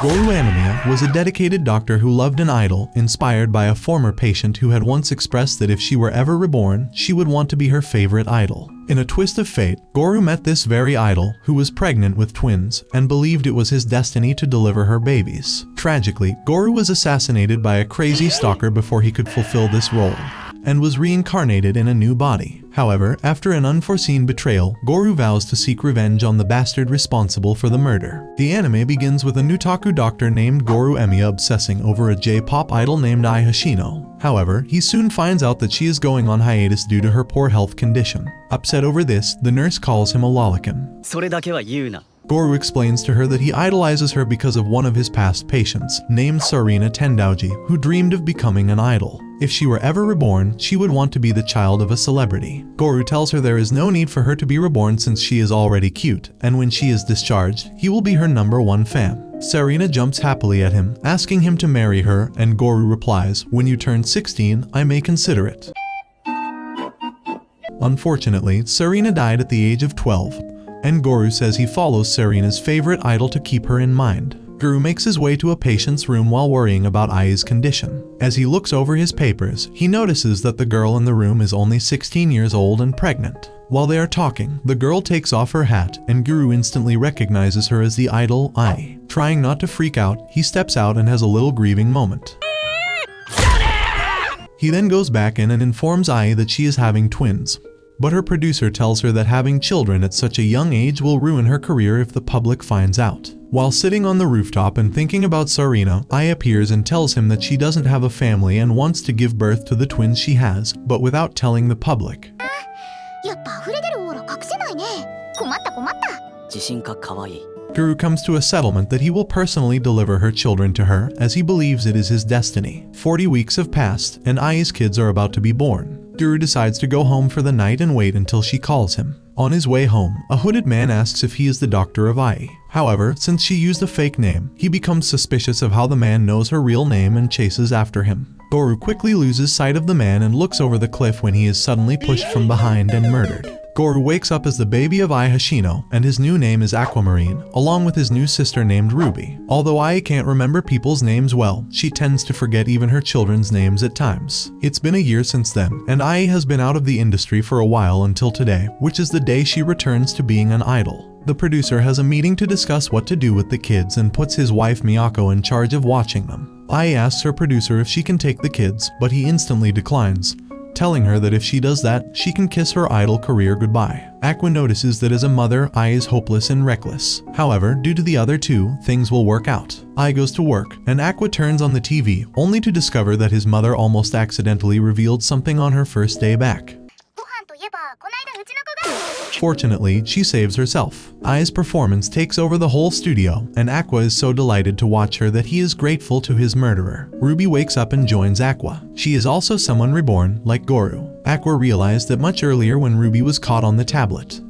Gorou Amemiya was a dedicated doctor who loved an idol, inspired by a former patient who had once expressed that if she were ever reborn, she would want to be her favorite idol. In a twist of fate, Gorou met this very idol, who was pregnant with twins, and believed it was his destiny to deliver her babies. Tragically, Gorou was assassinated by a crazy stalker before he could fulfill this role, and was reincarnated in a new body. However, after an unforeseen betrayal, Gorou vows to seek revenge on the bastard responsible for the murder. The anime begins with a Nutaku doctor named Gorou Amemiya obsessing over a J-pop idol named Hoshino. However, he soon finds out that she is going on hiatus due to her poor health condition. Upset over this, the nurse calls him a lolicon. Gorou explains to her that he idolizes her because of one of his past patients, named Sarina Tendauji, who dreamed of becoming an idol. If she were ever reborn, she would want to be the child of a celebrity. Gorou tells her there is no need for her to be reborn since she is already cute, and when she is discharged, he will be her #1 fan. Sarina jumps happily at him, asking him to marry her, and Gorou replies, "When you turn 16, I may consider it." Unfortunately, Sarina died at the age of 12. And Gorou says he follows Sarina's favorite idol to keep her in mind. Gorou makes his way to a patient's room while worrying about Ai's condition. As he looks over his papers, he notices that the girl in the room is only 16 years old and pregnant. While they are talking, the girl takes off her hat, and Gorou instantly recognizes her as the idol, Ai. Trying not to freak out, he steps out and has a little grieving moment. He then goes back in and informs Ai that she is having twins. But her producer tells her that having children at such a young age will ruin her career if the public finds out. While sitting on the rooftop and thinking about Sarina, Ai appears and tells him that she doesn't have a family and wants to give birth to the twins she has, but without telling the public. Gorou comes to a settlement that he will personally deliver her children to her, as he believes it is his destiny. 40 weeks have passed, and Ai's kids are about to be born. Gorou decides to go home for the night and wait until she calls him. On his way home, a hooded man asks if he is the doctor of Ai. However, since she used a fake name, he becomes suspicious of how the man knows her real name and chases after him. Gorou quickly loses sight of the man and looks over the cliff when he is suddenly pushed from behind and murdered. Gorou wakes up as the baby of Ai Hoshino, and his new name is Aquamarine, along with his new sister named Ruby. Although Ai can't remember people's names well, she tends to forget even her children's names at times. It's been a year since then, and Ai has been out of the industry for a while until today, which is the day she returns to being an idol. The producer has a meeting to discuss what to do with the kids and puts his wife Miyako in charge of watching them. Ai asks her producer if she can take the kids, but he instantly declines, telling her that if she does that, she can kiss her idol career goodbye. Aqua notices that as a mother, Ai is hopeless and reckless. However, due to the other two, things will work out. Ai goes to work, and Aqua turns on the TV, only to discover that his mother almost accidentally revealed something on her first day back. Fortunately, she saves herself. Ai's performance takes over the whole studio, and Aqua is so delighted to watch her that he is grateful to his murderer. Ruby wakes up and joins Aqua. She is also someone reborn, like Gorou. Aqua realized that much earlier when Ruby was caught on the tablet.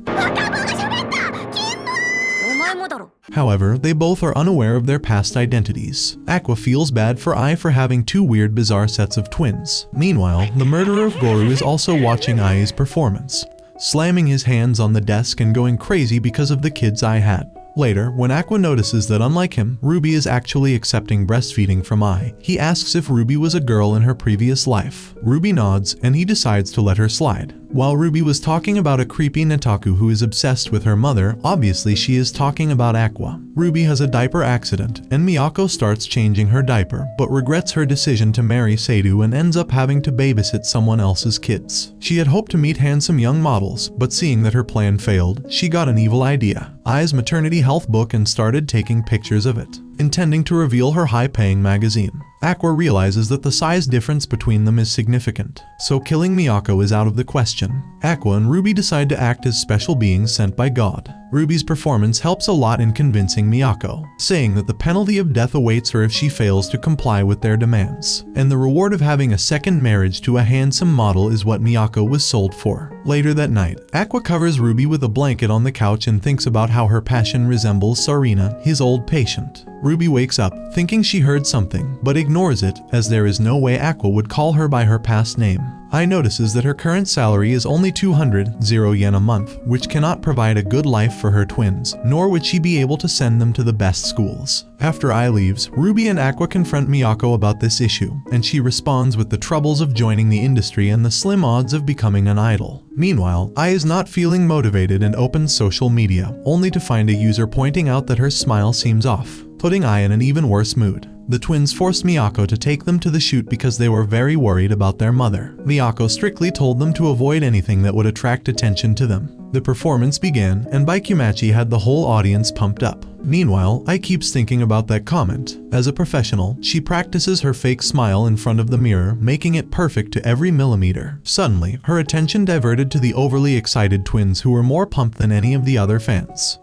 However, they both are unaware of their past identities. Aqua feels bad for Ai for having two weird, bizarre sets of twins. Meanwhile, the murderer of Gorou is also watching Ai's performance, slamming his hands on the desk and going crazy because of the kids Ai had. Later, when Aqua notices that unlike him, Ruby is actually accepting breastfeeding from Ai, he asks if Ruby was a girl in her previous life. Ruby nods, and he decides to let her slide. While Ruby was talking about a creepy Netaku who is obsessed with her mother, obviously she is talking about Aqua. Ruby has a diaper accident, and Miyako starts changing her diaper, but regrets her decision to marry Seidu and ends up having to babysit someone else's kids. She had hoped to meet handsome young models, but seeing that her plan failed, she got an evil idea: Ai's maternity health book, and started taking pictures of it, intending to reveal her high-paying magazine. Aqua realizes that the size difference between them is significant, so killing Miyako is out of the question. Aqua and Ruby decide to act as special beings sent by God. Ruby's performance helps a lot in convincing Miyako, saying that the penalty of death awaits her if she fails to comply with their demands, and the reward of having a second marriage to a handsome model is what Miyako was sold for. Later that night, Aqua covers Ruby with a blanket on the couch and thinks about how her passion resembles Sarina, his old patient. Ruby wakes up, thinking she heard something, but ignores ignores it, as there is no way Aqua would call her by her past name. Ai notices that her current salary is only 200 yen a month, which cannot provide a good life for her twins, nor would she be able to send them to the best schools. After Ai leaves, Ruby and Aqua confront Miyako about this issue, and she responds with the troubles of joining the industry and the slim odds of becoming an idol. Meanwhile, Ai is not feeling motivated and opens social media, only to find a user pointing out that her smile seems off, putting Ai in an even worse mood. The twins forced Miyako to take them to the shoot because they were very worried about their mother. Miyako strictly told them to avoid anything that would attract attention to them. The performance began, and B-Komachi had the whole audience pumped up. Meanwhile, Ai keeps thinking about that comment. As a professional, she practices her fake smile in front of the mirror, making it perfect to every millimeter. Suddenly, her attention diverted to the overly excited twins who were more pumped than any of the other fans.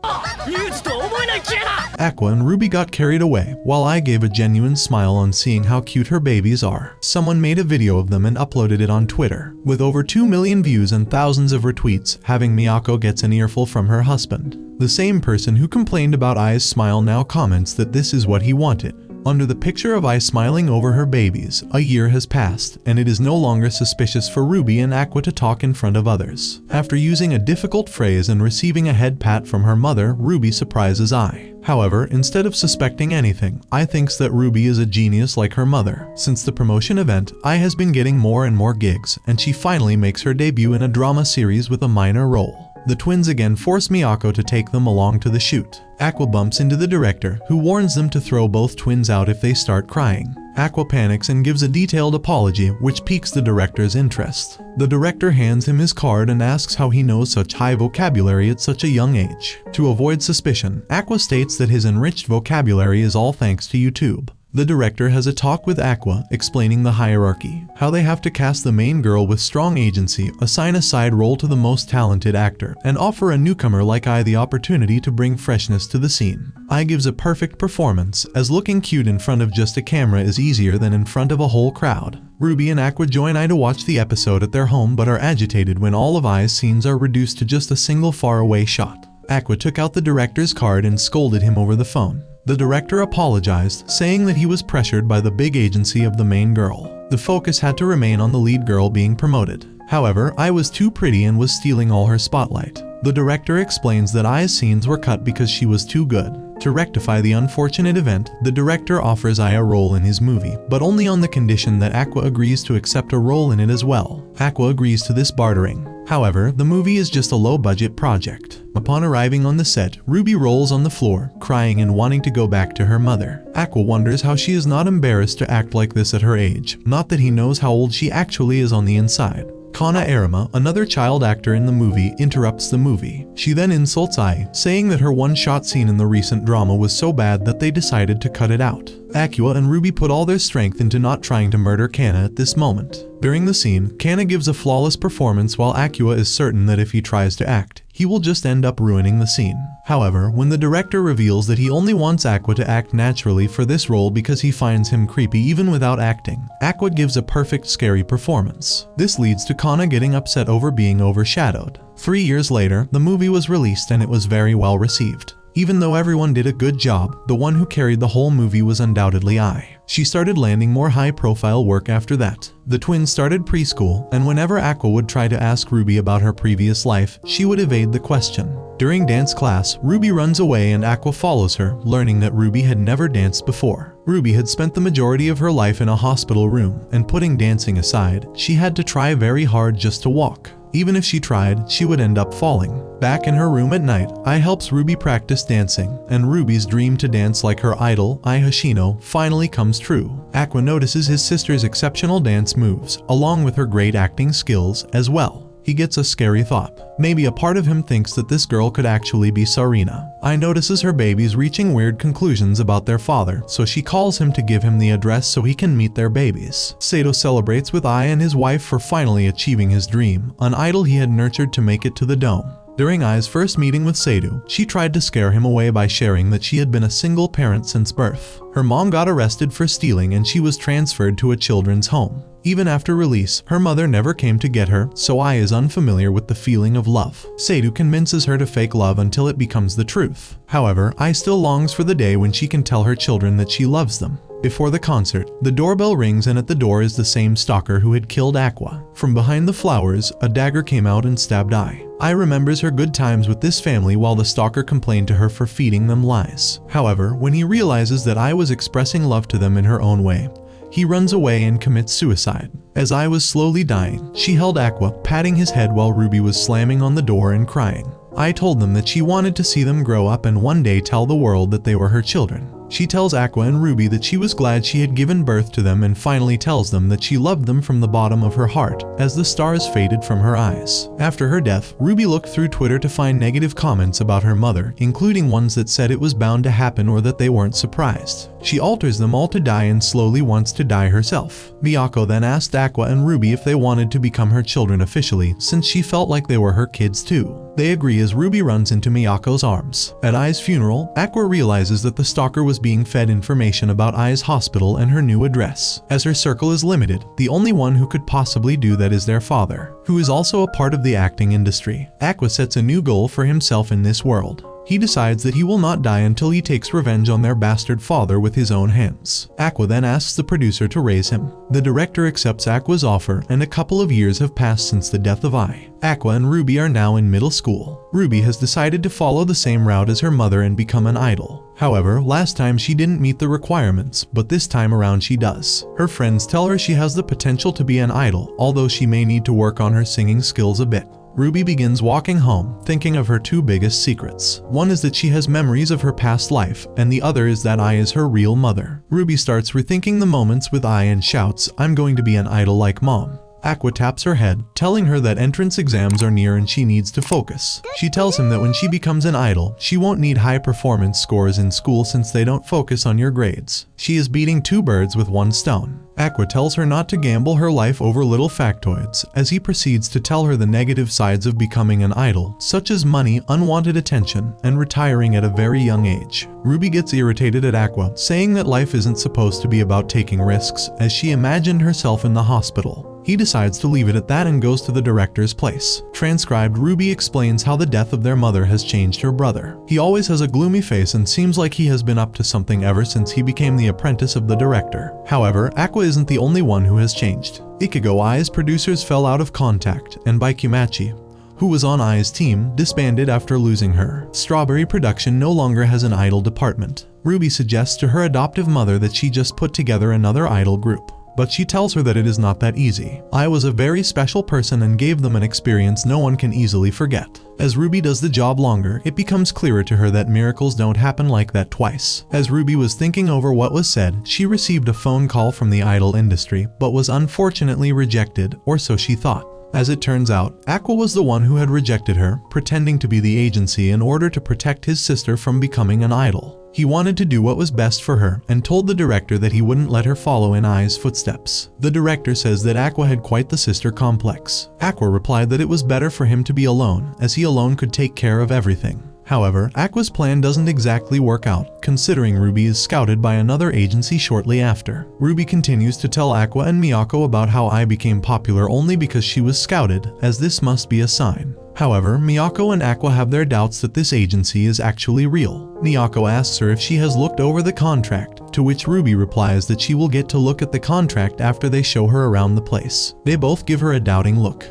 Aqua and Ruby got carried away, while Ai gave a genuine smile on seeing how cute her babies are. Someone made a video of them and uploaded it on Twitter. With over 2 million views and thousands of retweets, having Miyako gets an earful from her husband. The same person who complained about Ai's smile now comments that this is what he wanted. Under the picture of Ai smiling over her babies, a year has passed, and it is no longer suspicious for Ruby and Aqua to talk in front of others. After using a difficult phrase and receiving a head pat from her mother, Ruby surprises Ai. However, instead of suspecting anything, Ai thinks that Ruby is a genius like her mother. Since the promotion event, Ai has been getting more and more gigs, and she finally makes her debut in a drama series with a minor role. The twins again force Miyako to take them along to the shoot. Aqua bumps into the director, who warns them to throw both twins out if they start crying. Aqua panics and gives a detailed apology, which piques the director's interest. The director hands him his card and asks how he knows such high vocabulary at such a young age. To avoid suspicion, Aqua states that his enriched vocabulary is all thanks to YouTube. The director has a talk with Aqua, explaining the hierarchy, how they have to cast the main girl with strong agency, assign a side role to the most talented actor, and offer a newcomer like Ai the opportunity to bring freshness to the scene. Ai gives a perfect performance, as looking cute in front of just a camera is easier than in front of a whole crowd. Ruby and Aqua join Ai to watch the episode at their home but are agitated when all of Ai's scenes are reduced to just a single faraway shot. Aqua took out the director's card and scolded him over the phone. The director apologized, saying that he was pressured by the big agency of the main girl. The focus had to remain on the lead girl being promoted. However, Ai was too pretty and was stealing all her spotlight. The director explains that Ai's scenes were cut because she was too good. To rectify the unfortunate event, the director offers Ai a role in his movie, but only on the condition that Aqua agrees to accept a role in it as well. Aqua agrees to this bartering. However, the movie is just a low-budget project. Upon arriving on the set, Ruby rolls on the floor, crying and wanting to go back to her mother. Aqua wonders how she is not embarrassed to act like this at her age, not that he knows how old she actually is on the inside. Kana Arima, another child actor in the movie, interrupts the movie. She then insults Ai, saying that her one-shot scene in the recent drama was so bad that they decided to cut it out. Aqua and Ruby put all their strength into not trying to murder Kana at this moment. During the scene, Kana gives a flawless performance while Aqua is certain that if he tries to act, he will just end up ruining the scene. However, when the director reveals that he only wants Aqua to act naturally for this role because he finds him creepy even without acting, Aqua gives a perfect scary performance. This leads to Kana getting upset over being overshadowed. 3 years later, the movie was released and it was very well received. Even though everyone did a good job, the one who carried the whole movie was undoubtedly Ai. She started landing more high-profile work after that. The twins started preschool, and whenever Aqua would try to ask Ruby about her previous life, she would evade the question. During dance class, Ruby runs away and Aqua follows her, learning that Ruby had never danced before. Ruby had spent the majority of her life in a hospital room, and putting dancing aside, she had to try very hard just to walk. Even if she tried, she would end up falling. Back in her room at night, Ai helps Ruby practice dancing, and Ruby's dream to dance like her idol, Hoshino, finally comes true. Aqua notices his sister's exceptional dance moves, along with her great acting skills as well. He gets a scary thought. Maybe a part of him thinks that this girl could actually be Sarina. Ai notices her babies reaching weird conclusions about their father, so she calls him to give him the address so he can meet their babies. Sato celebrates with Ai and his wife for finally achieving his dream, an idol he had nurtured to make it to the dome. During Ai's first meeting with Sato, she tried to scare him away by sharing that she had been a single parent since birth. Her mom got arrested for stealing and she was transferred to a children's home. Even after release, her mother never came to get her, so Ai is unfamiliar with the feeling of love. Sato convinces her to fake love until it becomes the truth. However, Ai still longs for the day when she can tell her children that she loves them. Before the concert, the doorbell rings and at the door is the same stalker who had killed Aqua. From behind the flowers, a dagger came out and stabbed Ai. Ai remembers her good times with this family while the stalker complained to her for feeding them lies. However, when he realizes that Ai was expressing love to them in her own way, he runs away and commits suicide. As Ai was slowly dying, she held Aqua, patting his head while Ruby was slamming on the door and crying. Ai told them that she wanted to see them grow up and one day tell the world that they were her children. She tells Aqua and Ruby that she was glad she had given birth to them and finally tells them that she loved them from the bottom of her heart as the stars faded from her eyes. After her death, Ruby looked through Twitter to find negative comments about her mother, including ones that said it was bound to happen or that they weren't surprised. She alters them all to die and slowly wants to die herself. Miyako then asked Aqua and Ruby if they wanted to become her children officially, since she felt like they were her kids too. They agree as Ruby runs into Miyako's arms. At Ai's funeral, Aqua realizes that the stalker was being fed information about Ai's hospital and her new address. As her circle is limited, the only one who could possibly do that is their father, who is also a part of the acting industry. Aqua sets a new goal for himself in this world. He decides that he will not die until he takes revenge on their bastard father with his own hands. Aqua then asks the producer to raise him. The director accepts Aqua's offer, and a couple of years have passed since the death of Ai. Aqua and Ruby are now in middle school. Ruby has decided to follow the same route as her mother and become an idol. However, last time she didn't meet the requirements, but this time around she does. Her friends tell her she has the potential to be an idol, although she may need to work on her singing skills a bit. Ruby begins walking home, thinking of her two biggest secrets. One is that she has memories of her past life, and the other is that Ai is her real mother. Ruby starts rethinking the moments with Ai and shouts, "I'm going to be an idol like mom." Aqua taps her head, telling her that entrance exams are near and she needs to focus. She tells him that when she becomes an idol, she won't need high performance scores in school since they don't focus on your grades. She is beating two birds with one stone. Aqua tells her not to gamble her life over little factoids, as he proceeds to tell her the negative sides of becoming an idol, such as money, unwanted attention, and retiring at a very young age. Ruby gets irritated at Aqua, saying that life isn't supposed to be about taking risks, as she imagined herself in the hospital. He decides to leave it at that and goes to the director's place. Transcribed, Ruby explains how the death of their mother has changed her brother. He always has a gloomy face and seems like he has been up to something ever since he became the apprentice of the director. However, Aqua isn't the only one who has changed. Ikigo Ai's producers fell out of contact, and B-Komachi, who was on Ai's team, disbanded after losing her. Strawberry Production no longer has an idol department. Ruby suggests to her adoptive mother that she just put together another idol group. But she tells her that it is not that easy. Ai was a very special person and gave them an experience no one can easily forget. As Ruby does the job longer, it becomes clearer to her that miracles don't happen like that twice. As Ruby was thinking over what was said, she received a phone call from the idol industry, but was unfortunately rejected, or so she thought. As it turns out, Aqua was the one who had rejected her, pretending to be the agency in order to protect his sister from becoming an idol. He wanted to do what was best for her and told the director that he wouldn't let her follow in Ai's footsteps. The director says that Aqua had quite the sister complex. Aqua replied that it was better for him to be alone, as he alone could take care of everything. However, Aqua's plan doesn't exactly work out, considering Ruby is scouted by another agency shortly after. Ruby continues to tell Aqua and Miyako about how Ai became popular only because she was scouted, as this must be a sign. However, Miyako and Aqua have their doubts that this agency is actually real. Miyako asks her if she has looked over the contract, to which Ruby replies that she will get to look at the contract after they show her around the place. They both give her a doubting look.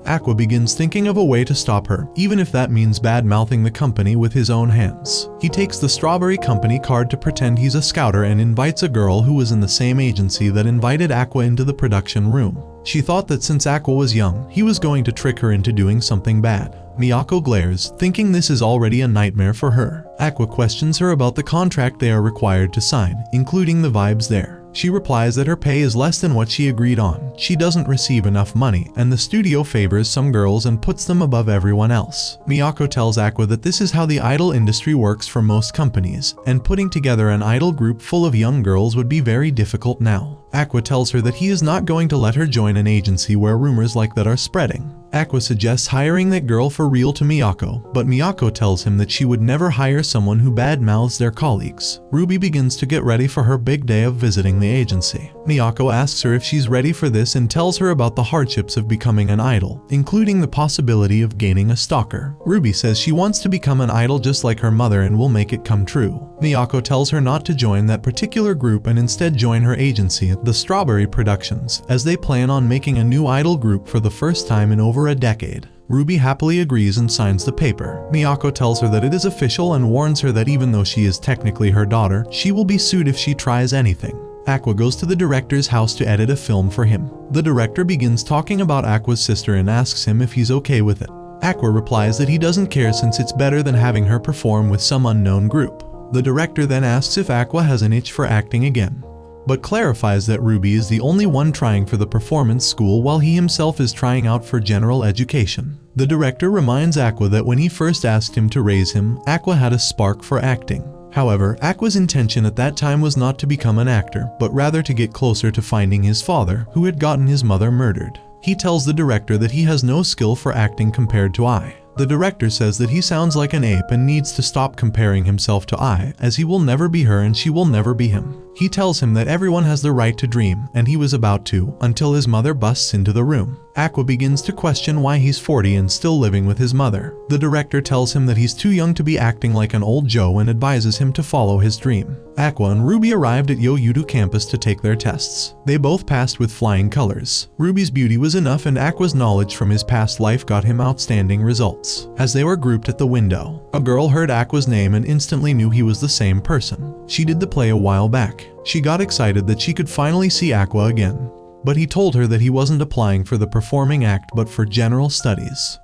Aqua begins thinking of a way to stop her, even if that means bad-mouthing the company with his own hands. He takes the Strawberry Company card to pretend he's a scouter and invites a girl who was in the same agency that invited Aqua into the production room. She thought that since Aqua was young, he was going to trick her into doing something bad. Miyako glares, thinking this is already a nightmare for her. Aqua questions her about the contract they are required to sign, including the vibes there. She replies that her pay is less than what she agreed on. She doesn't receive enough money, and the studio favors some girls and puts them above everyone else. Miyako tells Aqua that this is how the idol industry works for most companies, and putting together an idol group full of young girls would be very difficult now. Aqua tells her that he is not going to let her join an agency where rumors like that are spreading. Aqua suggests hiring that girl for real to Miyako, but Miyako tells him that she would never hire someone who bad-mouths their colleagues. Ruby begins to get ready for her big day of visiting the agency. Miyako asks her if she's ready for this and tells her about the hardships of becoming an idol, including the possibility of gaining a stalker. Ruby says she wants to become an idol just like her mother and will make it come true. Miyako tells her not to join that particular group and instead join her agency, the Strawberry Productions, as they plan on making a new idol group for the first time in over a decade. Ruby happily agrees and signs the paper. Miyako tells her that it is official and warns her that even though she is technically her daughter, she will be sued if she tries anything. Aqua goes to the director's house to edit a film for him. The director begins talking about Aqua's sister and asks him if he's okay with it. Aqua replies that he doesn't care since it's better than having her perform with some unknown group. The director then asks if Aqua has an itch for acting again, but clarifies that Ruby is the only one trying for the performance school while he himself is trying out for general education. The director reminds Aqua that when he first asked him to raise him, Aqua had a spark for acting. However, Aqua's intention at that time was not to become an actor, but rather to get closer to finding his father, who had gotten his mother murdered. He tells the director that he has no skill for acting compared to Ai. The director says that he sounds like an ape and needs to stop comparing himself to Ai, as he will never be her and she will never be him. He tells him that everyone has the right to dream, and he was about to, until his mother busts into the room. Aqua begins to question why he's 40 and still living with his mother. The director tells him that he's too young to be acting like an old Joe and advises him to follow his dream. Aqua and Ruby arrived at Yoyudo campus to take their tests. They both passed with flying colors. Ruby's beauty was enough and Aqua's knowledge from his past life got him outstanding results. As they were grouped at the window, a girl heard Aqua's name and instantly knew he was the same person. She did the play a while back. She got excited that she could finally see Aqua again, but he told her that he wasn't applying for the performing act but for general studies.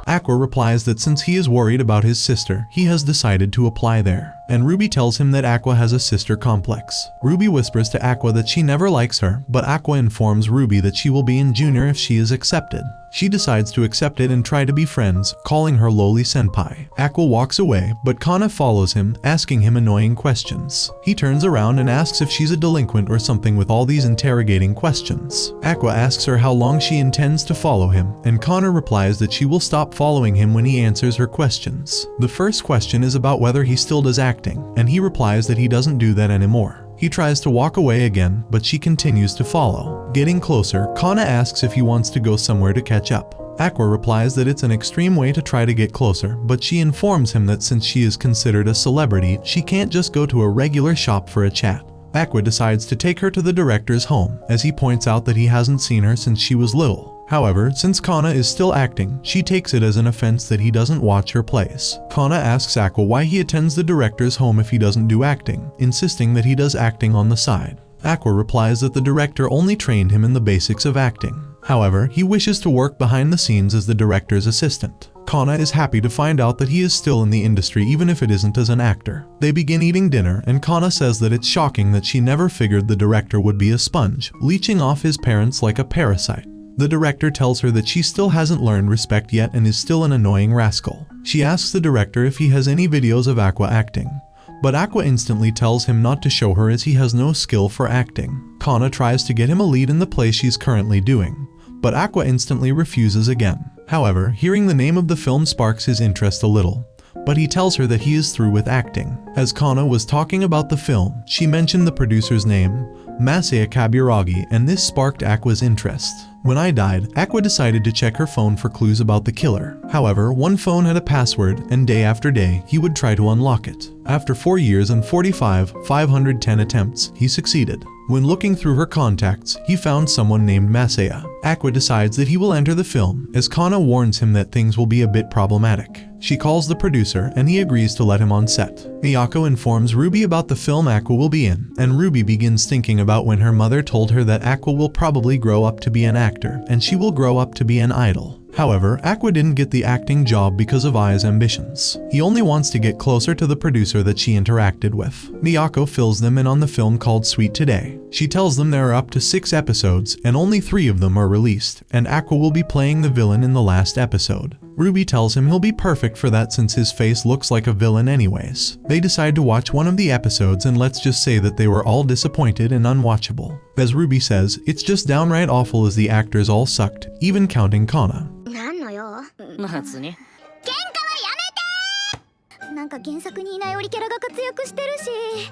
Aqua replies that since he is worried about his sister, he has decided to apply there, and Ruby tells him that Aqua has a sister complex. Ruby whispers to Aqua that she never likes her, but Aqua informs Ruby that she will be in junior if she is accepted. She decides to accept it and try to be friends, calling her lowly senpai. Aqua walks away, but Kana follows him, asking him annoying questions. He turns around and asks if she's a delinquent or something with all these interrogating questions. Aqua asks her how long she intends to follow him, and Kana replies that she will stop following him when he answers her questions. The first question is about whether he still does acting, and he replies that he doesn't do that anymore. He tries to walk away again, but she continues to follow. Getting closer, Kana asks if he wants to go somewhere to catch up. Aqua replies that it's an extreme way to try to get closer, but she informs him that since she is considered a celebrity, she can't just go to a regular shop for a chat. Aqua decides to take her to the director's home, as he points out that he hasn't seen her since she was little. However, since Kana is still acting, she takes it as an offense that he doesn't watch her plays. Kana asks Aqua why he attends the director's home if he doesn't do acting, insisting that he does acting on the side. Aqua replies that the director only trained him in the basics of acting. However, he wishes to work behind the scenes as the director's assistant. Kana is happy to find out that he is still in the industry even if it isn't as an actor. They begin eating dinner and Kana says that it's shocking that she never figured the director would be a sponge, leeching off his parents like a parasite. The director tells her that she still hasn't learned respect yet and is still an annoying rascal. She asks the director if he has any videos of Aqua acting, but Aqua instantly tells him not to show her as he has no skill for acting. Kana tries to get him a lead in the play she's currently doing, but Aqua instantly refuses again. However, hearing the name of the film sparks his interest a little, but he tells her that he is through with acting. As Kana was talking about the film, she mentioned the producer's name, Masaya Kaburagi, and this sparked Aqua's interest. When I died, Aqua decided to check her phone for clues about the killer. However, one phone had a password, and day after day, he would try to unlock it. After 4 years and 510 attempts, he succeeded. When looking through her contacts, he found someone named Masaya. Aqua decides that he will enter the film, as Kana warns him that things will be a bit problematic. She calls the producer, and he agrees to let him on set. Miyako informs Ruby about the film Aqua will be in, and Ruby begins thinking about when her mother told her that Aqua will probably grow up to be an actor, and she will grow up to be an idol. However, Aqua didn't get the acting job because of Ai's ambitions. He only wants to get closer to the producer that she interacted with. Miyako fills them in on the film called Sweet Today. She tells them there are up to 6 episodes, and only 3 of them are released, and Aqua will be playing the villain in the last episode. Ruby tells him he'll be perfect for that since his face looks like a villain anyways. They decide to watch one of the episodes, and let's just say that they were all disappointed and unwatchable. As Ruby says, it's just downright awful as the actors all sucked, even counting Kana.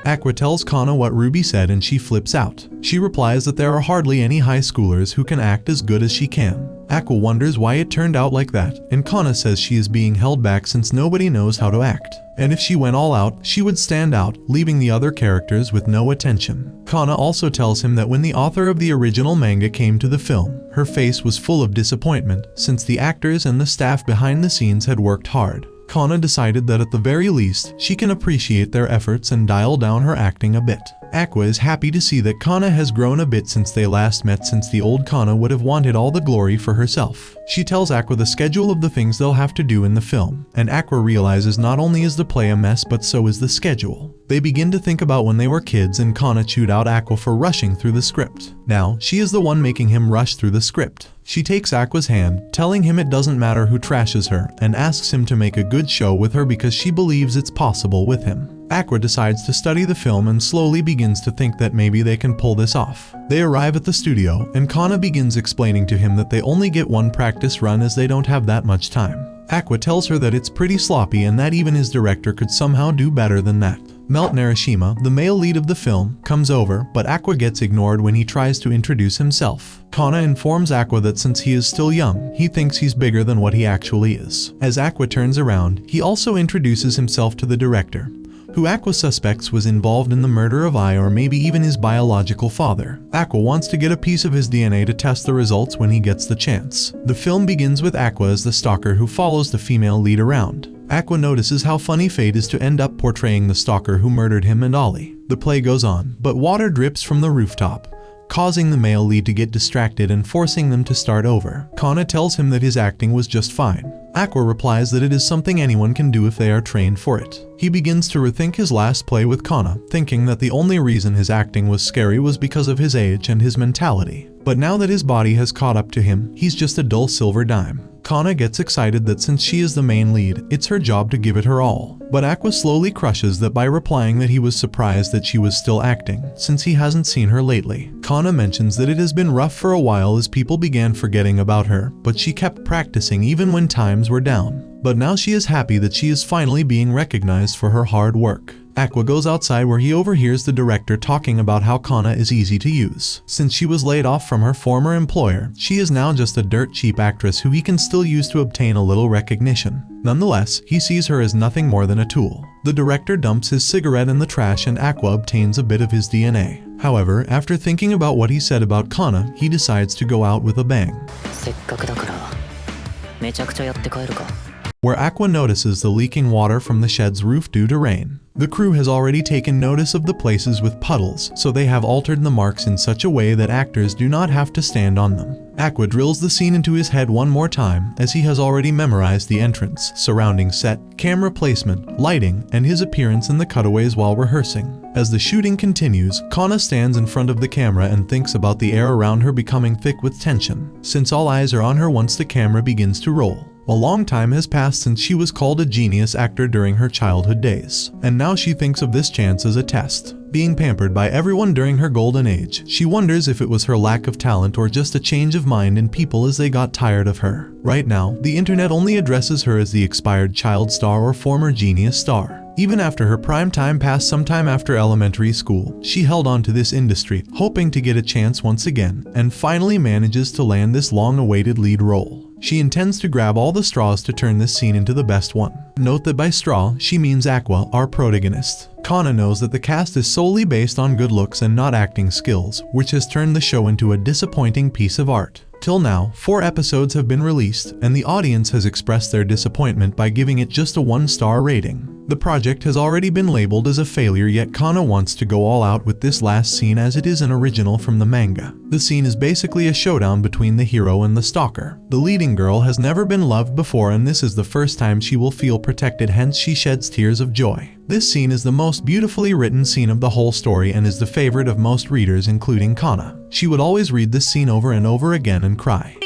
Aqua tells Kana what Ruby said and she flips out. She replies that there are hardly any high schoolers who can act as good as she can. Aqua wonders why it turned out like that, and Kana says she is being held back since nobody knows how to act. And if she went all out, she would stand out, leaving the other characters with no attention. Kana also tells him that when the author of the original manga came to the film, her face was full of disappointment since the actors and the staff behind the scenes had worked hard. Kana decided that at the very least, she can appreciate their efforts and dial down her acting a bit. Aqua is happy to see that Kana has grown a bit since they last met, since the old Kana would have wanted all the glory for herself. She tells Aqua the schedule of the things they'll have to do in the film, and Aqua realizes not only is the play a mess but so is the schedule. They begin to think about when they were kids, and Kana chewed out Aqua for rushing through the script. Now, she is the one making him rush through the script. She takes Aqua's hand, telling him it doesn't matter who trashes her, and asks him to make a good show with her because she believes it's possible with him. Aqua decides to study the film and slowly begins to think that maybe they can pull this off. They arrive at the studio, and Kana begins explaining to him that they only get one practice run as they don't have that much time. Aqua tells her that it's pretty sloppy and that even his director could somehow do better than that. Melt Narashima, the male lead of the film, comes over, but Aqua gets ignored when he tries to introduce himself. Kana informs Aqua that since he is still young, he thinks he's bigger than what he actually is. As Aqua turns around, he also introduces himself to the director, who Aqua suspects was involved in the murder of Ai or maybe even his biological father. Aqua wants to get a piece of his DNA to test the results when he gets the chance. The film begins with Aqua as the stalker who follows the female lead around. Aqua notices how funny fate is to end up portraying the stalker who murdered him and Ollie. The play goes on, but water drips from the rooftop, causing the male lead to get distracted and forcing them to start over. Kana tells him that his acting was just fine. Aqua replies that it is something anyone can do if they are trained for it. He begins to rethink his last play with Kana, thinking that the only reason his acting was scary was because of his age and his mentality. But now that his body has caught up to him, he's just a dull silver dime. Kana gets excited that since she is the main lead, it's her job to give it her all. But Aqua slowly crushes that by replying that he was surprised that she was still acting, since he hasn't seen her lately. Kana mentions that it has been rough for a while as people began forgetting about her, but she kept practicing even when times were down. But now she is happy that she is finally being recognized for her hard work. Aqua goes outside where he overhears the director talking about how Kana is easy to use. Since she was laid off from her former employer, she is now just a dirt cheap actress who he can still use to obtain a little recognition. Nonetheless, he sees her as nothing more than a tool. The director dumps his cigarette in the trash and Aqua obtains a bit of his DNA. However, after thinking about what he said about Kana, he decides to go out with a bang. Where Aqua notices the leaking water from the shed's roof due to rain. The crew has already taken notice of the places with puddles, so they have altered the marks in such a way that actors do not have to stand on them. Aqua drills the scene into his head one more time, as he has already memorized the entrance, surrounding set, camera placement, lighting, and his appearance in the cutaways while rehearsing. As the shooting continues, Kana stands in front of the camera and thinks about the air around her becoming thick with tension, since all eyes are on her once the camera begins to roll. A long time has passed since she was called a genius actor during her childhood days, and now she thinks of this chance as a test. Being pampered by everyone during her golden age, she wonders if it was her lack of talent or just a change of mind in people as they got tired of her. Right now, the internet only addresses her as the expired child star or former genius star. Even after her prime time passed sometime after elementary school, she held on to this industry, hoping to get a chance once again, and finally manages to land this long-awaited lead role. She intends to grab all the straws to turn this scene into the best one. Note that by straw, she means Aqua, our protagonist. Kana knows that the cast is solely based on good looks and not acting skills, which has turned the show into a disappointing piece of art. Till now, 4 episodes have been released, and the audience has expressed their disappointment by giving it just a 1-star rating. The project has already been labeled as a failure, yet Kana wants to go all out with this last scene as it is an original from the manga. The scene is basically a showdown between the hero and the stalker. The leading girl has never been loved before, and this is the first time she will feel protected, hence she sheds tears of joy. This scene is the most beautifully written scene of the whole story and is the favorite of most readers, including Kana. She would always read this scene over and over again and cry.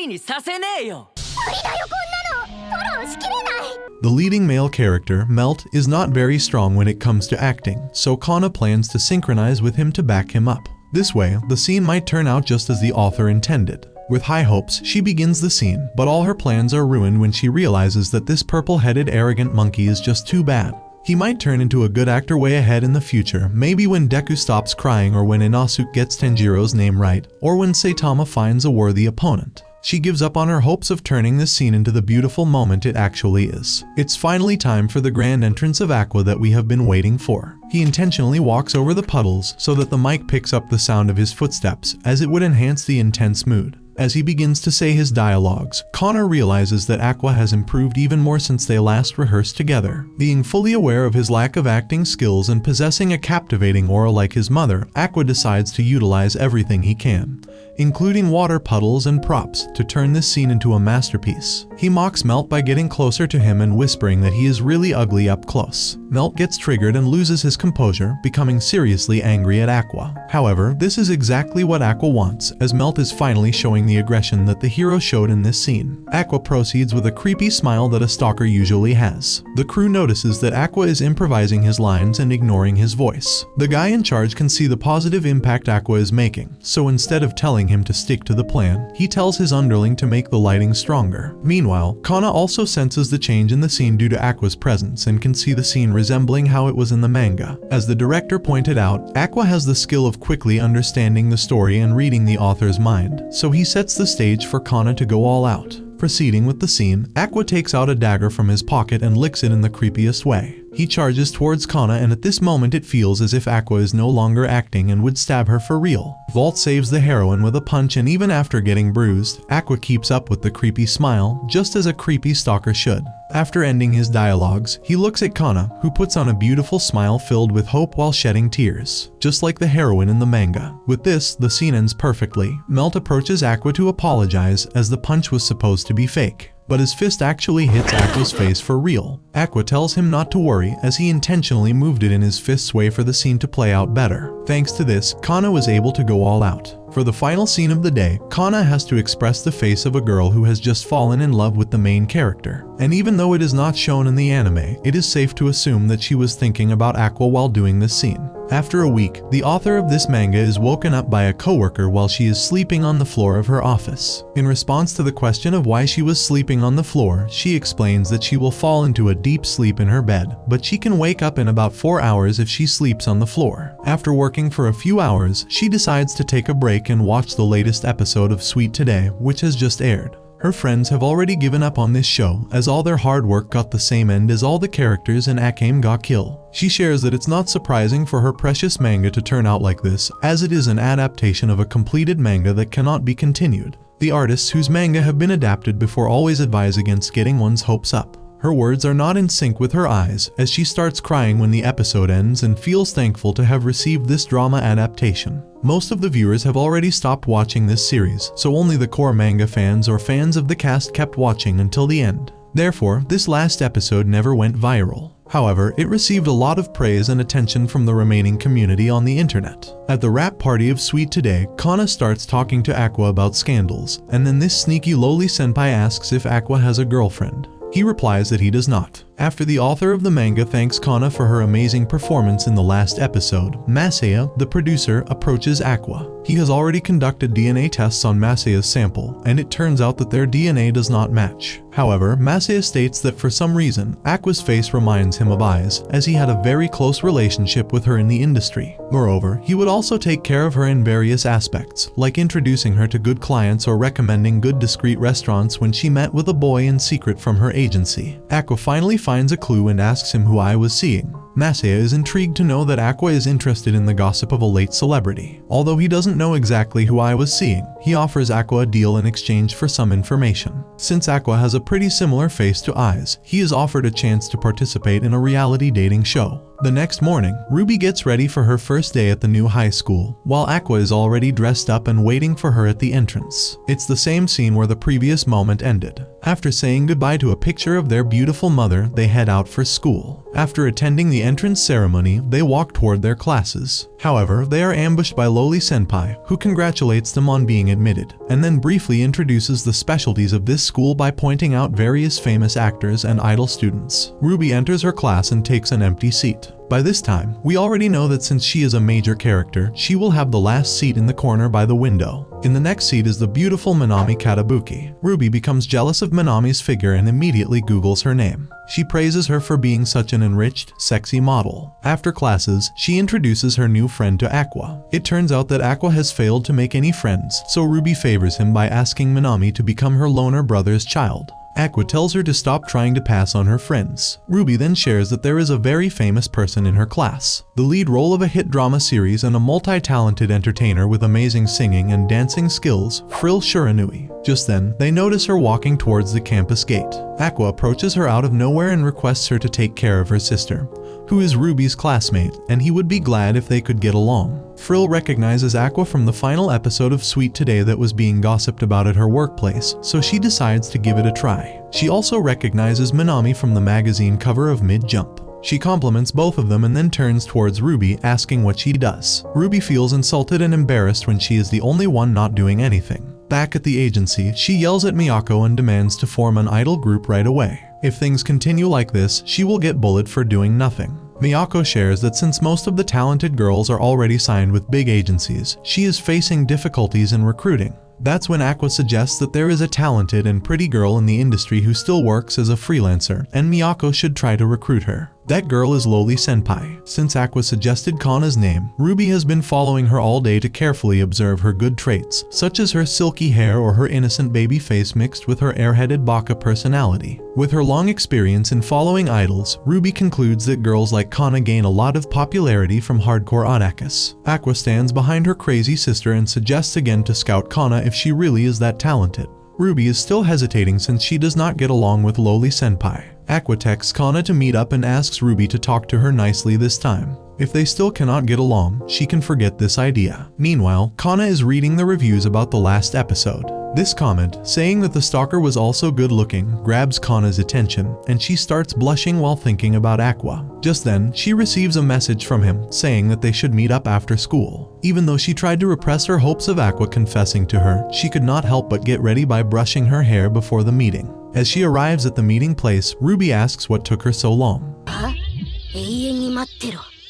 The leading male character, Melt, is not very strong when it comes to acting, so Kana plans to synchronize with him to back him up. This way, the scene might turn out just as the author intended. With high hopes, she begins the scene, but all her plans are ruined when she realizes that this purple-headed arrogant monkey is just too bad. He might turn into a good actor way ahead in the future, maybe when Deku stops crying, or when Inosuke gets Tanjiro's name right, or when Saitama finds a worthy opponent. She gives up on her hopes of turning this scene into the beautiful moment it actually is. It's finally time for the grand entrance of Aqua that we have been waiting for. He intentionally walks over the puddles so that the mic picks up the sound of his footsteps, as it would enhance the intense mood. As he begins to say his dialogues, Connor realizes that Aqua has improved even more since they last rehearsed together. Being fully aware of his lack of acting skills and possessing a captivating aura like his mother, Aqua decides to utilize everything he can, including water puddles and props, to turn this scene into a masterpiece. He mocks Melt by getting closer to him and whispering that he is really ugly up close. Melt gets triggered and loses his composure, becoming seriously angry at Aqua. However, this is exactly what Aqua wants, as Melt is finally showing the aggression that the hero showed in this scene. Aqua proceeds with a creepy smile that a stalker usually has. The crew notices that Aqua is improvising his lines and ignoring his voice. The guy in charge can see the positive impact Aqua is making, so instead of telling him to stick to the plan, he tells his underling to make the lighting stronger. Meanwhile, Kana also senses the change in the scene due to Aqua's presence and can see the scene resembling how it was in the manga. As the director pointed out, Aqua has the skill of quickly understanding the story and reading the author's mind, so he sets the stage for Kana to go all out. Proceeding with the scene, Aqua takes out a dagger from his pocket and licks it in the creepiest way. He charges towards Kana, and at this moment it feels as if Aqua is no longer acting and would stab her for real. Vault saves the heroine with a punch, and even after getting bruised, Aqua keeps up with the creepy smile, just as a creepy stalker should. After ending his dialogues, he looks at Kana, who puts on a beautiful smile filled with hope while shedding tears, just like the heroine in the manga. With this, the scene ends perfectly. Melt approaches Aqua to apologize, as the punch was supposed to be fake, but his fist actually hits Aqua's face for real. Aqua tells him not to worry, as he intentionally moved it in his fist's way for the scene to play out better. Thanks to this, Kana was able to go all out. For the final scene of the day, Kana has to express the face of a girl who has just fallen in love with the main character. And even though it is not shown in the anime, it is safe to assume that she was thinking about Aqua while doing this scene. After a week, the author of this manga is woken up by a coworker while she is sleeping on the floor of her office. In response to the question of why she was sleeping on the floor, she explains that she will fall into a deep sleep in her bed, but she can wake up in about 4 hours if she sleeps on the floor. After working for a few hours, she decides to take a break and watch the latest episode of Sweet Today, which has just aired. Her friends have already given up on this show, as all their hard work got the same end as all the characters and Akame ga Kill. She shares that it's not surprising for her precious manga to turn out like this, as it is an adaptation of a completed manga that cannot be continued. The artists whose manga have been adapted before always advise against getting one's hopes up. Her words are not in sync with her eyes, as she starts crying when the episode ends and feels thankful to have received this drama adaptation. Most of the viewers have already stopped watching this series, so only the core manga fans or fans of the cast kept watching until the end. Therefore, this last episode never went viral. However, it received a lot of praise and attention from the remaining community on the internet. At the wrap party of Sweet Today, Kana starts talking to Aqua about scandals, and then this sneaky lowly senpai asks if Aqua has a girlfriend. He replies that he does not. After the author of the manga thanks Kana for her amazing performance in the last episode, Masaya, the producer, approaches Aqua. He has already conducted DNA tests on Masaya's sample, and it turns out that their DNA does not match. However, Masaya states that for some reason, Aqua's face reminds him of Ai's, as he had a very close relationship with her in the industry. Moreover, he would also take care of her in various aspects, like introducing her to good clients or recommending good discreet restaurants when she met with a boy in secret from her agency. Aqua finally finds a clue and asks him who Ai was seeing. Masaya is intrigued to know that Aqua is interested in the gossip of a late celebrity. Although he doesn't know exactly who Ai was seeing, he offers Aqua a deal in exchange for some information. Since Aqua has a pretty similar face to Ai's, he is offered a chance to participate in a reality dating show. The next morning, Ruby gets ready for her first day at the new high school, while Aqua is already dressed up and waiting for her at the entrance. It's the same scene where the previous moment ended. After saying goodbye to a picture of their beautiful mother, they head out for school. After attending the entrance ceremony, they walk toward their classes. However, they are ambushed by Loli Senpai, who congratulates them on being being admitted, and then briefly introduces the specialties of this school by pointing out various famous actors and idol students. Ruby enters her class and takes an empty seat. By this time, we already know that since she is a major character, she will have the last seat in the corner by the window. In the next seat is the beautiful Minami Katabuki. Ruby becomes jealous of Minami's figure and immediately Googles her name. She praises her for being such an enriched, sexy model. After classes, she introduces her new friend to Aqua. It turns out that Aqua has failed to make any friends, so Ruby favors him by asking Minami to become her loner brother's child. Aqua tells her to stop trying to pass on her friends. Ruby then shares that there is a very famous person in her class, the lead role of a hit drama series and a multi-talented entertainer with amazing singing and dancing skills, Frill Shiranui. Just then, they notice her walking towards the campus gate. Aqua approaches her out of nowhere and requests her to take care of her sister, who is Ruby's classmate, and he would be glad if they could get along. Frill recognizes Aqua from the final episode of Sweet Today that was being gossiped about at her workplace, so she decides to give it a try. She also recognizes Minami from the magazine cover of Mid-Jump. She compliments both of them and then turns towards Ruby, asking what she does. Ruby feels insulted and embarrassed when she is the only one not doing anything. Back at the agency, she yells at Miyako and demands to form an idol group right away. If things continue like this, she will get bullied for doing nothing. Miyako shares that since most of the talented girls are already signed with big agencies, she is facing difficulties in recruiting. That's when Aqua suggests that there is a talented and pretty girl in the industry who still works as a freelancer, and Miyako should try to recruit her. That girl is Loli Senpai. Since Aqua suggested Kana's name, Ruby has been following her all day to carefully observe her good traits, such as her silky hair or her innocent baby face mixed with her airheaded baka personality. With her long experience in following idols, Ruby concludes that girls like Kana gain a lot of popularity from hardcore otakus. Aqua stands behind her crazy sister and suggests again to scout Kana if she really is that talented. Ruby is still hesitating since she does not get along with Loli Senpai. Aqua texts Kana to meet up and asks Ruby to talk to her nicely this time. If they still cannot get along, she can forget this idea. Meanwhile, Kana is reading the reviews about the last episode. This comment, saying that the stalker was also good looking, grabs Kana's attention, and she starts blushing while thinking about Aqua. Just then, she receives a message from him, saying that they should meet up after school. Even though she tried to repress her hopes of Aqua confessing to her, she could not help but get ready by brushing her hair before the meeting. As she arrives at the meeting place, Ruby asks what took her so long.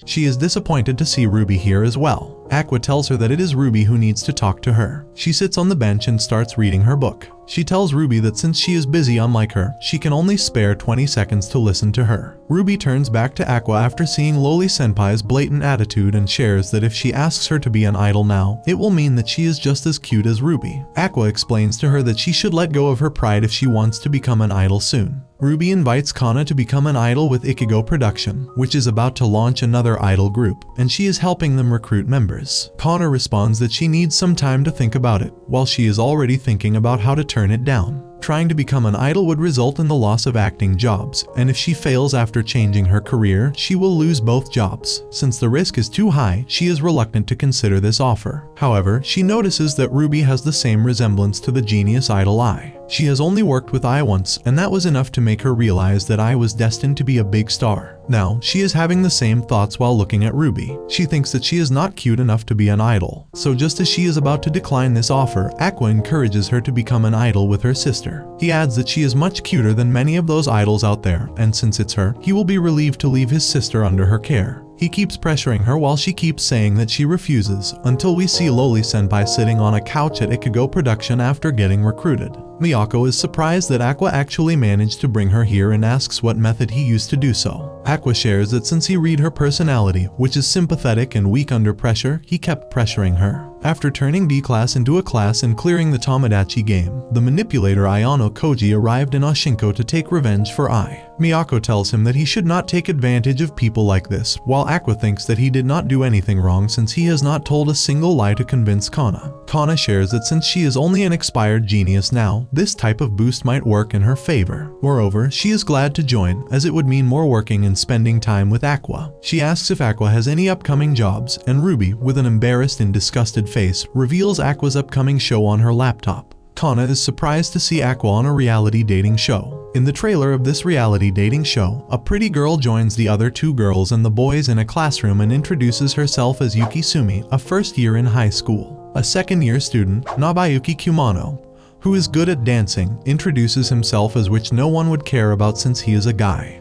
She is disappointed to see Ruby here as well. Aqua tells her that it is Ruby who needs to talk to her. She sits on the bench and starts reading her book. She tells Ruby that since she is busy unlike her, she can only spare 20 seconds to listen to her. Ruby turns back to Aqua after seeing Loli Senpai's blatant attitude and shares that if she asks her to be an idol now, it will mean that she is just as cute as Ruby. Aqua explains to her that she should let go of her pride if she wants to become an idol soon. Ruby invites Kana to become an idol with Ichigo Production, which is about to launch another idol group, and she is helping them recruit members. Kana responds that she needs some time to think about it, while she is already thinking about how to turn it down. Trying to become an idol would result in the loss of acting jobs, and if she fails after changing her career, she will lose both jobs. Since the risk is too high, she is reluctant to consider this offer. However, she notices that Ruby has the same resemblance to the genius idol Ai. She has only worked with Ai once, and that was enough to make her realize that Ai was destined to be a big star. Now, she is having the same thoughts while looking at Ruby. She thinks that she is not cute enough to be an idol. So just as she is about to decline this offer, Aqua encourages her to become an idol with her sister. He adds that she is much cuter than many of those idols out there, and since it's her, he will be relieved to leave his sister under her care. He keeps pressuring her while she keeps saying that she refuses, until we see Loli Senpai sitting on a couch at Ichigo Production after getting recruited. Miyako is surprised that Aqua actually managed to bring her here and asks what method he used to do so. Aqua shares that since he read her personality, which is sympathetic and weak under pressure, he kept pressuring her. After turning D-class into a class and clearing the Tomodachi game, the manipulator Ayano Koji arrived in Oshinko to take revenge for Ai. Miyako tells him that he should not take advantage of people like this, while Aqua thinks that he did not do anything wrong since he has not told a single lie to convince Kana. Kana shares that since she is only an expired genius now, this type of boost might work in her favor. Moreover, she is glad to join, as it would mean more working and spending time with Aqua. She asks if Aqua has any upcoming jobs, and Ruby, with an embarrassed and disgusted face, reveals Aqua's upcoming show on her laptop. Kana is surprised to see Aqua on a reality dating show. In the trailer of this reality dating show, a pretty girl joins the other two girls and the boys in a classroom and introduces herself as Yuki Sumi, a first year in high school. A second-year student, Nobayuki Kumano, who is good at dancing, introduces himself as which no one would care about since he is a guy.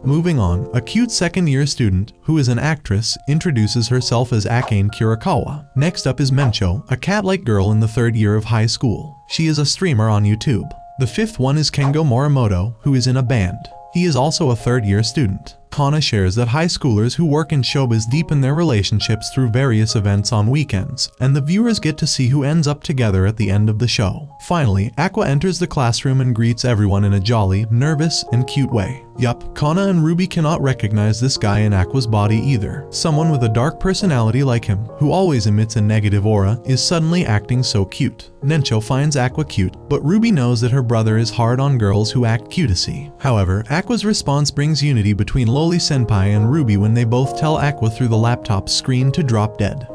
Moving on, a cute second-year student, who is an actress, introduces herself as Akane Kurikawa. Next up is Mencho, a cat-like girl in the third year of high school. She is a streamer on YouTube. The fifth one is Kengo Morimoto, who is in a band. He is also a third-year student. Kana shares that high schoolers who work in showbiz deepen their relationships through various events on weekends, and the viewers get to see who ends up together at the end of the show. Finally, Aqua enters the classroom and greets everyone in a jolly, nervous, and cute way. Yup, Kana and Ruby cannot recognize this guy in Aqua's body either. Someone with a dark personality like him, who always emits a negative aura, is suddenly acting so cute. Nencho finds Aqua cute, but Ruby knows that her brother is hard on girls who act cutesy. However, Aqua's response brings unity between Loli Senpai and Ruby when they both tell Aqua through the laptop screen to drop dead.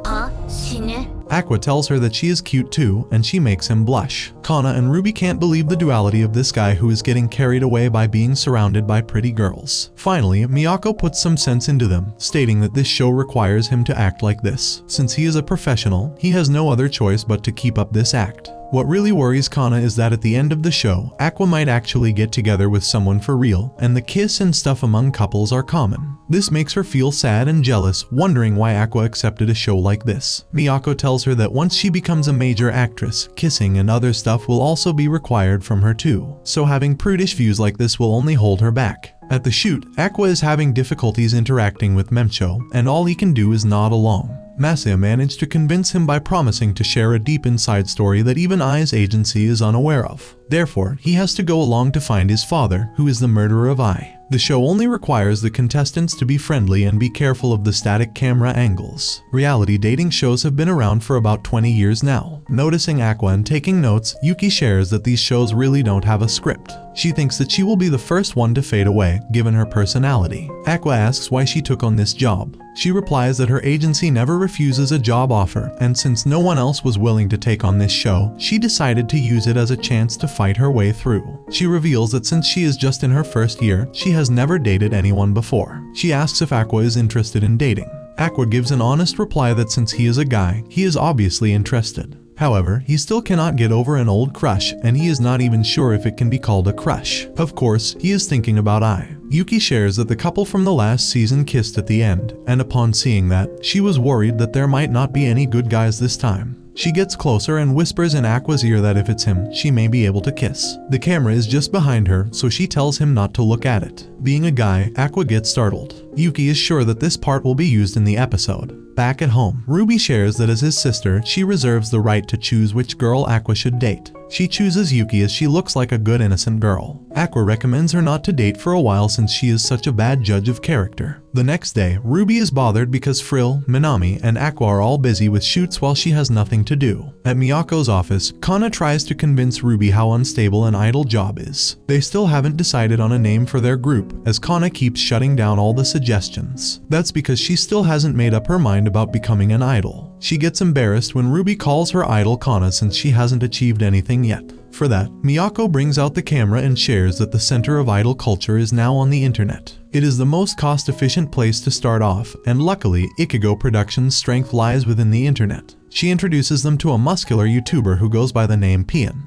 Aqua tells her that she is cute too, and she makes him blush. Kana and Ruby can't believe the duality of this guy who is getting carried away by being surrounded by pretty girls. Finally, Miyako puts some sense into them, stating that this show requires him to act like this. Since he is a professional, he has no other choice but to keep up this act. What really worries Kana is that at the end of the show, Aqua might actually get together with someone for real, and the kiss and stuff among couples are common. This makes her feel sad and jealous, wondering why Aqua accepted a show like this. Miyako tells her that once she becomes a major actress, kissing and other stuff will also be required from her too, so having prudish views like this will only hold her back. At the shoot, Aqua is having difficulties interacting with Memcho, and all he can do is nod along. Masaya managed to convince him by promising to share a deep inside story that even Ai's agency is unaware of. Therefore, he has to go along to find his father, who is the murderer of Ai. The show only requires the contestants to be friendly and be careful of the static camera angles. Reality dating shows have been around for about 20 years now. Noticing Aqua and taking notes, Yuki shares that these shows really don't have a script. She thinks that she will be the first one to fade away, given her personality. Aqua asks why she took on this job. She replies that her agency never refuses a job offer, and since no one else was willing to take on this show, she decided to use it as a chance to fight her way through. She reveals that since she is just in her first year, she has never dated anyone before. She asks if Aqua is interested in dating. Aqua gives an honest reply that since he is a guy, he is obviously interested. However, he still cannot get over an old crush, and he is not even sure if it can be called a crush. Of course, he is thinking about Ai. Yuki shares that the couple from the last season kissed at the end, and upon seeing that, she was worried that there might not be any good guys this time. She gets closer and whispers in Aqua's ear that if it's him, she may be able to kiss. The camera is just behind her, so she tells him not to look at it. Being a guy, Aqua gets startled. Yuki is sure that this part will be used in the episode. Back at home, Ruby shares that as his sister, she reserves the right to choose which girl Aqua should date. She chooses Yuki as she looks like a good innocent girl. Aqua recommends her not to date for a while since she is such a bad judge of character. The next day, Ruby is bothered because Frill, Minami, and Aqua are all busy with shoots while she has nothing to do. At Miyako's office, Kana tries to convince Ruby how unstable an idol job is. They still haven't decided on a name for their group, as Kana keeps shutting down all the suggestions. That's because she still hasn't made up her mind about becoming an idol. She gets embarrassed when Ruby calls her idol Kana since she hasn't achieved anything yet. For that, Miyako brings out the camera and shares that the center of idol culture is now on the internet. It is the most cost-efficient place to start off, and luckily, Ichigo Productions' strength lies within the internet. She introduces them to a muscular YouTuber who goes by the name Pian.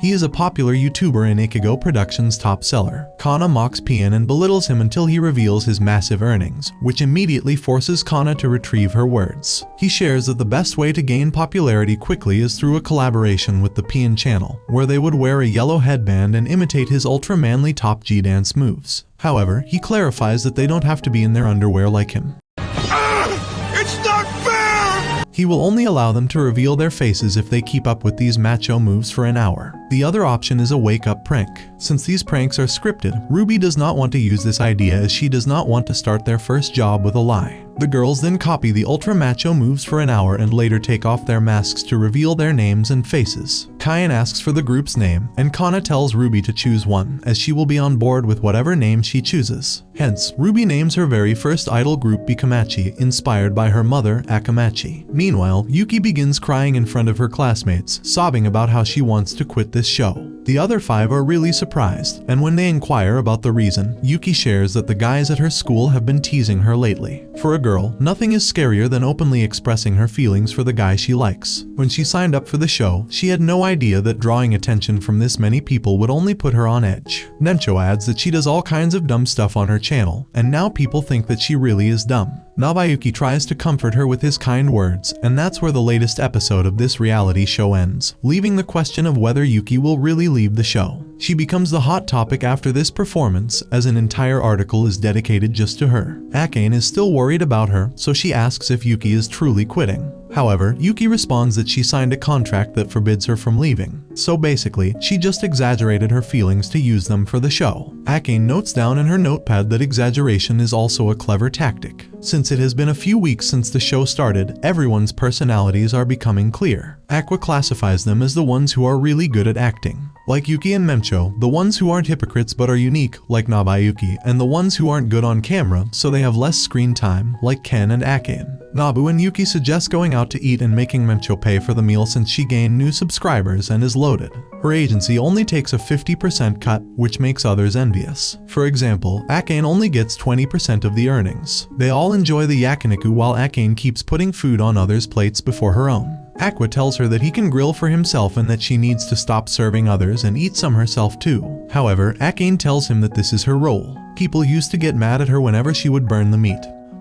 He is a popular YouTuber and Ichigo Productions' top seller. Kana mocks Pian and belittles him until he reveals his massive earnings, which immediately forces Kana to retrieve her words. He shares that the best way to gain popularity quickly is through a collaboration with the Pian channel, where they would wear a yellow headband and imitate his ultra-manly top G dance moves. However, he clarifies that they don't have to be in their underwear like him. It's not fair! He will only allow them to reveal their faces if they keep up with these macho moves for an hour. The other option is a wake-up prank. Since these pranks are scripted, Ruby does not want to use this idea as she does not want to start their first job with a lie. The girls then copy the ultra-macho moves for an hour and later take off their masks to reveal their names and faces. Kyan asks for the group's name, and Kana tells Ruby to choose one, as she will be on board with whatever name she chooses. Hence, Ruby names her very first idol group B-Komachi, inspired by her mother, Akamachi. Meanwhile, Yuki begins crying in front of her classmates, sobbing about how she wants to quit this show. The other 5 are really surprised, and when they inquire about the reason, Yuki shares that the guys at her school have been teasing her lately. For a girl, nothing is scarier than openly expressing her feelings for the guy she likes. When she signed up for the show, she had no idea that drawing attention from this many people would only put her on edge. Nencho adds that she does all kinds of dumb stuff on her channel, and now people think that she really is dumb. Nabayuki tries to comfort her with his kind words, and that's where the latest episode of this reality show ends, leaving the question of whether Yuki will really leave the show. She becomes the hot topic after this performance, as an entire article is dedicated just to her. Akane is still worried about her, so she asks if Yuki is truly quitting. However, Yuki responds that she signed a contract that forbids her from leaving. So basically, she just exaggerated her feelings to use them for the show. Akane notes down in her notepad that exaggeration is also a clever tactic. Since it has been a few weeks since the show started, everyone's personalities are becoming clear. Aqua classifies them as the ones who are really good at acting, like Yuki and Memcho, the ones who aren't hypocrites but are unique, like Nabayuki, and the ones who aren't good on camera, so they have less screen time, like Ken and Akane. Nabu and Yuki suggest going out to eat and making Memcho pay for the meal since she gained new subscribers and is loaded. Her agency only takes a 50% cut, which makes others envious. For example, Akane only gets 20% of the earnings. They all enjoy the yakiniku while Akane keeps putting food on others' plates before her own. Aqua tells her that he can grill for himself and that she needs to stop serving others and eat some herself too. However, Akane tells him that this is her role. People used to get mad at her whenever she would burn the meat,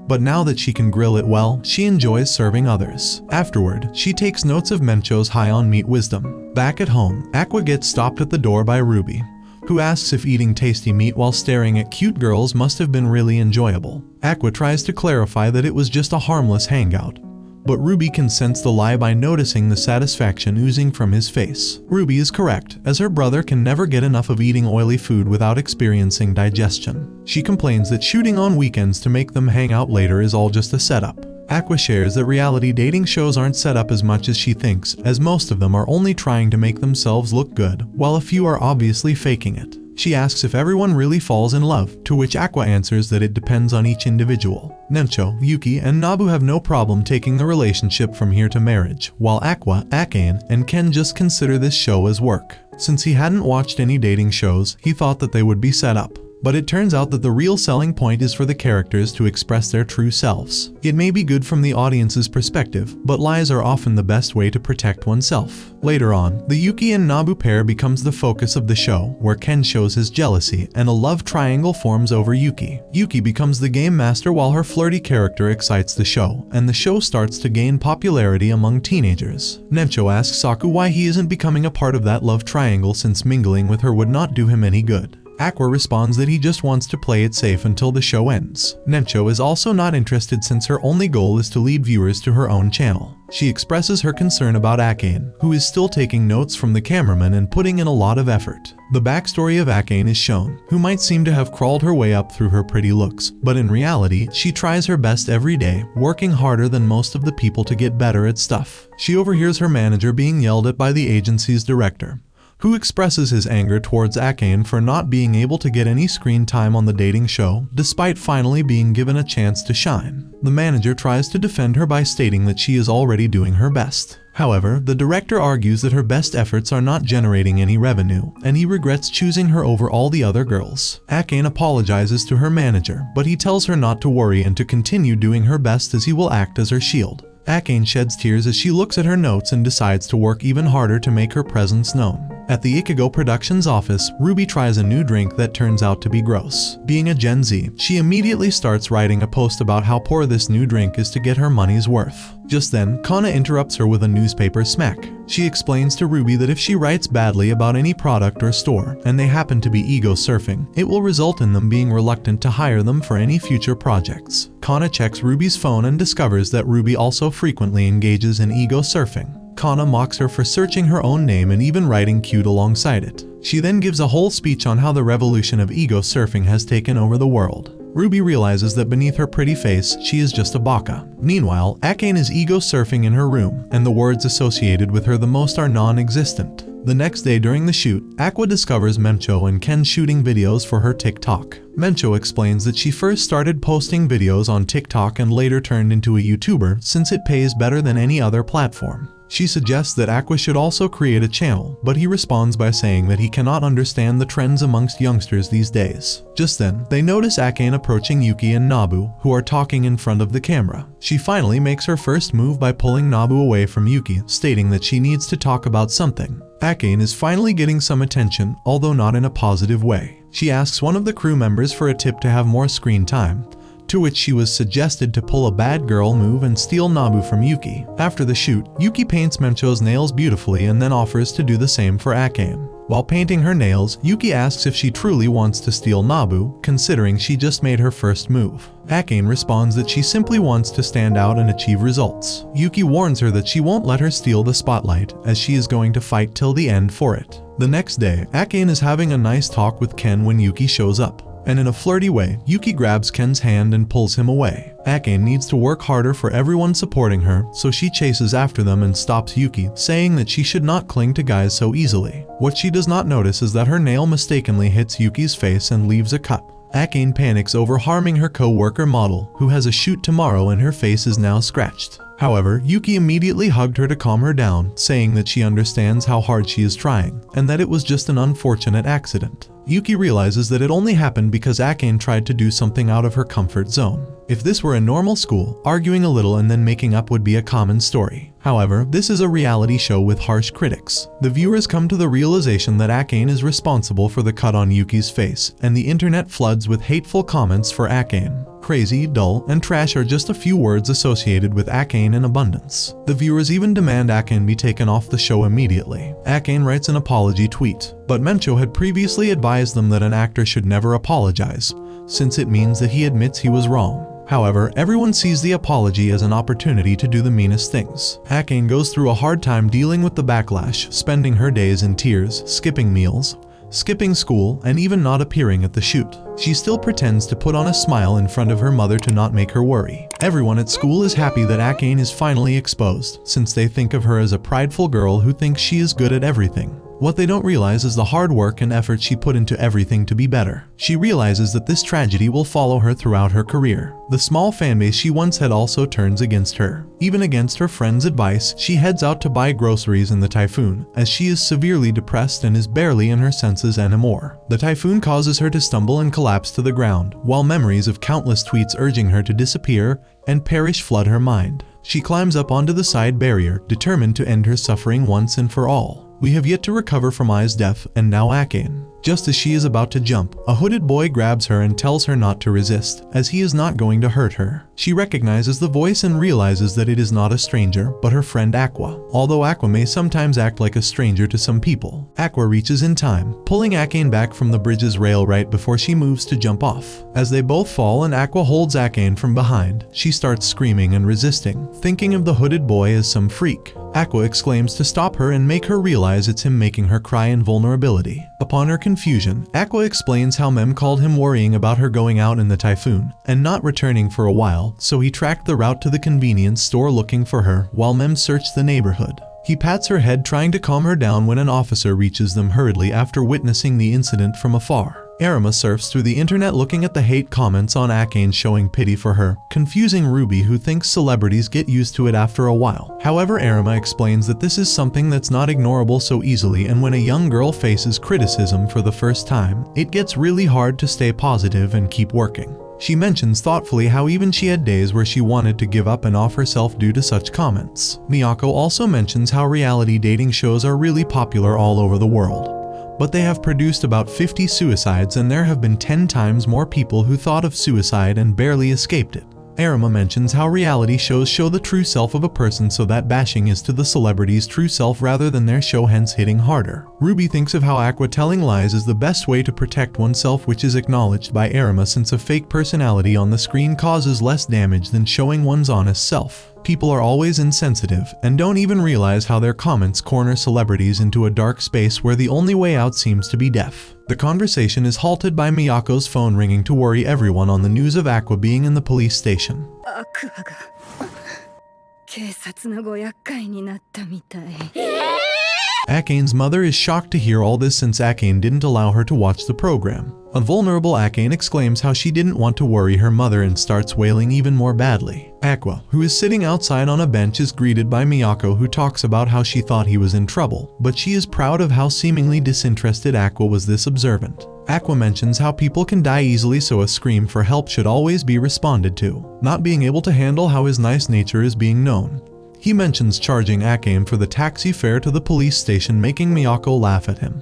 but now that she can grill it well, she enjoys serving others. Afterward, she takes notes of Memcho's high on meat wisdom. Back at home, Aqua gets stopped at the door by Ruby, who asks if eating tasty meat while staring at cute girls must have been really enjoyable. Aqua tries to clarify that it was just a harmless hangout, but Ruby can sense the lie by noticing the satisfaction oozing from his face. Ruby is correct, as her brother can never get enough of eating oily food without experiencing digestion. She complains that shooting on weekends to make them hang out later is all just a setup. Aqua shares that reality dating shows aren't set up as much as she thinks, as most of them are only trying to make themselves look good, while a few are obviously faking it. She asks if everyone really falls in love, to which Aqua answers that it depends on each individual. Nencho, Yuki, and Nabu have no problem taking the relationship from here to marriage, while Aqua, Akane, and Ken just consider this show as work. Since he hadn't watched any dating shows, he thought that they would be set up. But it turns out that the real selling point is for the characters to express their true selves. It may be good from the audience's perspective, but lies are often the best way to protect oneself. Later on, the Yuki and Nabu pair becomes the focus of the show, where Ken shows his jealousy and a love triangle forms over Yuki. Yuki becomes the game master while her flirty character excites the show, and the show starts to gain popularity among teenagers. Nencho asks Saku why he isn't becoming a part of that love triangle since mingling with her would not do him any good. Aqua responds that he just wants to play it safe until the show ends. Nencho is also not interested since her only goal is to lead viewers to her own channel. She expresses her concern about Akane, who is still taking notes from the cameraman and putting in a lot of effort. The backstory of Akane is shown, who might seem to have crawled her way up through her pretty looks, but in reality, she tries her best every day, working harder than most of the people to get better at stuff. She overhears her manager being yelled at by the agency's director, who expresses his anger towards Akane for not being able to get any screen time on the dating show, despite finally being given a chance to shine. The manager tries to defend her by stating that she is already doing her best. However, the director argues that her best efforts are not generating any revenue, and he regrets choosing her over all the other girls. Akane apologizes to her manager, but he tells her not to worry and to continue doing her best as he will act as her shield. Akane sheds tears as she looks at her notes and decides to work even harder to make her presence known. At the Ichigo Productions office, Ruby tries a new drink that turns out to be gross. Being a Gen Z, she immediately starts writing a post about how poor this new drink is to get her money's worth. Just then, Kana interrupts her with a newspaper smack. She explains to Ruby that if she writes badly about any product or store, and they happen to be ego surfing, it will result in them being reluctant to hire them for any future projects. Kana checks Ruby's phone and discovers that Ruby also frequently engages in ego surfing. Kana mocks her for searching her own name and even writing cute alongside it. She then gives a whole speech on how the revolution of ego surfing has taken over the world. Ruby realizes that beneath her pretty face, she is just a baka. Meanwhile, Akane is ego surfing in her room, and the words associated with her the most are non-existent. The next day during the shoot, Aqua discovers Memcho and Ken shooting videos for her TikTok. Memcho explains that she first started posting videos on TikTok and later turned into a YouTuber since it pays better than any other platform. She suggests that Aqua should also create a channel, but he responds by saying that he cannot understand the trends amongst youngsters these days. Just then, they notice Akane approaching Yuki and Nabu, who are talking in front of the camera. She finally makes her first move by pulling Nabu away from Yuki, stating that she needs to talk about something. Akane is finally getting some attention, although not in a positive way. She asks one of the crew members for a tip to have more screen time, to which she was suggested to pull a bad girl move and steal Nabu from Yuki. After the shoot, Yuki paints Mencho's nails beautifully and then offers to do the same for Akane. While painting her nails, Yuki asks if she truly wants to steal Nabu, considering she just made her first move. Akane responds that she simply wants to stand out and achieve results. Yuki warns her that she won't let her steal the spotlight, as she is going to fight till the end for it. The next day, Akane is having a nice talk with Ken when Yuki shows up, and in a flirty way, Yuki grabs Ken's hand and pulls him away. Akane needs to work harder for everyone supporting her, so she chases after them and stops Yuki, saying that she should not cling to guys so easily. What she does not notice is that her nail mistakenly hits Yuki's face and leaves a cut. Akane panics over harming her co-worker model, who has a shoot tomorrow and her face is now scratched. However, Yuki immediately hugged her to calm her down, saying that she understands how hard she is trying, and that it was just an unfortunate accident. Yuki realizes that it only happened because Akane tried to do something out of her comfort zone. If this were a normal school, arguing a little and then making up would be a common story. However, this is a reality show with harsh critics. The viewers come to the realization that Akane is responsible for the cut on Yuki's face, and the internet floods with hateful comments for Akane. Crazy, dull, and trash are just a few words associated with Akane in abundance. The viewers even demand Akane be taken off the show immediately. Akane writes an apology tweet, but Mencho had previously advised them that an actor should never apologize, since it means that he admits he was wrong. However, everyone sees the apology as an opportunity to do the meanest things. Akane goes through a hard time dealing with the backlash, spending her days in tears, skipping meals, skipping school, and even not appearing at the shoot. She still pretends to put on a smile in front of her mother to not make her worry. Everyone at school is happy that Akane is finally exposed, since they think of her as a prideful girl who thinks she is good at everything. What they don't realize is the hard work and effort she put into everything to be better. She realizes that this tragedy will follow her throughout her career. The small fanbase she once had also turns against her. Even against her friend's advice, she heads out to buy groceries in the typhoon, as she is severely depressed and is barely in her senses anymore. The typhoon causes her to stumble and collapse to the ground, while memories of countless tweets urging her to disappear and perish flood her mind. She climbs up onto the side barrier, determined to end her suffering once and for all. We have yet to recover from Ai's death, and now Akane. Just as she is about to jump, a hooded boy grabs her and tells her not to resist, as he is not going to hurt her. She recognizes the voice and realizes that it is not a stranger, but her friend Aqua. Although Aqua may sometimes act like a stranger to some people, Aqua reaches in time, pulling Akane back from the bridge's rail right before she moves to jump off. As they both fall and Aqua holds Akane from behind, she starts screaming and resisting, thinking of the hooded boy as some freak. Aqua exclaims to stop her and make her realize it's him, making her cry in vulnerability. Upon her confusion, Aqua explains how Mem called him worrying about her going out in the typhoon and not returning for a while, so he tracked the route to the convenience store looking for her while Mem searched the neighborhood. He pats her head trying to calm her down when an officer reaches them hurriedly after witnessing the incident from afar. Arima surfs through the internet looking at the hate comments on Akane showing pity for her, confusing Ruby, who thinks celebrities get used to it after a while. However, Arima explains that this is something that's not ignorable so easily, and when a young girl faces criticism for the first time, it gets really hard to stay positive and keep working. She mentions thoughtfully how even she had days where she wanted to give up and off herself due to such comments. Miyako also mentions how reality dating shows are really popular all over the world, but they have produced about 50 suicides and there have been 10 times more people who thought of suicide and barely escaped it. Arima mentions how reality shows show the true self of a person, so that bashing is to the celebrity's true self rather than their show, hence hitting harder. Ruby thinks of how Aqua telling lies is the best way to protect oneself, which is acknowledged by Arima, since a fake personality on the screen causes less damage than showing one's honest self. People are always insensitive and don't even realize how their comments corner celebrities into a dark space where the only way out seems to be death. The conversation is halted by Miyako's phone ringing to worry everyone on the news of Aqua being in the police station. Akane's mother is shocked to hear all this since Akane didn't allow her to watch the program. A vulnerable Akane exclaims how she didn't want to worry her mother and starts wailing even more badly. Aqua, who is sitting outside on a bench, is greeted by Miyako, who talks about how she thought he was in trouble, but she is proud of how seemingly disinterested Aqua was this observant. Aqua mentions how people can die easily, so a scream for help should always be responded to, not being able to handle how his nice nature is being known. He mentions charging Akane for the taxi fare to the police station, making Miyako laugh at him.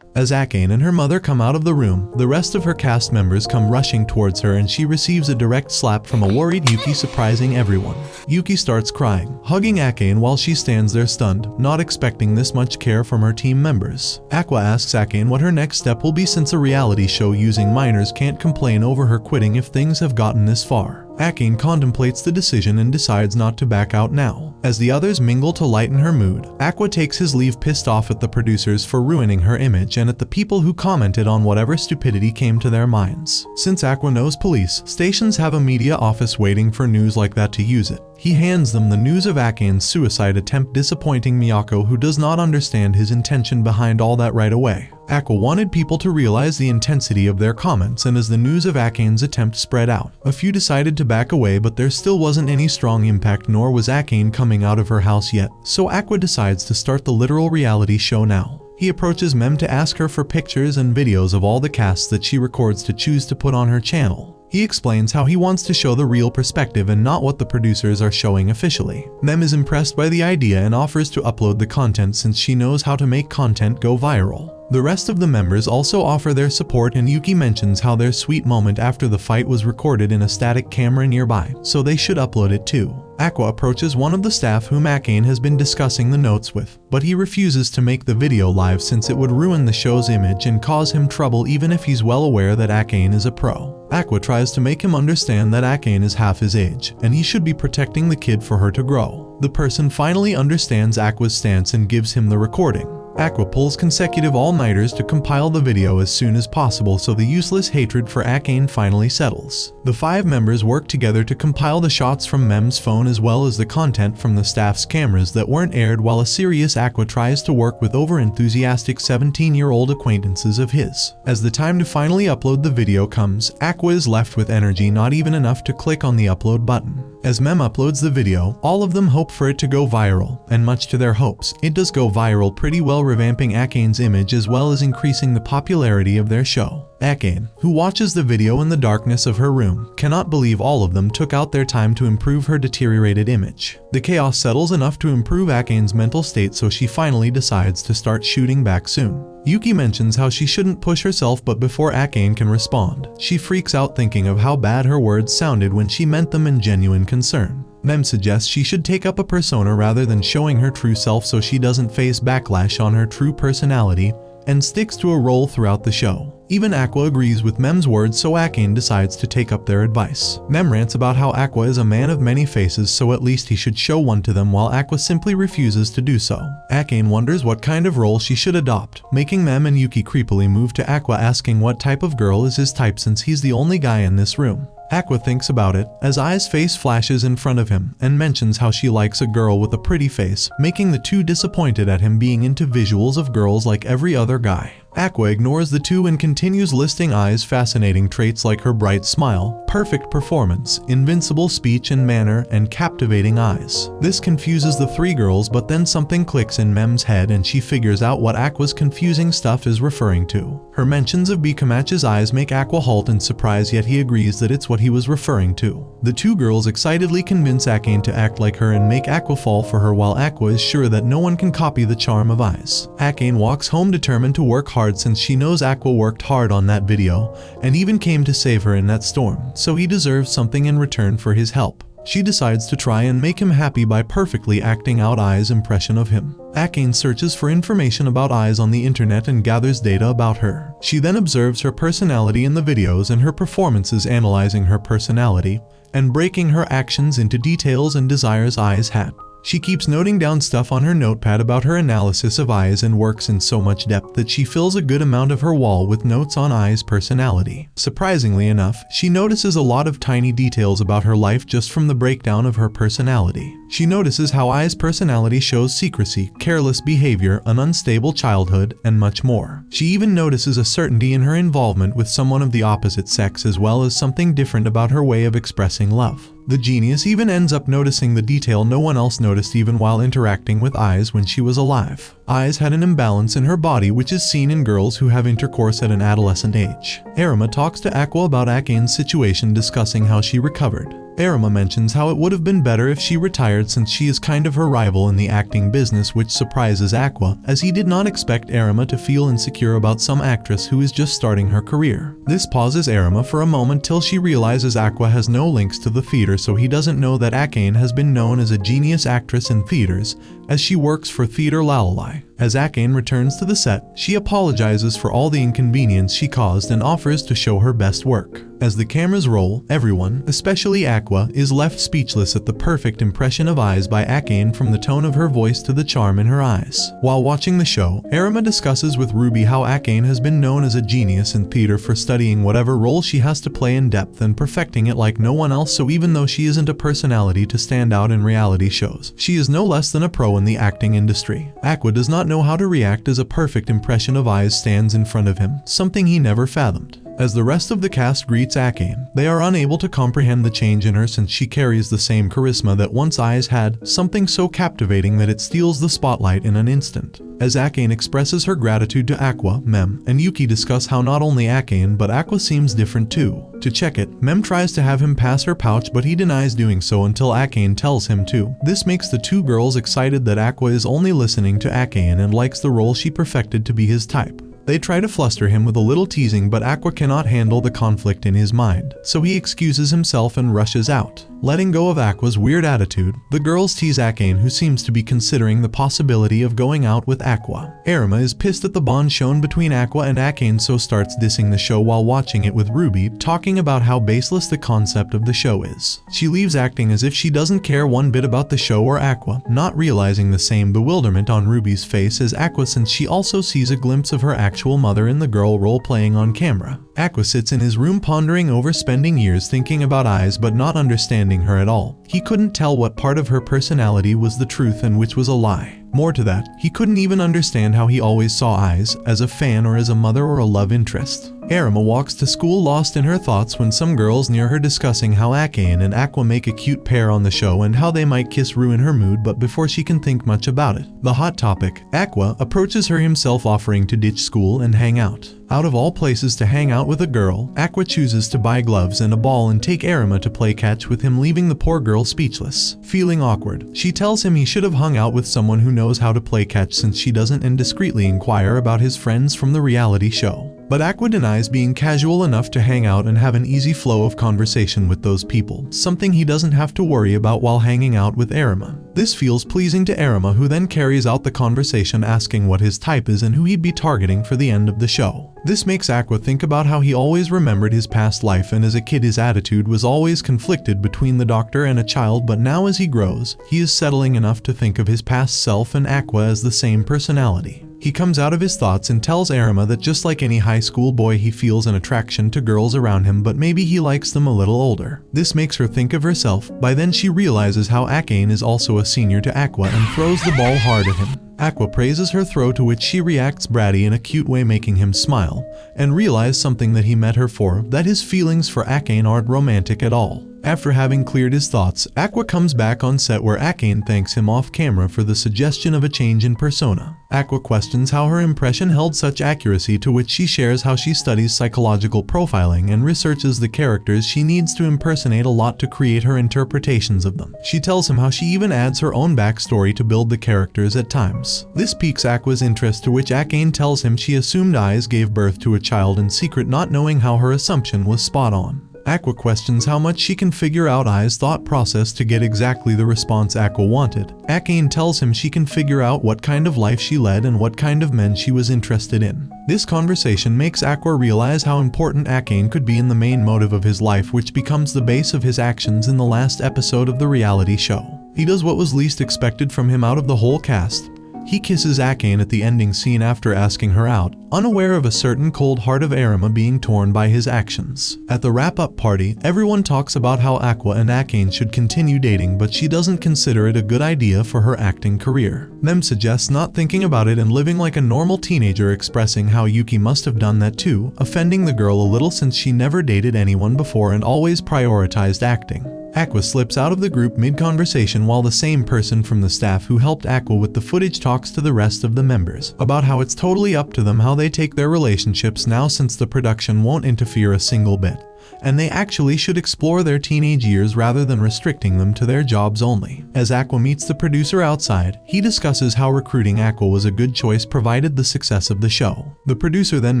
As Akane and her mother come out of the room, the rest of her cast members come rushing towards her and she receives a direct slap from a worried Yuki, surprising everyone. Yuki starts crying, hugging Akane while she stands there stunned, not expecting this much care from her team members. Aqua asks Akane what her next step will be, since a reality show using minors can't complain over her quitting if things have gotten this far. Akane contemplates the decision and decides not to back out now. As the others mingle to lighten her mood, Aqua takes his leave, pissed off at the producers for ruining her image and at the people who commented on whatever stupidity came to their minds. Since Aqua knows police stations have a media office waiting for news like that to use it, he hands them the news of Akane's suicide attempt, disappointing Miyako, who does not understand his intention behind all that right away. Aqua wanted people to realize the intensity of their comments, and as the news of Akane's attempt spread out, a few decided to back away, but there still wasn't any strong impact, nor was Akane coming out of her house yet, so Aqua decides to start the literal reality show now. He approaches Mem to ask her for pictures and videos of all the casts that she records to choose to put on her channel. He explains how he wants to show the real perspective and not what the producers are showing officially. Mem is impressed by the idea and offers to upload the content since she knows how to make content go viral. The rest of the members also offer their support, and Yuki mentions how their sweet moment after the fight was recorded in a static camera nearby, so they should upload it too. Aqua approaches one of the staff whom Akane has been discussing the notes with, but he refuses to make the video live since it would ruin the show's image and cause him trouble, even if he's well aware that Akane is a pro. Aqua tries to make him understand that Akane is half his age, and he should be protecting the kid for her to grow. The person finally understands Aqua's stance and gives him the recording. Aqua pulls consecutive all-nighters to compile the video as soon as possible, so the useless hatred for Akane finally settles. The 5 members work together to compile the shots from Mem's phone as well as the content from the staff's cameras that weren't aired, while a serious Aqua tries to work with over-enthusiastic 17-year-old acquaintances of his. As the time to finally upload the video comes, Aqua is left with energy not even enough to click on the upload button. As Mem uploads the video, all of them hope for it to go viral, and much to their hopes, it does go viral pretty well, revamping Akane's image as well as increasing the popularity of their show. Akane, who watches the video in the darkness of her room, cannot believe all of them took out their time to improve her deteriorated image. The chaos settles enough to improve Akane's mental state, so she finally decides to start shooting back soon. Yuki mentions how she shouldn't push herself, but before Akane can respond, she freaks out thinking of how bad her words sounded when she meant them in genuine concern. Mem suggests she should take up a persona rather than showing her true self so she doesn't face backlash on her true personality, and sticks to a role throughout the show. Even Aqua agrees with Mem's words, so Akane decides to take up their advice. Mem rants about how Aqua is a man of many faces, so at least he should show one to them, while Aqua simply refuses to do so. Akane wonders what kind of role she should adopt, making Mem and Yuki creepily move to Aqua asking what type of girl is his type since he's the only guy in this room. Aqua thinks about it, as Ai's face flashes in front of him, and mentions how she likes a girl with a pretty face, making the two disappointed at him being into visuals of girls like every other guy. Aqua ignores the two and continues listing Ai's fascinating traits like her bright smile, perfect performance, invincible speech and manner, and captivating eyes. This confuses the 3 girls, but then something clicks in Mem's head and she figures out what Aqua's confusing stuff is referring to. Her mentions of B-Komachi's eyes make Aqua halt in surprise, yet he agrees that it's what he was referring to. The 2 girls excitedly convince Akane to act like her and make Aqua fall for her, while Aqua is sure that no one can copy the charm of Ai's. Akane walks home determined to work hard since she knows Aqua worked hard on that video and even came to save her in that storm, so he deserves something in return for his help. She decides to try and make him happy by perfectly acting out Ai's impression of him. Akane searches for information about Ai's on the internet and gathers data about her. She then observes her personality in the videos and her performances, analyzing her personality and breaking her actions into details and desires Ai's had. She keeps noting down stuff on her notepad about her analysis of Ai's and works in so much depth that she fills a good amount of her wall with notes on Ai's personality. Surprisingly enough, she notices a lot of tiny details about her life just from the breakdown of her personality. She notices how Ai's personality shows secrecy, careless behavior, an unstable childhood, and much more. She even notices a certainty in her involvement with someone of the opposite sex, as well as something different about her way of expressing love. The genius even ends up noticing the detail no one else noticed even while interacting with Ai's when she was alive. Ai's had an imbalance in her body which is seen in girls who have intercourse at an adolescent age. Arima talks to Aqua about Akane's situation, discussing how she recovered. Arima mentions how it would have been better if she retired since she is kind of her rival in the acting business, which surprises Aqua, as he did not expect Arima to feel insecure about some actress who is just starting her career. This pauses Arima for a moment till she realizes Aqua has no links to the theater, so he doesn't know that Akane has been known as a genius actress in theaters, as she works for Theater Lalolai. As Akane returns to the set, she apologizes for all the inconvenience she caused and offers to show her best work. As the cameras roll, everyone, especially Aqua, is left speechless at the perfect impression of Ai's by Akane, from the tone of her voice to the charm in her eyes. While watching the show, Arima discusses with Ruby how Akane has been known as a genius in theater for studying whatever role she has to play in depth and perfecting it like no one else, so even though she isn't a personality to stand out in reality shows, she is no less than a pro in the acting industry. Aqua does not know how to react as a perfect impression of Ai's stands in front of him, something he never fathomed. As the rest of the cast greets Akane, they are unable to comprehend the change in her since she carries the same charisma that once Ai's had, something so captivating that it steals the spotlight in an instant. As Akane expresses her gratitude to Aqua, Mem and Yuki discuss how not only Akane but Aqua seems different too. To check it, Mem tries to have him pass her pouch, but he denies doing so until Akane tells him to. This makes the two girls excited that Aqua is only listening to Akane and likes the role she perfected to be his type. They try to fluster him with a little teasing, but Aqua cannot handle the conflict in his mind, so he excuses himself and rushes out. Letting go of Aqua's weird attitude, the girls tease Akane, who seems to be considering the possibility of going out with Aqua. Arima is pissed at the bond shown between Aqua and Akane, so starts dissing the show while watching it with Ruby, talking about how baseless the concept of the show is. She leaves acting as if she doesn't care one bit about the show or Aqua, not realizing the same bewilderment on Ruby's face as Aqua, since she also sees a glimpse of her actual mother in the girl role-playing on camera. Aqua sits in his room pondering over spending years thinking about Ai's but not understanding her at all. He couldn't tell what part of her personality was the truth and which was a lie. More to that, he couldn't even understand how he always saw Ai's, as a fan or as a mother or a love interest. Arima walks to school lost in her thoughts when some girls near her discussing how Akane and Aqua make a cute pair on the show and how they might kiss ruin her mood, but before she can think much about it, the hot topic, Aqua, approaches her himself, offering to ditch school and hang out. Out of all places to hang out with a girl, Aqua chooses to buy gloves and a ball and take Arima to play catch with him, leaving the poor girl speechless. Feeling awkward, she tells him he should have hung out with someone who knows how to play catch since she doesn't, and discreetly inquire about his friends from the reality show. But Aqua denies being casual enough to hang out and have an easy flow of conversation with those people, something he doesn't have to worry about while hanging out with Arima. This feels pleasing to Arima, who then carries out the conversation asking what his type is and who he'd be targeting for the end of the show. This makes Aqua think about how he always remembered his past life, and as a kid his attitude was always conflicted between the doctor and a child, but now as he grows, he is settling enough to think of his past self and Aqua as the same personality. He comes out of his thoughts and tells Arima that just like any high school boy, he feels an attraction to girls around him, but maybe he likes them a little older. This makes her think of herself. By then she realizes how Akane is also a senior to Aqua and throws the ball hard at him. Aqua praises her throw, to which she reacts bratty in a cute way, making him smile, and realize something that he met her for, that his feelings for Akane aren't romantic at all. After having cleared his thoughts, Aqua comes back on set where Akane thanks him off camera for the suggestion of a change in persona. Aqua questions how her impression held such accuracy, to which she shares how she studies psychological profiling and researches the characters she needs to impersonate a lot to create her interpretations of them. She tells him how she even adds her own backstory to build the characters at times. This piques Aqua's interest, to which Akane tells him she assumed Ai's gave birth to a child in secret, not knowing how her assumption was spot on. Aqua questions how much she can figure out Ai's thought process to get exactly the response Aqua wanted. Akane tells him she can figure out what kind of life she led and what kind of men she was interested in. This conversation makes Aqua realize how important Akane could be in the main motive of his life, which becomes the base of his actions in the last episode of the reality show. He does what was least expected from him out of the whole cast. He kisses Akane at the ending scene after asking her out, unaware of a certain cold heart of Arima being torn by his actions. At the wrap-up party, everyone talks about how Aqua and Akane should continue dating, but she doesn't consider it a good idea for her acting career. Mem suggests not thinking about it and living like a normal teenager, expressing how Yuki must have done that too, offending the girl a little since she never dated anyone before and always prioritized acting. Aqua slips out of the group mid-conversation while the same person from the staff who helped Aqua with the footage talks to the rest of the members about how it's totally up to them how they take their relationships now since the production won't interfere a single bit, and they actually should explore their teenage years rather than restricting them to their jobs only. As Aqua meets the producer outside, he discusses how recruiting Aqua was a good choice provided the success of the show. The producer then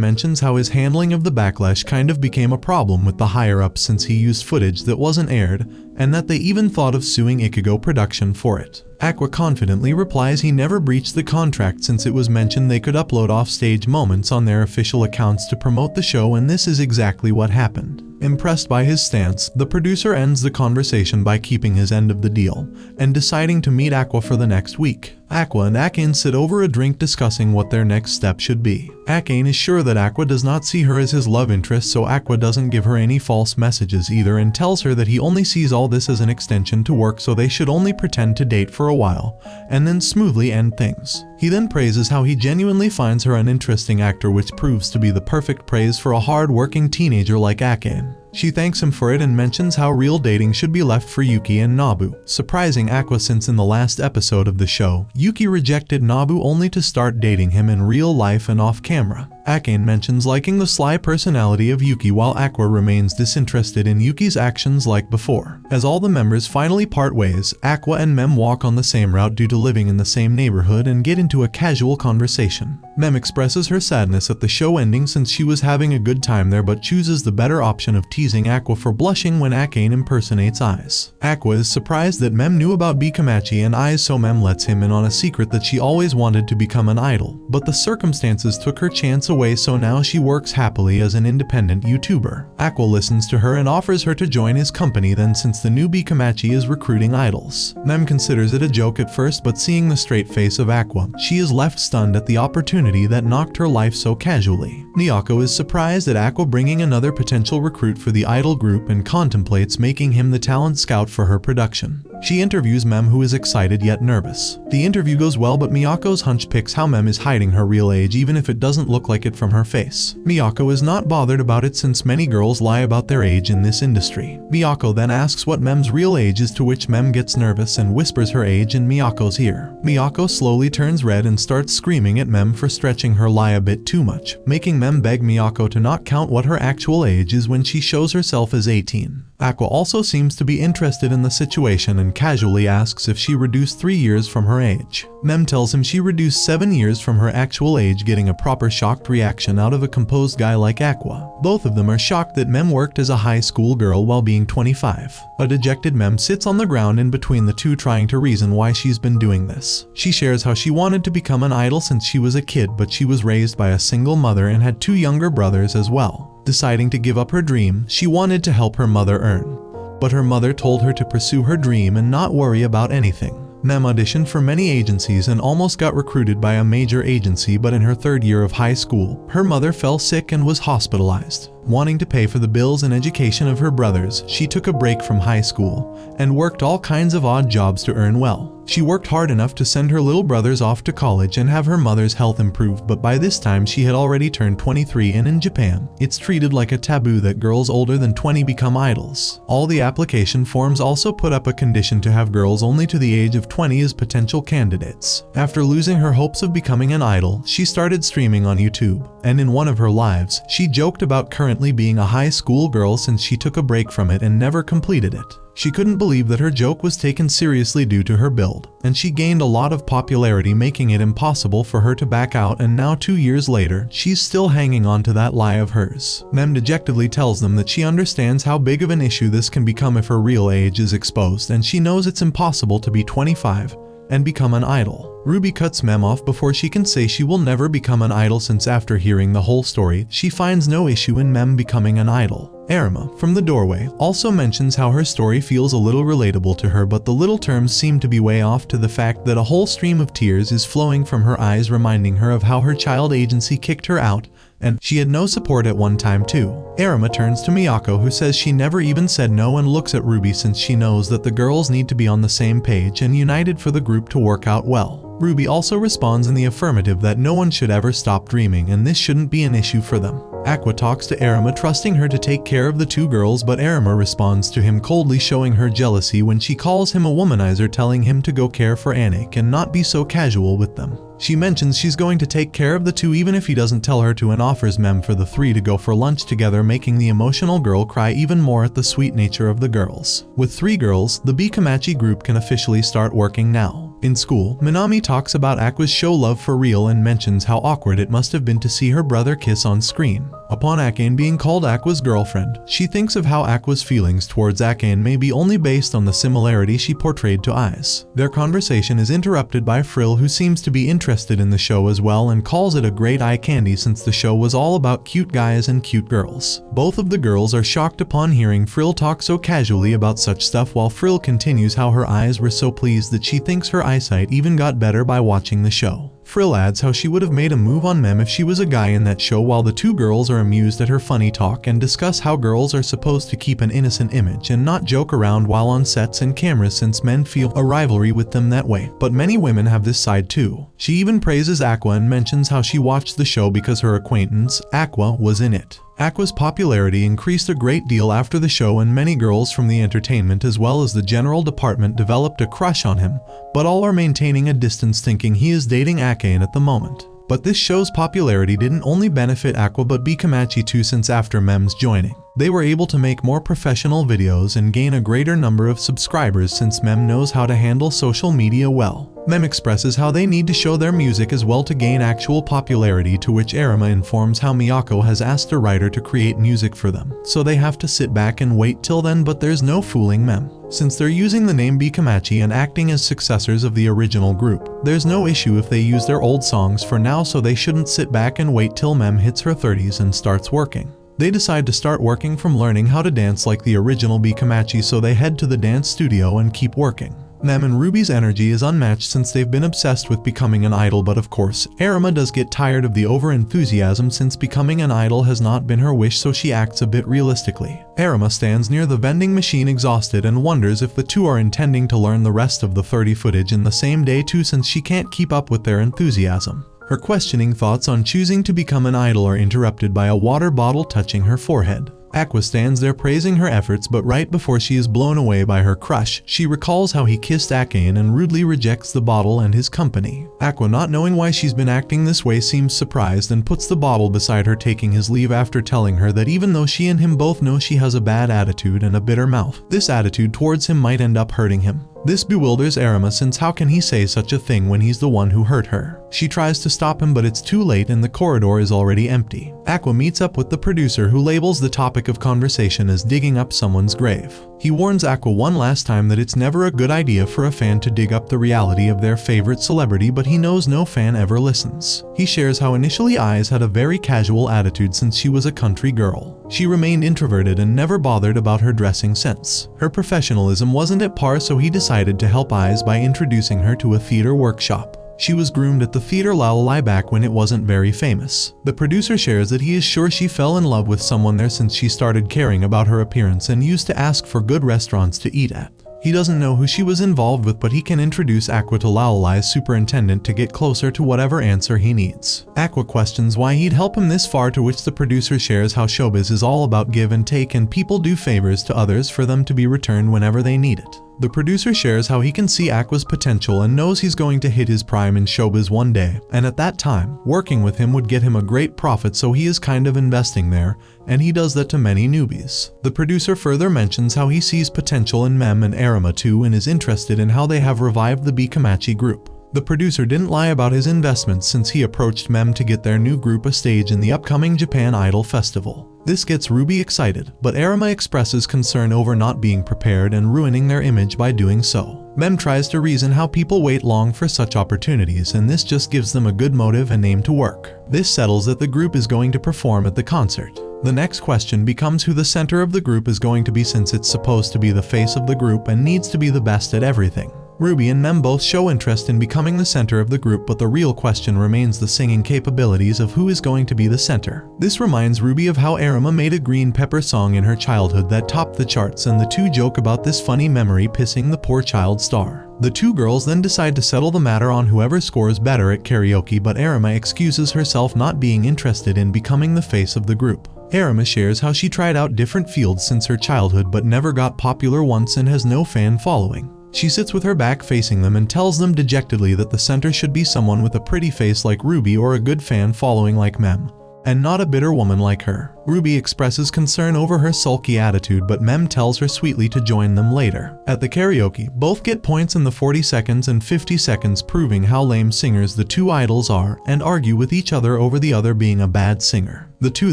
mentions how his handling of the backlash kind of became a problem with the higher-ups since he used footage that wasn't aired, and that they even thought of suing Ichigo Production for it. Aqua confidently replies he never breached the contract since it was mentioned they could upload off-stage moments on their official accounts to promote the show, and this is exactly what happened. Impressed by his stance, the producer ends the conversation by keeping his end of the deal and deciding to meet Aqua for the next week. Aqua and Akane sit over a drink discussing what their next step should be. Akane is sure that Aqua does not see her as his love interest, so Aqua doesn't give her any false messages either and tells her that he only sees all this as an extension to work, so they should only pretend to date for a while and then smoothly end things. He then praises how he genuinely finds her an interesting actor, which proves to be the perfect praise for a hard-working teenager like Akane. She thanks him for it and mentions how real dating should be left for Yuki and Nabu, surprising Aqua since in the last episode of the show, Yuki rejected Nabu only to start dating him in real life and off-camera. Akane mentions liking the sly personality of Yuki while Aqua remains disinterested in Yuki's actions like before. As all the members finally part ways, Aqua and Mem walk on the same route due to living in the same neighborhood and get into a casual conversation. Mem expresses her sadness at the show ending since she was having a good time there, but chooses the better option of teasing Aqua for blushing when Akane impersonates Eyes. Aqua is surprised that Mem knew about B-Komachi and Eyes, so Mem lets him in on a secret that she always wanted to become an idol, but the circumstances took her chance away, so now she works happily as an independent YouTuber. Aqua listens to her and offers her to join his company then, since the new B-Komachi is recruiting idols. Mem considers it a joke at first, but seeing the straight face of Aqua, she is left stunned at the opportunity that knocked her life so casually. Miyako is surprised at Aqua bringing another potential recruit for the idol group and contemplates making him the talent scout for her production. She interviews Mem, who is excited yet nervous. The interview goes well, but Miyako's hunch picks how Mem is hiding her real age even if it doesn't look like it from her face. Miyako is not bothered about it since many girls lie about their age in this industry. Miyako then asks what Mem's real age is, to which Mem gets nervous and whispers her age in Miyako's ear. Miyako slowly turns red and starts screaming at Mem for stretching her lie a bit too much, making Mem beg Miyako to not count what her actual age is when she shows herself as 18. Aqua also seems to be interested in the situation and casually asks if she reduced 3 years from her age. Mem tells him she reduced 7 years from her actual age, getting a proper shocked reaction out of a composed guy like Aqua. Both of them are shocked that Mem worked as a high school girl while being 25. A dejected Mem sits on the ground in between the two, trying to reason why she's been doing this. She shares how she wanted to become an idol since she was a kid, but she was raised by a single mother and had 2 younger brothers as well. Deciding to give up her dream, she wanted to help her mother earn, but her mother told her to pursue her dream and not worry about anything. Mem auditioned for many agencies and almost got recruited by a major agency, but in her 3rd year of high school, her mother fell sick and was hospitalized. Wanting to pay for the bills and education of her brothers, she took a break from high school and worked all kinds of odd jobs to earn well. She worked hard enough to send her little brothers off to college and have her mother's health improved, but by this time she had already turned 23, and in Japan, it's treated like a taboo that girls older than 20 become idols. All the application forms also put up a condition to have girls only to the age of 20 as potential candidates. After losing her hopes of becoming an idol, she started streaming on YouTube, and in one of her lives, she joked about currently being a high school girl since she took a break from it and never completed it. She couldn't believe that her joke was taken seriously due to her build, and she gained a lot of popularity, making it impossible for her to back out, and now 2 years later, she's still hanging on to that lie of hers. Mem dejectedly tells them that she understands how big of an issue this can become if her real age is exposed, and she knows it's impossible to be 25 and become an idol. Ruby cuts Mem off before she can say she will never become an idol, since after hearing the whole story, she finds no issue in Mem becoming an idol. Arima, from the doorway, also mentions how her story feels a little relatable to her, but the little terms seem to be way off to the fact that a whole stream of tears is flowing from her eyes, reminding her of how her child agency kicked her out, and she had no support at one time too. Arima turns to Miyako, who says she never even said no, and looks at Ruby since she knows that the girls need to be on the same page and united for the group to work out well. Ruby also responds in the affirmative that no one should ever stop dreaming and this shouldn't be an issue for them. Aqua talks to Arima, trusting her to take care of the two girls, but Arima responds to him coldly, showing her jealousy when she calls him a womanizer, telling him to go care for Anik and not be so casual with them. She mentions she's going to take care of the two even if he doesn't tell her to, and offers Mem for the three to go for lunch together, making the emotional girl cry even more at the sweet nature of the girls. With 3 girls, the B-Komachi group can officially start working now. In school, Minami talks about Aqua's show love for real and mentions how awkward it must have been to see her brother kiss on screen. Upon Akane being called Aqua's girlfriend, she thinks of how Aqua's feelings towards Akane may be only based on the similarity she portrayed to Aiz. Their conversation is interrupted by Frill, who seems to be interested in the show as well and calls it a great eye candy since the show was all about cute guys and cute girls. Both of the girls are shocked upon hearing Frill talk so casually about such stuff, while Frill continues how her eyes were so pleased that she thinks her eyesight even got better by watching the show. Frill adds how she would have made a move on Mem if she was a guy in that show, while the two girls are amused at her funny talk and discuss how girls are supposed to keep an innocent image and not joke around while on sets and cameras, since men feel a rivalry with them that way. But many women have this side too. She even praises Aqua and mentions how she watched the show because her acquaintance, Aqua, was in it. Aqua's popularity increased a great deal after the show, and many girls from the entertainment as well as the general department developed a crush on him, but all are maintaining a distance, thinking he is dating Akane at the moment. But this show's popularity didn't only benefit Aqua but B-Komachi too, since after Mem's joining, they were able to make more professional videos and gain a greater number of subscribers, since Mem knows how to handle social media well. Mem expresses how they need to show their music as well to gain actual popularity, to which Arima informs how Miyako has asked a writer to create music for them, so they have to sit back and wait till then, but there's no fooling Mem. Since they're using the name B-Komachi and acting as successors of the original group, there's no issue if they use their old songs for now, so they shouldn't sit back and wait till Mem hits her 30s and starts working. They decide to start working from learning how to dance like the original B-Komachi, so they head to the dance studio and keep working. Mem and Ruby's energy is unmatched since they've been obsessed with becoming an idol, but of course, Arima does get tired of the over-enthusiasm since becoming an idol has not been her wish, so she acts a bit realistically. Arima stands near the vending machine exhausted and wonders if the two are intending to learn the rest of the 30 footage in the same day too, since she can't keep up with their enthusiasm. Her questioning thoughts on choosing to become an idol are interrupted by a water bottle touching her forehead. Aqua stands there praising her efforts, but right before she is blown away by her crush, she recalls how he kissed Akane and rudely rejects the bottle and his company. Aqua, not knowing why she's been acting this way, seems surprised and puts the bottle beside her, taking his leave after telling her that even though she and him both know she has a bad attitude and a bitter mouth, this attitude towards him might end up hurting him. This bewilders Arima, since how can he say such a thing when he's the one who hurt her? She tries to stop him, but it's too late and the corridor is already empty. Aqua meets up with the producer, who labels the topic of conversation as digging up someone's grave. He warns Aqua one last time that it's never a good idea for a fan to dig up the reality of their favorite celebrity, but he knows no fan ever listens. He shares how initially Aiz had a very casual attitude since she was a country girl. She remained introverted and never bothered about her dressing sense. Her professionalism wasn't at par, so he decided to help Aiz by introducing her to a theater workshop. She was groomed at the theater Lullaby back when it wasn't very famous. The producer shares that he is sure she fell in love with someone there since she started caring about her appearance and used to ask for good restaurants to eat at. He doesn't know who she was involved with, but he can introduce Aqua to Lullaby's superintendent to get closer to whatever answer he needs. Aqua questions why he'd help him this far, to which the producer shares how showbiz is all about give and take and people do favors to others for them to be returned whenever they need it. The producer shares how he can see Aqua's potential and knows he's going to hit his prime in showbiz one day, and at that time, working with him would get him a great profit, so he is kind of investing there, and he does that to many newbies. The producer further mentions how he sees potential in Mem and Arima too and is interested in how they have revived the B-Komachi group. The producer didn't lie about his investments since he approached Mem to get their new group a stage in the upcoming Japan Idol Festival. This gets Ruby excited, but Arima expresses concern over not being prepared and ruining their image by doing so. Mem tries to reason how people wait long for such opportunities, and this just gives them a good motive and aim to work. This settles that the group is going to perform at the concert. The next question becomes who the center of the group is going to be, since it's supposed to be the face of the group and needs to be the best at everything. Ruby and Mem both show interest in becoming the center of the group, but the real question remains the singing capabilities of who is going to be the center. This reminds Ruby of how Arima made a green pepper song in her childhood that topped the charts, and the two joke about this funny memory pissing the poor child's star. The two girls then decide to settle the matter on whoever scores better at karaoke, but Arima excuses herself not being interested in becoming the face of the group. Arima shares how she tried out different fields since her childhood but never got popular once and has no fan following. She sits with her back facing them and tells them dejectedly that the center should be someone with a pretty face like Ruby or a good fan following like Mem, and not a bitter woman like her. Ruby expresses concern over her sulky attitude, but Mem tells her sweetly to join them later. At the karaoke, both get points in the 40 seconds and 50 seconds, proving how lame singers the two idols are, and argue with each other over the other being a bad singer. The two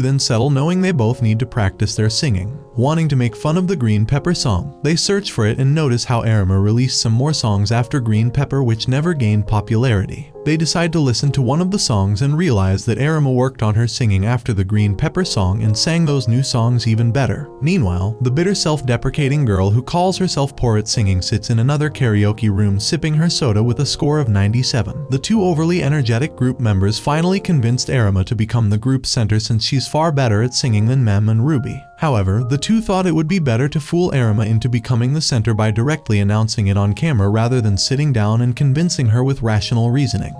then settle, knowing they both need to practice their singing. Wanting to make fun of the green pepper song, they search for it and notice how Arima released some more songs after green pepper which never gained popularity. They decide to listen to one of the songs and realize that Arima worked on her singing after the green pepper song and sang those new songs even better. Meanwhile, the bitter self-deprecating girl who calls herself poor at singing sits in another karaoke room sipping her soda with a score of 97. The two overly energetic group members finally convinced Arima to become the group center since she's far better at singing than Mem and Ruby. However, the two thought it would be better to fool Arima into becoming the center by directly announcing it on camera rather than sitting down and convincing her with rational reasoning.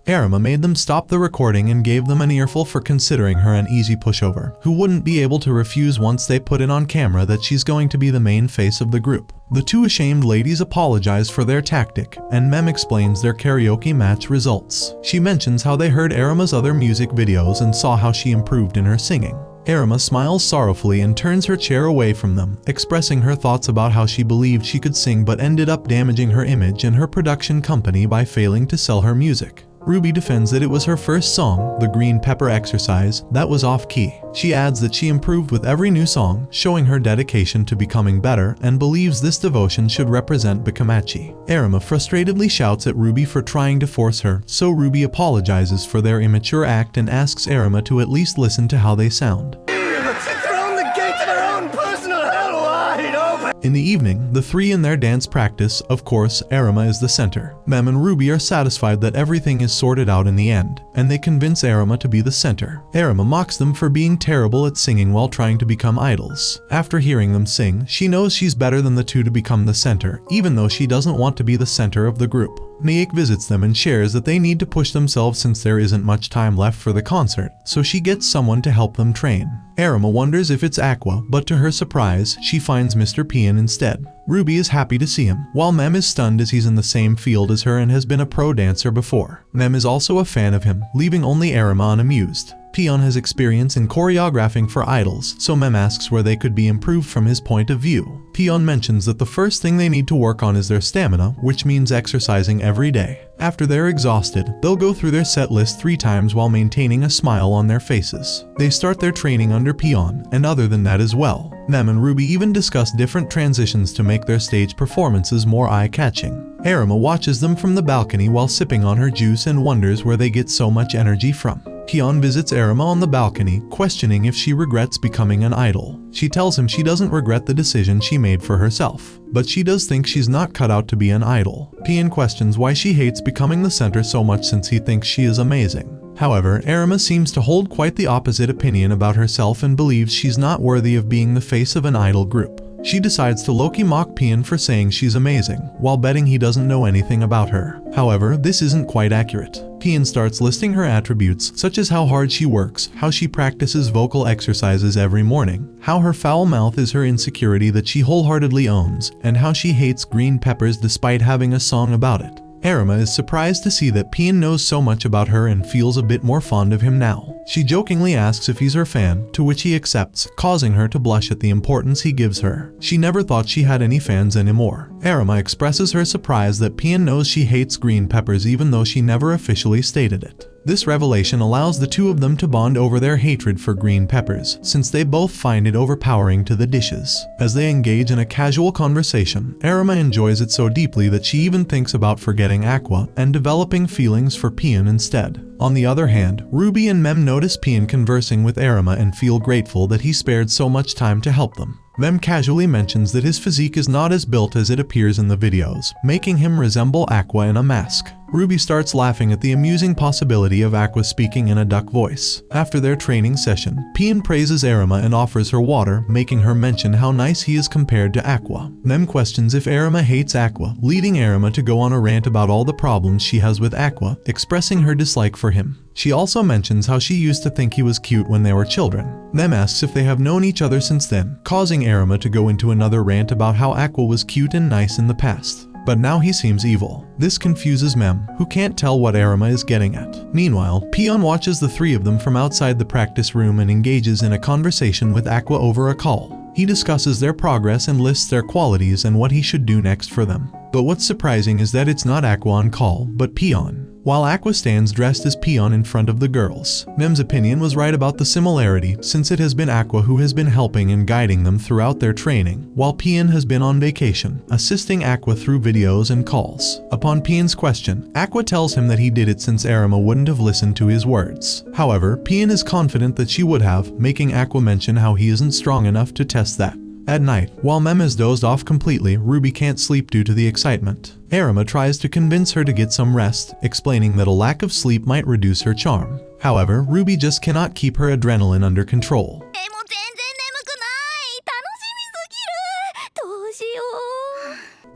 Arima made them stop the recording and gave them an earful for considering her an easy pushover, who wouldn't be able to refuse once they put it on camera that she's going to be the main face of the group. The two ashamed ladies apologize for their tactic, and Mem explains their karaoke match results. She mentions how they heard Arima's other music videos and saw how she improved in her singing. Arima smiles sorrowfully and turns her chair away from them, expressing her thoughts about how she believed she could sing but ended up damaging her image and her production company by failing to sell her music. Ruby defends that it was her first song, The Green Pepper Exercise, that was off-key. She adds that she improved with every new song, showing her dedication to becoming better, and believes this devotion should represent B-Komachi. Arima frustratedly shouts at Ruby for trying to force her, so Ruby apologizes for their immature act and asks Arima to at least listen to how they sound. In the evening, the three in their dance practice. Of course, Arima is the center. Mem and Ruby are satisfied that everything is sorted out in the end, and they convince Arima to be the center. Arima mocks them for being terrible at singing while trying to become idols. After hearing them sing, she knows she's better than the two to become the center, even though she doesn't want to be the center of the group. Naik visits them and shares that they need to push themselves since there isn't much time left for the concert, so she gets someone to help them train. Arima wonders if it's Aqua, but to her surprise, she finds Mr. Pian instead. Ruby is happy to see him, while Mem is stunned as he's in the same field as her and has been a pro dancer before. Mem is also a fan of him, leaving only Arima unamused. Pian has experience in choreographing for idols, so Mem asks where they could be improved from his point of view. Pian mentions that the first thing they need to work on is their stamina, which means exercising every day. After they're exhausted, they'll go through their set list 3 times while maintaining a smile on their faces. They start their training under Pian, and other than that as well. Mem and Ruby even discuss different transitions to make their stage performances more eye-catching. Arima watches them from the balcony while sipping on her juice and wonders where they get so much energy from. Pian visits Arima on the balcony, questioning if she regrets becoming an idol. She tells him she doesn't regret the decision she made for herself, but she does think she's not cut out to be an idol. Pian questions why she hates becoming the center so much since he thinks she is amazing. However, Arima seems to hold quite the opposite opinion about herself and believes she's not worthy of being the face of an idol group. She decides to low-key mock Pian for saying she's amazing, while betting he doesn't know anything about her. However, this isn't quite accurate. Pian starts listing her attributes, such as how hard she works, how she practices vocal exercises every morning, how her foul mouth is her insecurity that she wholeheartedly owns, and how she hates green peppers despite having a song about it. Arima is surprised to see that Pian knows so much about her and feels a bit more fond of him now. She jokingly asks if he's her fan, to which he accepts, causing her to blush at the importance he gives her. She never thought she had any fans anymore. Arima expresses her surprise that Pian knows she hates green peppers even though she never officially stated it. This revelation allows the two of them to bond over their hatred for green peppers, since they both find it overpowering to the dishes. As they engage in a casual conversation, Arima enjoys it so deeply that she even thinks about forgetting Aqua and developing feelings for Pion instead. On the other hand, Ruby and Mem notice Pion conversing with Arima and feel grateful that he spared so much time to help them. Mem casually mentions that his physique is not as built as it appears in the videos, making him resemble Aqua in a mask. Ruby starts laughing at the amusing possibility of Aqua speaking in a duck voice. After their training session, Pion praises Arima and offers her water, making her mention how nice he is compared to Aqua. Mem questions if Arima hates Aqua, leading Arima to go on a rant about all the problems she has with Aqua, expressing her dislike for him. She also mentions how she used to think he was cute when they were children. Mem asks if they have known each other since then, causing Arima to go into another rant about how Aqua was cute and nice in the past. But now he seems evil. This confuses Mem, who can't tell what Arima is getting at. Meanwhile, Pion watches the three of them from outside the practice room and engages in a conversation with Aqua over a call. He discusses their progress and lists their qualities and what he should do next for them. But what's surprising is that it's not Aqua on call, but Pion. While Aqua stands dressed as Pion in front of the girls. Mem's opinion was right about the similarity, since it has been Aqua who has been helping and guiding them throughout their training, while Pion has been on vacation, assisting Aqua through videos and calls. Upon Pion's question, Aqua tells him that he did it since Arima wouldn't have listened to his words. However, Pion is confident that she would have, making Aqua mention how he isn't strong enough to test that. At night, while Mem has dozed off completely, Ruby can't sleep due to the excitement. Arima tries to convince her to get some rest, explaining that a lack of sleep might reduce her charm. However, Ruby just cannot keep her adrenaline under control.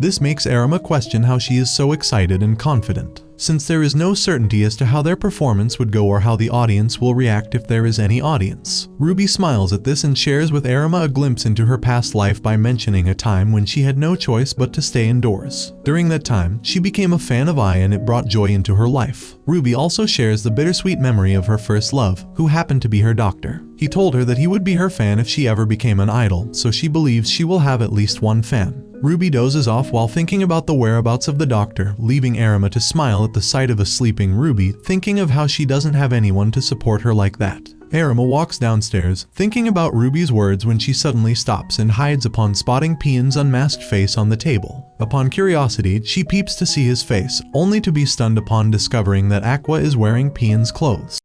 This makes Arima question how she is so excited and confident, since there is no certainty as to how their performance would go or how the audience will react if there is any audience. Ruby smiles at this and shares with Arima a glimpse into her past life by mentioning a time when she had no choice but to stay indoors. During that time, she became a fan of Ai and it brought joy into her life. Ruby also shares the bittersweet memory of her first love, who happened to be her doctor. He told her that he would be her fan if she ever became an idol, so she believes she will have at least one fan. Ruby dozes off while thinking about the whereabouts of the doctor, leaving Arima to smile at the sight of a sleeping Ruby, thinking of how she doesn't have anyone to support her like that. Arima walks downstairs, thinking about Ruby's words when she suddenly stops and hides upon spotting Pion's unmasked face on the table. Upon curiosity, she peeps to see his face, only to be stunned upon discovering that Aqua is wearing Pion's clothes.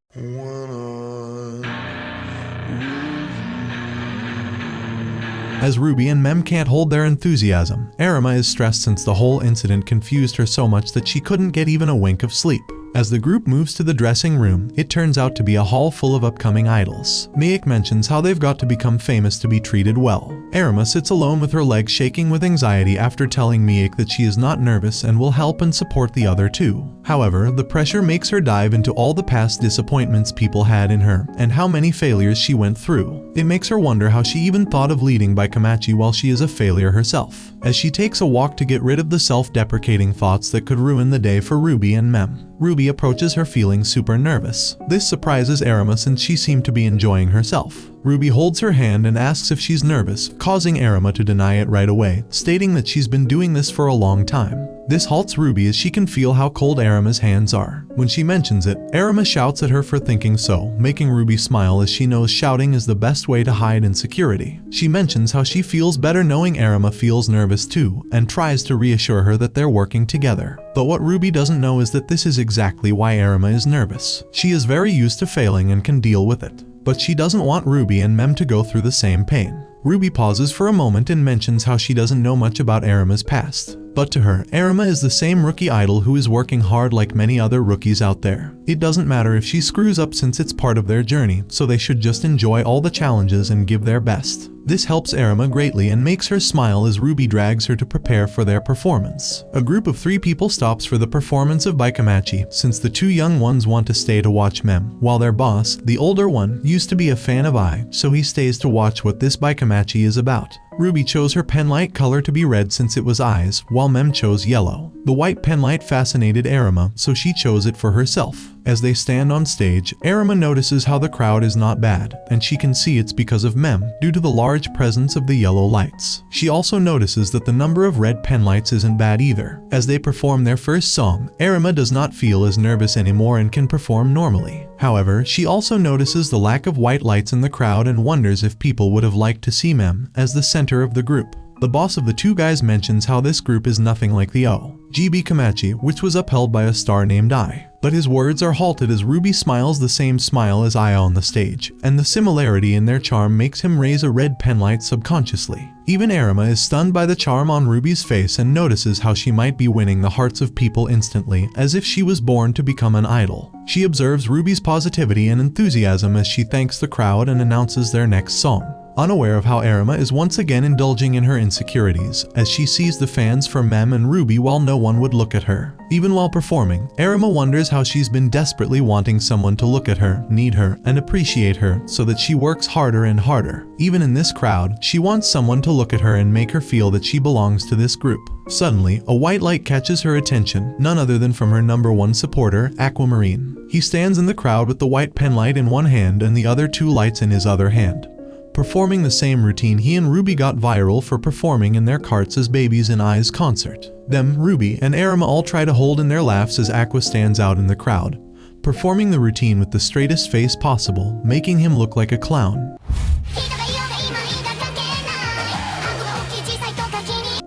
As Ruby and Mem can't hold their enthusiasm, Arima is stressed since the whole incident confused her so much that she couldn't get even a wink of sleep. As the group moves to the dressing room, it turns out to be a hall full of upcoming idols. Miek mentions how they've got to become famous to be treated well. Arima sits alone with her legs shaking with anxiety after telling Miek that she is not nervous and will help and support the other two. However, the pressure makes her dive into all the past disappointments people had in her and how many failures she went through. It makes her wonder how she even thought of leading B-Komachi while she is a failure herself. As she takes a walk to get rid of the self-deprecating thoughts that could ruin the day for Ruby and Mem. Ruby approaches her feeling super nervous. This surprises Arima since she seemed to be enjoying herself. Ruby holds her hand and asks if she's nervous, causing Arima to deny it right away, stating that she's been doing this for a long time. This halts Ruby as she can feel how cold Arima's hands are. When she mentions it, Arima shouts at her for thinking so, making Ruby smile as she knows shouting is the best way to hide insecurity. She mentions how she feels better knowing Arima feels nervous too, and tries to reassure her that they're working together. But what Ruby doesn't know is that this is exactly why Arima is nervous. She is very used to failing and can deal with it. But she doesn't want Ruby and Mem to go through the same pain. Ruby pauses for a moment and mentions how she doesn't know much about Arima's past. But to her, Arima is the same rookie idol who is working hard like many other rookies out there. It doesn't matter if she screws up since it's part of their journey, so they should just enjoy all the challenges and give their best. This helps Arima greatly and makes her smile as Ruby drags her to prepare for their performance. A group of 3 people stops for the performance of B-Komachi, since the 2 young ones want to stay to watch Mem, while their boss, the older one, used to be a fan of Ai, so he stays to watch what this B-Komachi is about. Ruby chose her penlight color to be red since it was Ai's, while Mem chose yellow. The white penlight fascinated Arima, so she chose it for herself. As they stand on stage, Arima notices how the crowd is not bad, and she can see it's because of Mem, due to the large presence of the yellow lights. She also notices that the number of red pen lights isn't bad either. As they perform their first song, Arima does not feel as nervous anymore and can perform normally. However, she also notices the lack of white lights in the crowd and wonders if people would have liked to see Mem as the center of the group. The boss of the two guys mentions how this group is nothing like the B-Komachi, which was upheld by a star named I. But his words are halted as Ruby smiles the same smile as I on the stage, and the similarity in their charm makes him raise a red pen light subconsciously. Even Arima is stunned by the charm on Ruby's face and notices how she might be winning the hearts of people instantly, as if she was born to become an idol. She observes Ruby's positivity and enthusiasm as she thanks the crowd and announces their next song. Unaware of how Arima is once again indulging in her insecurities, as she sees the fans for Mem and Ruby while no one would look at her. Even while performing, Arima wonders how she's been desperately wanting someone to look at her, need her, and appreciate her, so that she works harder and harder. Even in this crowd, she wants someone to look at her and make her feel that she belongs to this group. Suddenly, a white light catches her attention, none other than from her #1 supporter, Aquamarine. He stands in the crowd with the white pen light in one hand and the other two lights in his other hand. Performing the same routine he and Ruby got viral for performing in their carts as babies in I's concert. Them, Ruby, and Arima all try to hold in their laughs as Aqua stands out in the crowd, performing the routine with the straightest face possible, making him look like a clown.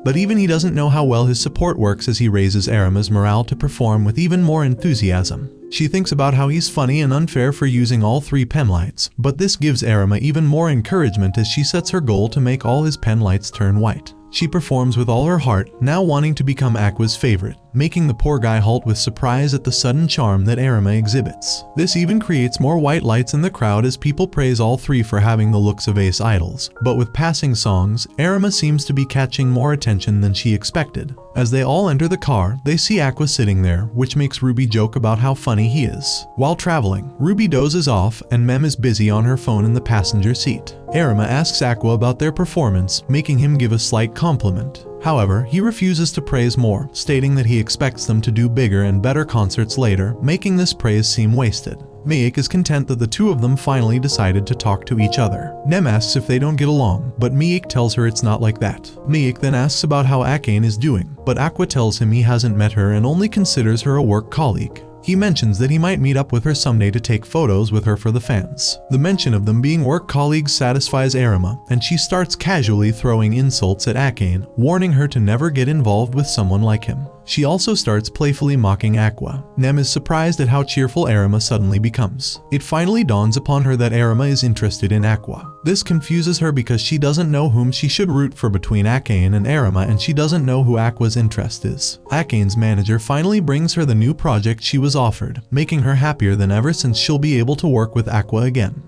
But even he doesn't know how well his support works as he raises Arima's morale to perform with even more enthusiasm. She thinks about how he's funny and unfair for using all 3 pen lights, but this gives Arima even more encouragement as she sets her goal to make all his pen lights turn white. She performs with all her heart, now wanting to become Aqua's favorite, making the poor guy halt with surprise at the sudden charm that Arima exhibits. This even creates more white lights in the crowd as people praise all 3 for having the looks of ace idols. But with passing songs, Arima seems to be catching more attention than she expected. As they all enter the car, they see Aqua sitting there, which makes Ruby joke about how funny he is. While traveling, Ruby dozes off and Mem is busy on her phone in the passenger seat. Arima asks Aqua about their performance, making him give a slight compliment. However, he refuses to praise more, stating that he expects them to do bigger and better concerts later, making this praise seem wasted. Miyake is content that the two of them finally decided to talk to each other. Nem asks if they don't get along, but Miyake tells her it's not like that. Miyake then asks about how Akane is doing, but Aqua tells him he hasn't met her and only considers her a work colleague. He mentions that he might meet up with her someday to take photos with her for the fans. The mention of them being work colleagues satisfies Arima, and she starts casually throwing insults at Akane, warning her to never get involved with someone like him. She also starts playfully mocking Aqua. Nem is surprised at how cheerful Arima suddenly becomes. It finally dawns upon her that Arima is interested in Aqua. This confuses her because she doesn't know whom she should root for between Akane and Arima, and she doesn't know who Aqua's interest is. Akane's manager finally brings her the new project she was offered, making her happier than ever since she'll be able to work with Aqua again.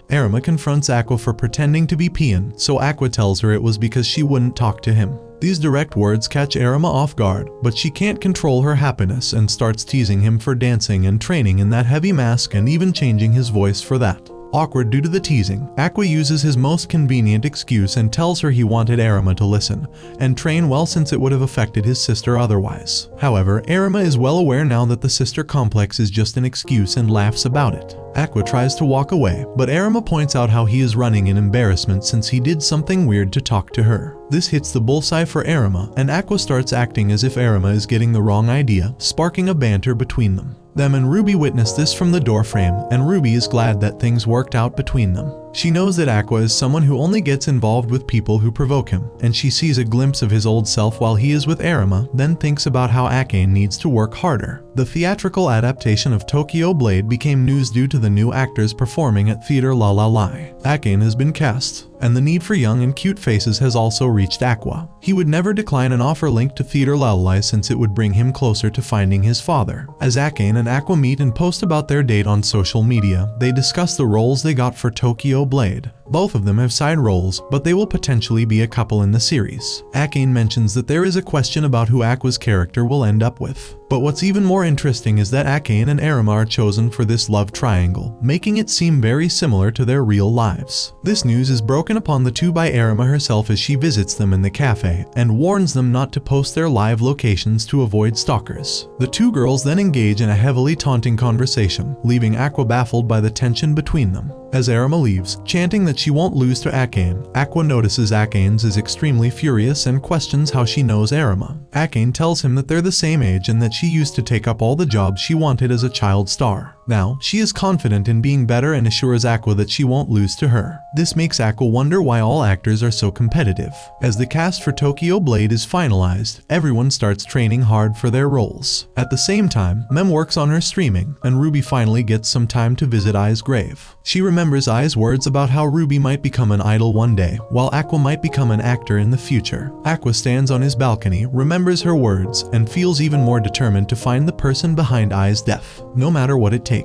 Arima confronts Aqua for pretending to be Pian, so Aqua tells her it was because she wouldn't talk to him. These direct words catch Arima off guard, but she can't control her happiness and starts teasing him for dancing and training in that heavy mask and even changing his voice for that. Awkward due to the teasing, Aqua uses his most convenient excuse and tells her he wanted Arima to listen and train well since it would have affected his sister otherwise. However, Arima is well aware now that the sister complex is just an excuse and laughs about it. Aqua tries to walk away, but Arima points out how he is running in embarrassment since he did something weird to talk to her. This hits the bullseye for Arima, and Aqua starts acting as if Arima is getting the wrong idea, sparking a banter between them. Them and Ruby witness this from the doorframe, and Ruby is glad that things worked out between them. She knows that Aqua is someone who only gets involved with people who provoke him, and she sees a glimpse of his old self while he is with Arima, then thinks about how Akane needs to work harder. The theatrical adaptation of Tokyo Blade became news due to the new actors performing at Theater La La Lai. Akane has been cast, and the need for young and cute faces has also reached Aqua. He would never decline an offer linked to Theater La La Lai since it would bring him closer to finding his father. As Akane and Aqua meet and post about their date on social media, they discuss the roles they got for Tokyo Blade. Both of them have side roles, but they will potentially be a couple in the series. Akane mentions that there is a question about who Aqua's character will end up with. But what's even more interesting is that Akane and Arima are chosen for this love triangle, making it seem very similar to their real lives. This news is broken upon the two by Arima herself as she visits them in the cafe, and warns them not to post their live locations to avoid stalkers. The two girls then engage in a heavily taunting conversation, leaving Aqua baffled by the tension between them. As Arima leaves, chanting that she won't lose to Akane, Aqua notices Akane's is extremely furious and questions how she knows Arima. Akane tells him that they're the same age and that she used to take up all the jobs she wanted as a child star. Now, she is confident in being better and assures Aqua that she won't lose to her. This makes Aqua wonder why all actors are so competitive. As the cast for Tokyo Blade is finalized, everyone starts training hard for their roles. At the same time, Mem works on her streaming, and Ruby finally gets some time to visit Ai's grave. She remembers Ai's words about how Ruby might become an idol one day, while Aqua might become an actor in the future. Aqua stands on his balcony, remembers her words, and feels even more determined to find the person behind Ai's death, no matter what it takes.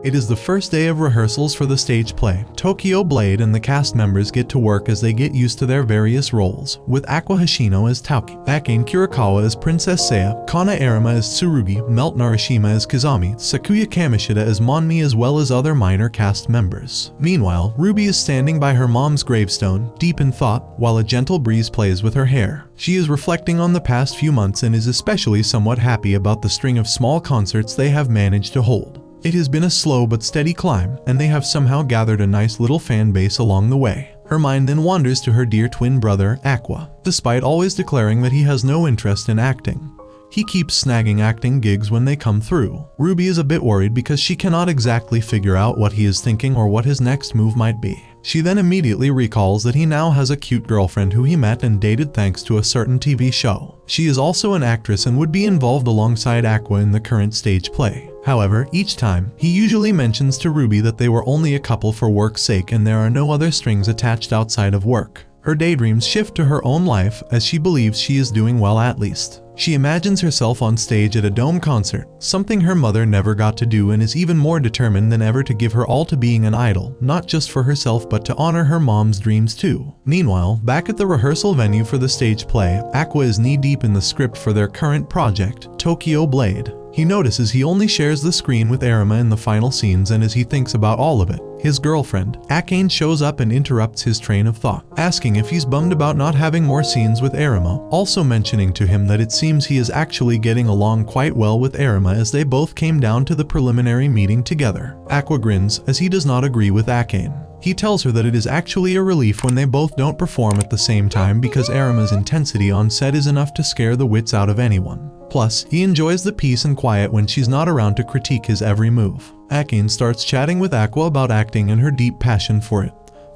It is the first day of rehearsals for the stage play. Tokyo Blade and the cast members get to work as they get used to their various roles, with Aqua Hoshino as Taoki, Akane Kurikawa as Princess Seiya, Kana Arima as Tsurugi, Melt Narashima as Kazami, Sakuya Kamishita as Monmi, as well as other minor cast members. Meanwhile, Ruby is standing by her mom's gravestone, deep in thought, while a gentle breeze plays with her hair. She is reflecting on the past few months and is especially somewhat happy about the string of small concerts they have managed to hold. It has been a slow but steady climb, and they have somehow gathered a nice little fan base along the way. Her mind then wanders to her dear twin brother, Aqua. Despite always declaring that he has no interest in acting, he keeps snagging acting gigs when they come through. Ruby is a bit worried because she cannot exactly figure out what he is thinking or what his next move might be. She then immediately recalls that he now has a cute girlfriend who he met and dated thanks to a certain TV show. She is also an actress and would be involved alongside Aqua in the current stage play. However, each time, he usually mentions to Ruby that they were only a couple for work's sake and there are no other strings attached outside of work. Her daydreams shift to her own life as she believes she is doing well at least. She imagines herself on stage at a dome concert, something her mother never got to do, and is even more determined than ever to give her all to being an idol, not just for herself but to honor her mom's dreams too. Meanwhile, back at the rehearsal venue for the stage play, Aqua is knee-deep in the script for their current project, Tokyo Blade. He notices he only shares the screen with Arima in the final scenes, and as he thinks about all of it, his girlfriend, Akane, shows up and interrupts his train of thought, asking if he's bummed about not having more scenes with Arima, also mentioning to him that it seems he is actually getting along quite well with Arima as they both came down to the preliminary meeting together. Aqua grins as he does not agree with Akane. He tells her that it is actually a relief when they both don't perform at the same time because Arima's intensity on set is enough to scare the wits out of anyone. Plus, he enjoys the peace and quiet when she's not around to critique his every move. Akane starts chatting with Aqua about acting and her deep passion for it,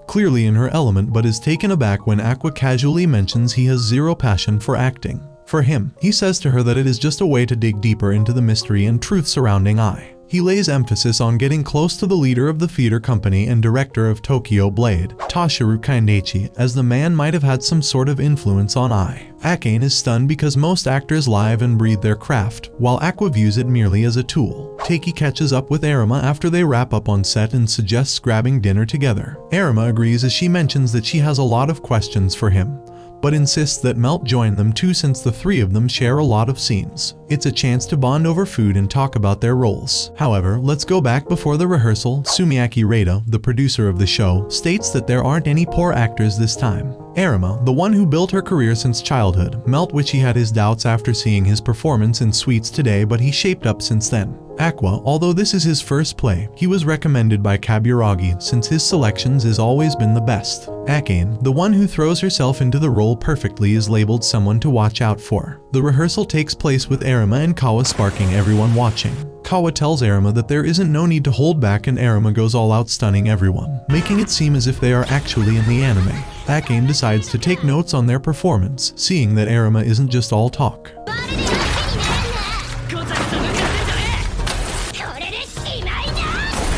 clearly in her element, but is taken aback when Aqua casually mentions he has zero passion for acting. For him, he says to her that it is just a way to dig deeper into the mystery and truth surrounding Ai. He lays emphasis on getting close to the leader of the theater company and director of Tokyo Blade, Toshiro Kandechi, as the man might have had some sort of influence on Ai. Akane is stunned because most actors live and breathe their craft, while Aqua views it merely as a tool. Taiki catches up with Arima after they wrap up on set and suggests grabbing dinner together. Arima agrees as she mentions that she has a lot of questions for him, but insists that Melt join them too since the three of them share a lot of scenes. It's a chance to bond over food and talk about their roles. However, let's go back before the rehearsal. Sumiaki Reita, the producer of the show, states that there aren't any poor actors this time. Arima, the one who built her career since childhood, Melt, which he had his doubts after seeing his performance in Sweets today, but he shaped up since then. Aqua, although this is his first play, he was recommended by Kaburagi since his selections has always been the best. Akane, the one who throws herself into the role perfectly, is labeled someone to watch out for. The rehearsal takes place with Arima and Kawa sparking everyone watching. Kawa tells Arima that there isn't no need to hold back, and Arima goes all out, stunning everyone, making it seem as if they are actually in the anime. Akane decides to take notes on their performance, seeing that Arima isn't just all talk.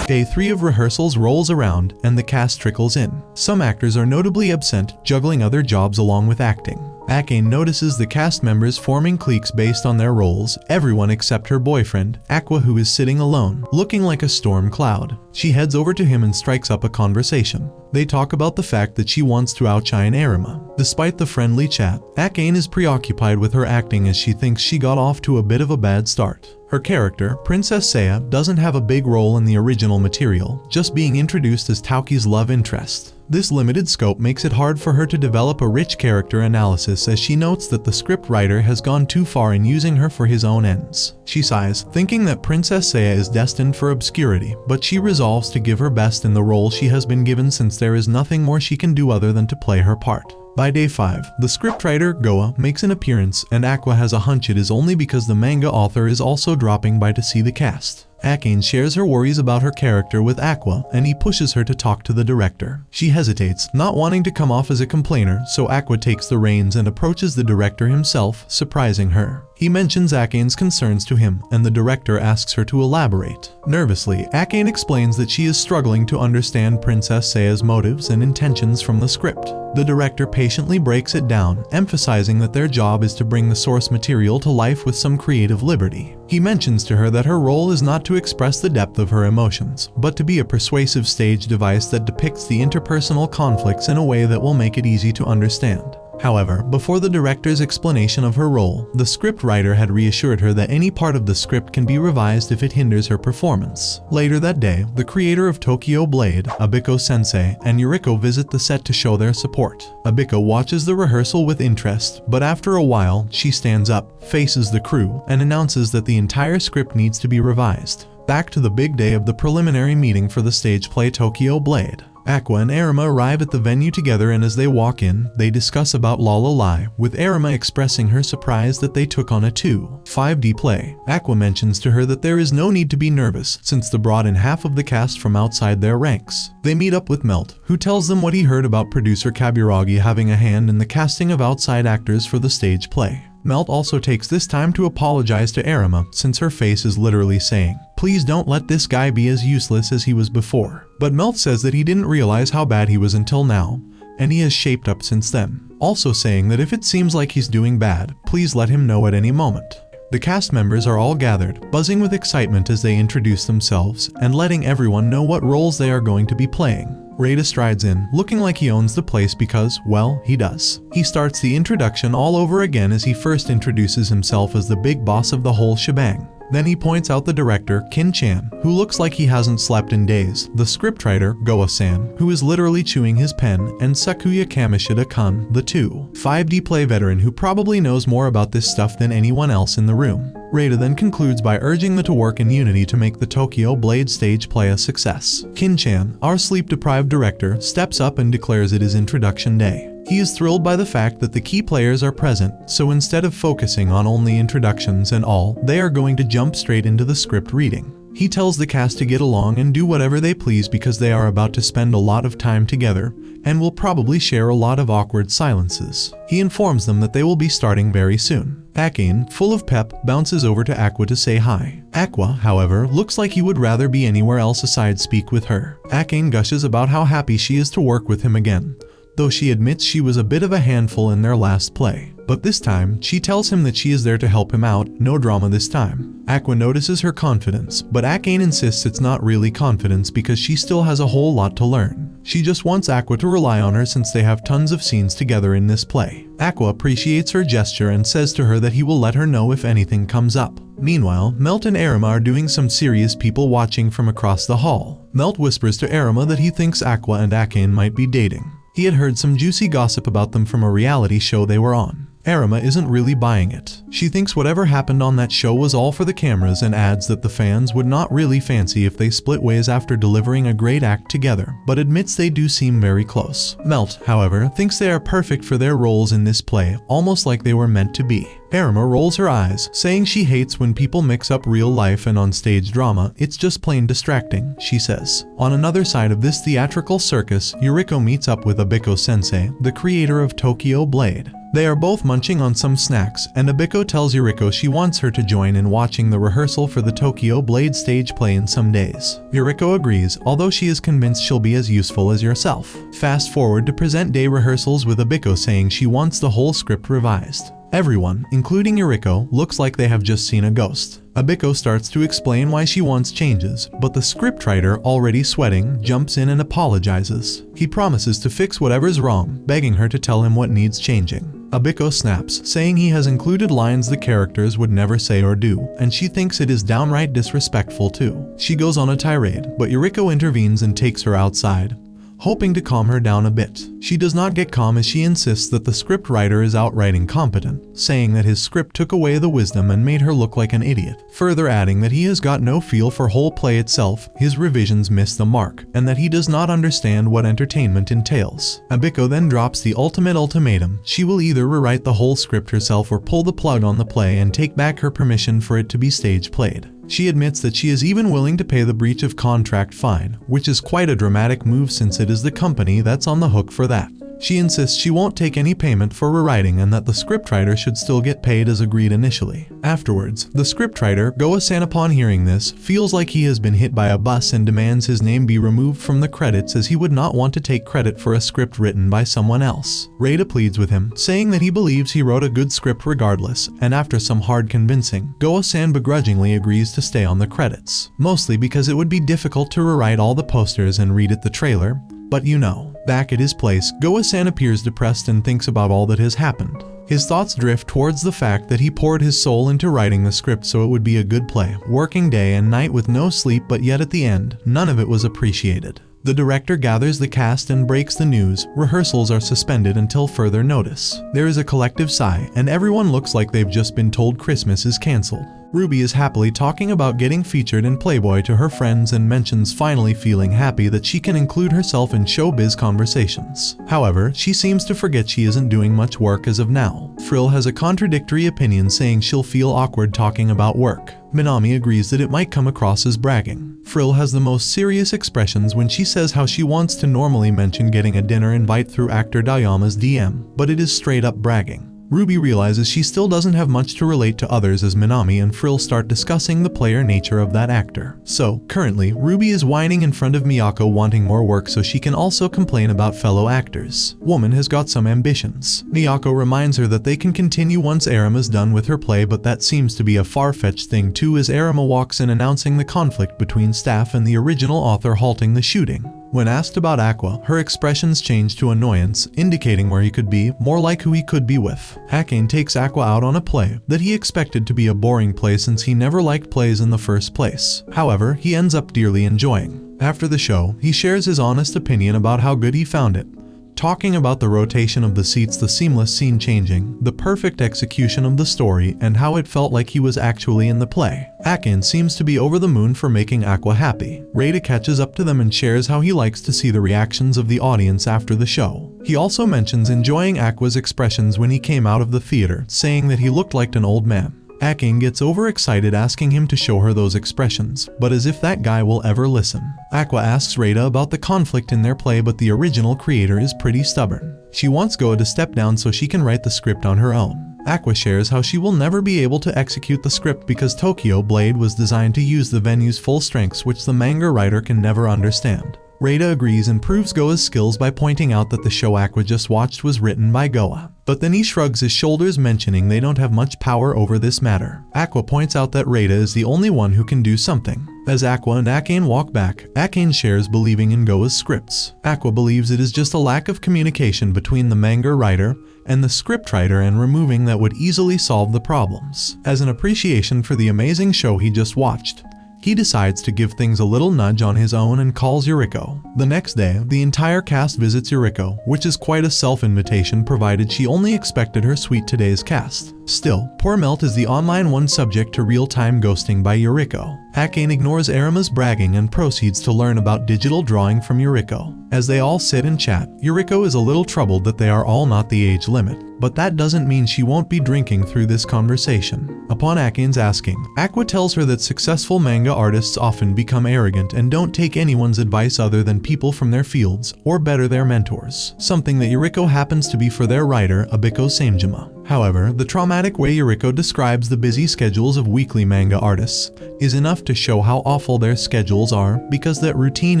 Day 3 of rehearsals rolls around and the cast trickles in. Some actors are notably absent, juggling other jobs along with acting. Akane notices the cast members forming cliques based on their roles, everyone except her boyfriend, Aqua, who is sitting alone, looking like a storm cloud. She heads over to him and strikes up a conversation. They talk about the fact that she wants to outshine Arima. Despite the friendly chat, Akane is preoccupied with her acting as she thinks she got off to a bit of a bad start. Her character, Princess Seiya, doesn't have a big role in the original material, just being introduced as Tauki's love interest. This limited scope makes it hard for her to develop a rich character analysis, as she notes that the script writer has gone too far in using her for his own ends. She sighs, thinking that Princess Seiya is destined for obscurity, but she resolves to give her best in the role she has been given, since there is nothing more she can do other than to play her part. By day 5, the scriptwriter, Goa, makes an appearance, and Aqua has a hunch it is only because the manga author is also dropping by to see the cast. Akane shares her worries about her character with Aqua, and he pushes her to talk to the director. She hesitates, not wanting to come off as a complainer, so Aqua takes the reins and approaches the director himself, surprising her. He mentions Akane's concerns to him, and the director asks her to elaborate. Nervously, Akane explains that she is struggling to understand Princess Seiya's motives and intentions from the script. The director patiently breaks it down, emphasizing that their job is to bring the source material to life with some creative liberty. He mentions to her that her role is not to express the depth of her emotions, but to be a persuasive stage device that depicts the interpersonal conflicts in a way that will make it easy to understand. However, before the director's explanation of her role, the scriptwriter had reassured her that any part of the script can be revised if it hinders her performance. Later that day, the creator of Tokyo Blade, Abiko-sensei, and Yuriko visit the set to show their support. Abiko watches the rehearsal with interest, but after a while, she stands up, faces the crew, and announces that the entire script needs to be revised. Back to the big day of the preliminary meeting for the stage play Tokyo Blade. Aqua and Arima arrive at the venue together, and as they walk in, they discuss about Lalala, with Arima expressing her surprise that they took on a 2.5D play. Aqua mentions to her that there is no need to be nervous, since they brought in half of the cast from outside their ranks. They meet up with Melt, who tells them what he heard about producer Kaburagi having a hand in the casting of outside actors for the stage play. Melt also takes this time to apologize to Arima, since her face is literally saying, "Please don't let this guy be as useless as he was before." But Melt says that he didn't realize how bad he was until now, and he has shaped up since then. Also saying that if it seems like he's doing bad, please let him know at any moment. The cast members are all gathered, buzzing with excitement as they introduce themselves, and letting everyone know what roles they are going to be playing. Reita strides in, looking like he owns the place because, well, he does. He starts the introduction all over again as he first introduces himself as the big boss of the whole shebang. Then he points out the director, Kin-chan, who looks like he hasn't slept in days, the scriptwriter, Goa-san, who is literally chewing his pen, and Sakuya Kamishida-kun, the 2.5D play veteran who probably knows more about this stuff than anyone else in the room. Reita then concludes by urging them to work in unity to make the Tokyo Blade stage play a success. Kin-chan, our sleep-deprived director, steps up and declares it is introduction day. He is thrilled by the fact that the key players are present, so instead of focusing on only introductions and all, they are going to jump straight into the script reading. He tells the cast to get along and do whatever they please because they are about to spend a lot of time together, and will probably share a lot of awkward silences. He informs them that they will be starting very soon. Akane, full of pep, bounces over to Aqua to say hi. Aqua, however, looks like he would rather be anywhere else aside speak with her. Akane gushes about how happy she is to work with him again, though she admits she was a bit of a handful in their last play. But this time, she tells him that she is there to help him out, no drama this time. Aqua notices her confidence, but Akane insists it's not really confidence because she still has a whole lot to learn. She just wants Aqua to rely on her since they have tons of scenes together in this play. Aqua appreciates her gesture and says to her that he will let her know if anything comes up. Meanwhile, Melt and Arima are doing some serious people watching from across the hall. Melt whispers to Arima that he thinks Aqua and Akane might be dating. He had heard some juicy gossip about them from a reality show they were on. Arima isn't really buying it. She thinks whatever happened on that show was all for the cameras and adds that the fans would not really fancy if they split ways after delivering a great act together, but admits they do seem very close. Melt, however, thinks they are perfect for their roles in this play, almost like they were meant to be. Arima rolls her eyes, saying she hates when people mix up real life and on-stage drama. It's just plain distracting, she says. On another side of this theatrical circus, Yuriko meets up with Abiko-sensei, the creator of Tokyo Blade. They are both munching on some snacks, and Abiko tells Yuriko she wants her to join in watching the rehearsal for the Tokyo Blade stage play in some days. Yuriko agrees, although she is convinced she'll be as useful as yourself. Fast forward to present day rehearsals with Abiko saying she wants the whole script revised. Everyone, including Yuriko, looks like they have just seen a ghost. Abiko starts to explain why she wants changes, but the scriptwriter, already sweating, jumps in and apologizes. He promises to fix whatever's wrong, begging her to tell him what needs changing. Abiko snaps, saying he has included lines the characters would never say or do, and she thinks it is downright disrespectful too. She goes on a tirade, but Yuriko intervenes and takes her outside, hoping to calm her down a bit. She does not get calm as she insists that the scriptwriter is outright incompetent, saying that his script took away the wisdom and made her look like an idiot, further adding that he has got no feel for whole play itself, his revisions miss the mark, and that he does not understand what entertainment entails. Abiko then drops the ultimate ultimatum. She will either rewrite the whole script herself or pull the plug on the play and take back her permission for it to be stage played. She admits that she is even willing to pay the breach of contract fine, which is quite a dramatic move since it is the company that's on the hook for that. She insists she won't take any payment for rewriting and that the scriptwriter should still get paid as agreed initially. Afterwards, the scriptwriter, Goa-san, upon hearing this, feels like he has been hit by a bus and demands his name be removed from the credits as he would not want to take credit for a script written by someone else. Reita pleads with him, saying that he believes he wrote a good script regardless, and after some hard convincing, Goa-san begrudgingly agrees to stay on the credits, mostly because it would be difficult to rewrite all the posters and read the trailer. But you know. Back at his place, Goa-san appears depressed and thinks about all that has happened. His thoughts drift towards the fact that he poured his soul into writing the script so it would be a good play, working day and night with no sleep, but yet at the end, none of it was appreciated. The director gathers the cast and breaks the news. Rehearsals are suspended until further notice. There is a collective sigh, and everyone looks like they've just been told Christmas is cancelled. Ruby is happily talking about getting featured in Playboy to her friends and mentions finally feeling happy that she can include herself in showbiz conversations. However, she seems to forget she isn't doing much work as of now. Frill has a contradictory opinion, saying she'll feel awkward talking about work. Minami agrees that it might come across as bragging. Frill has the most serious expressions when she says how she wants to normally mention getting a dinner invite through actor Dayama's DM, but it is straight up bragging. Ruby realizes she still doesn't have much to relate to others as Minami and Frill start discussing the player nature of that actor. So, currently, Ruby is whining in front of Miyako wanting more work so she can also complain about fellow actors. Woman has got some ambitions. Miyako reminds her that they can continue once Arima's done with her play, but that seems to be a far-fetched thing too as Arima walks in announcing the conflict between staff and the original author halting the shooting. When asked about Aqua, her expressions change to annoyance, indicating where he could be, more like who he could be with. Akane takes Aqua out on a play that he expected to be a boring play since he never liked plays in the first place. However, he ends up dearly enjoying. After the show, he shares his honest opinion about how good he found it, talking about the rotation of the seats, the seamless scene changing, the perfect execution of the story, and how it felt like he was actually in the play. Akane seems to be over the moon for making Aqua happy. Reita catches up to them and shares how he likes to see the reactions of the audience after the show. He also mentions enjoying Aqua's expressions when he came out of the theater, saying that he looked like an old man. Akane gets overexcited asking him to show her those expressions, but as if that guy will ever listen. Aqua asks Reita about the conflict in their play, but the original creator is pretty stubborn. She wants Goa to step down so she can write the script on her own. Aqua shares how she will never be able to execute the script because Tokyo Blade was designed to use the venue's full strengths, which the manga writer can never understand. Reita agrees and proves Goa's skills by pointing out that the show Aqua just watched was written by Goa. But then he shrugs his shoulders, mentioning they don't have much power over this matter. Aqua points out that Reita is the only one who can do something. As Aqua and Akane walk back, Akane shares believing in Goa's scripts. Aqua believes it is just a lack of communication between the manga writer and the scriptwriter, and removing that would easily solve the problems. As an appreciation for the amazing show he just watched, he decides to give things a little nudge on his own and calls Yuriko. The next day, the entire cast visits Yuriko, which is quite a self-invitation provided she only expected her sweet today's cast. Still, Poor Melt is the online one subject to real-time ghosting by Yuriko. Akane ignores Arima's bragging and proceeds to learn about digital drawing from Yuriko. As they all sit and chat, Yuriko is a little troubled that they are all not the age limit, but that doesn't mean she won't be drinking through this conversation. Upon Akane's asking, Aqua tells her that successful manga artists often become arrogant and don't take anyone's advice other than people from their fields, or better, their mentors, something that Yuriko happens to be for their writer, Abiko Samejima. However, the traumatic way Yuriko describes the busy schedules of weekly manga artists is enough to show how awful their schedules are, because that routine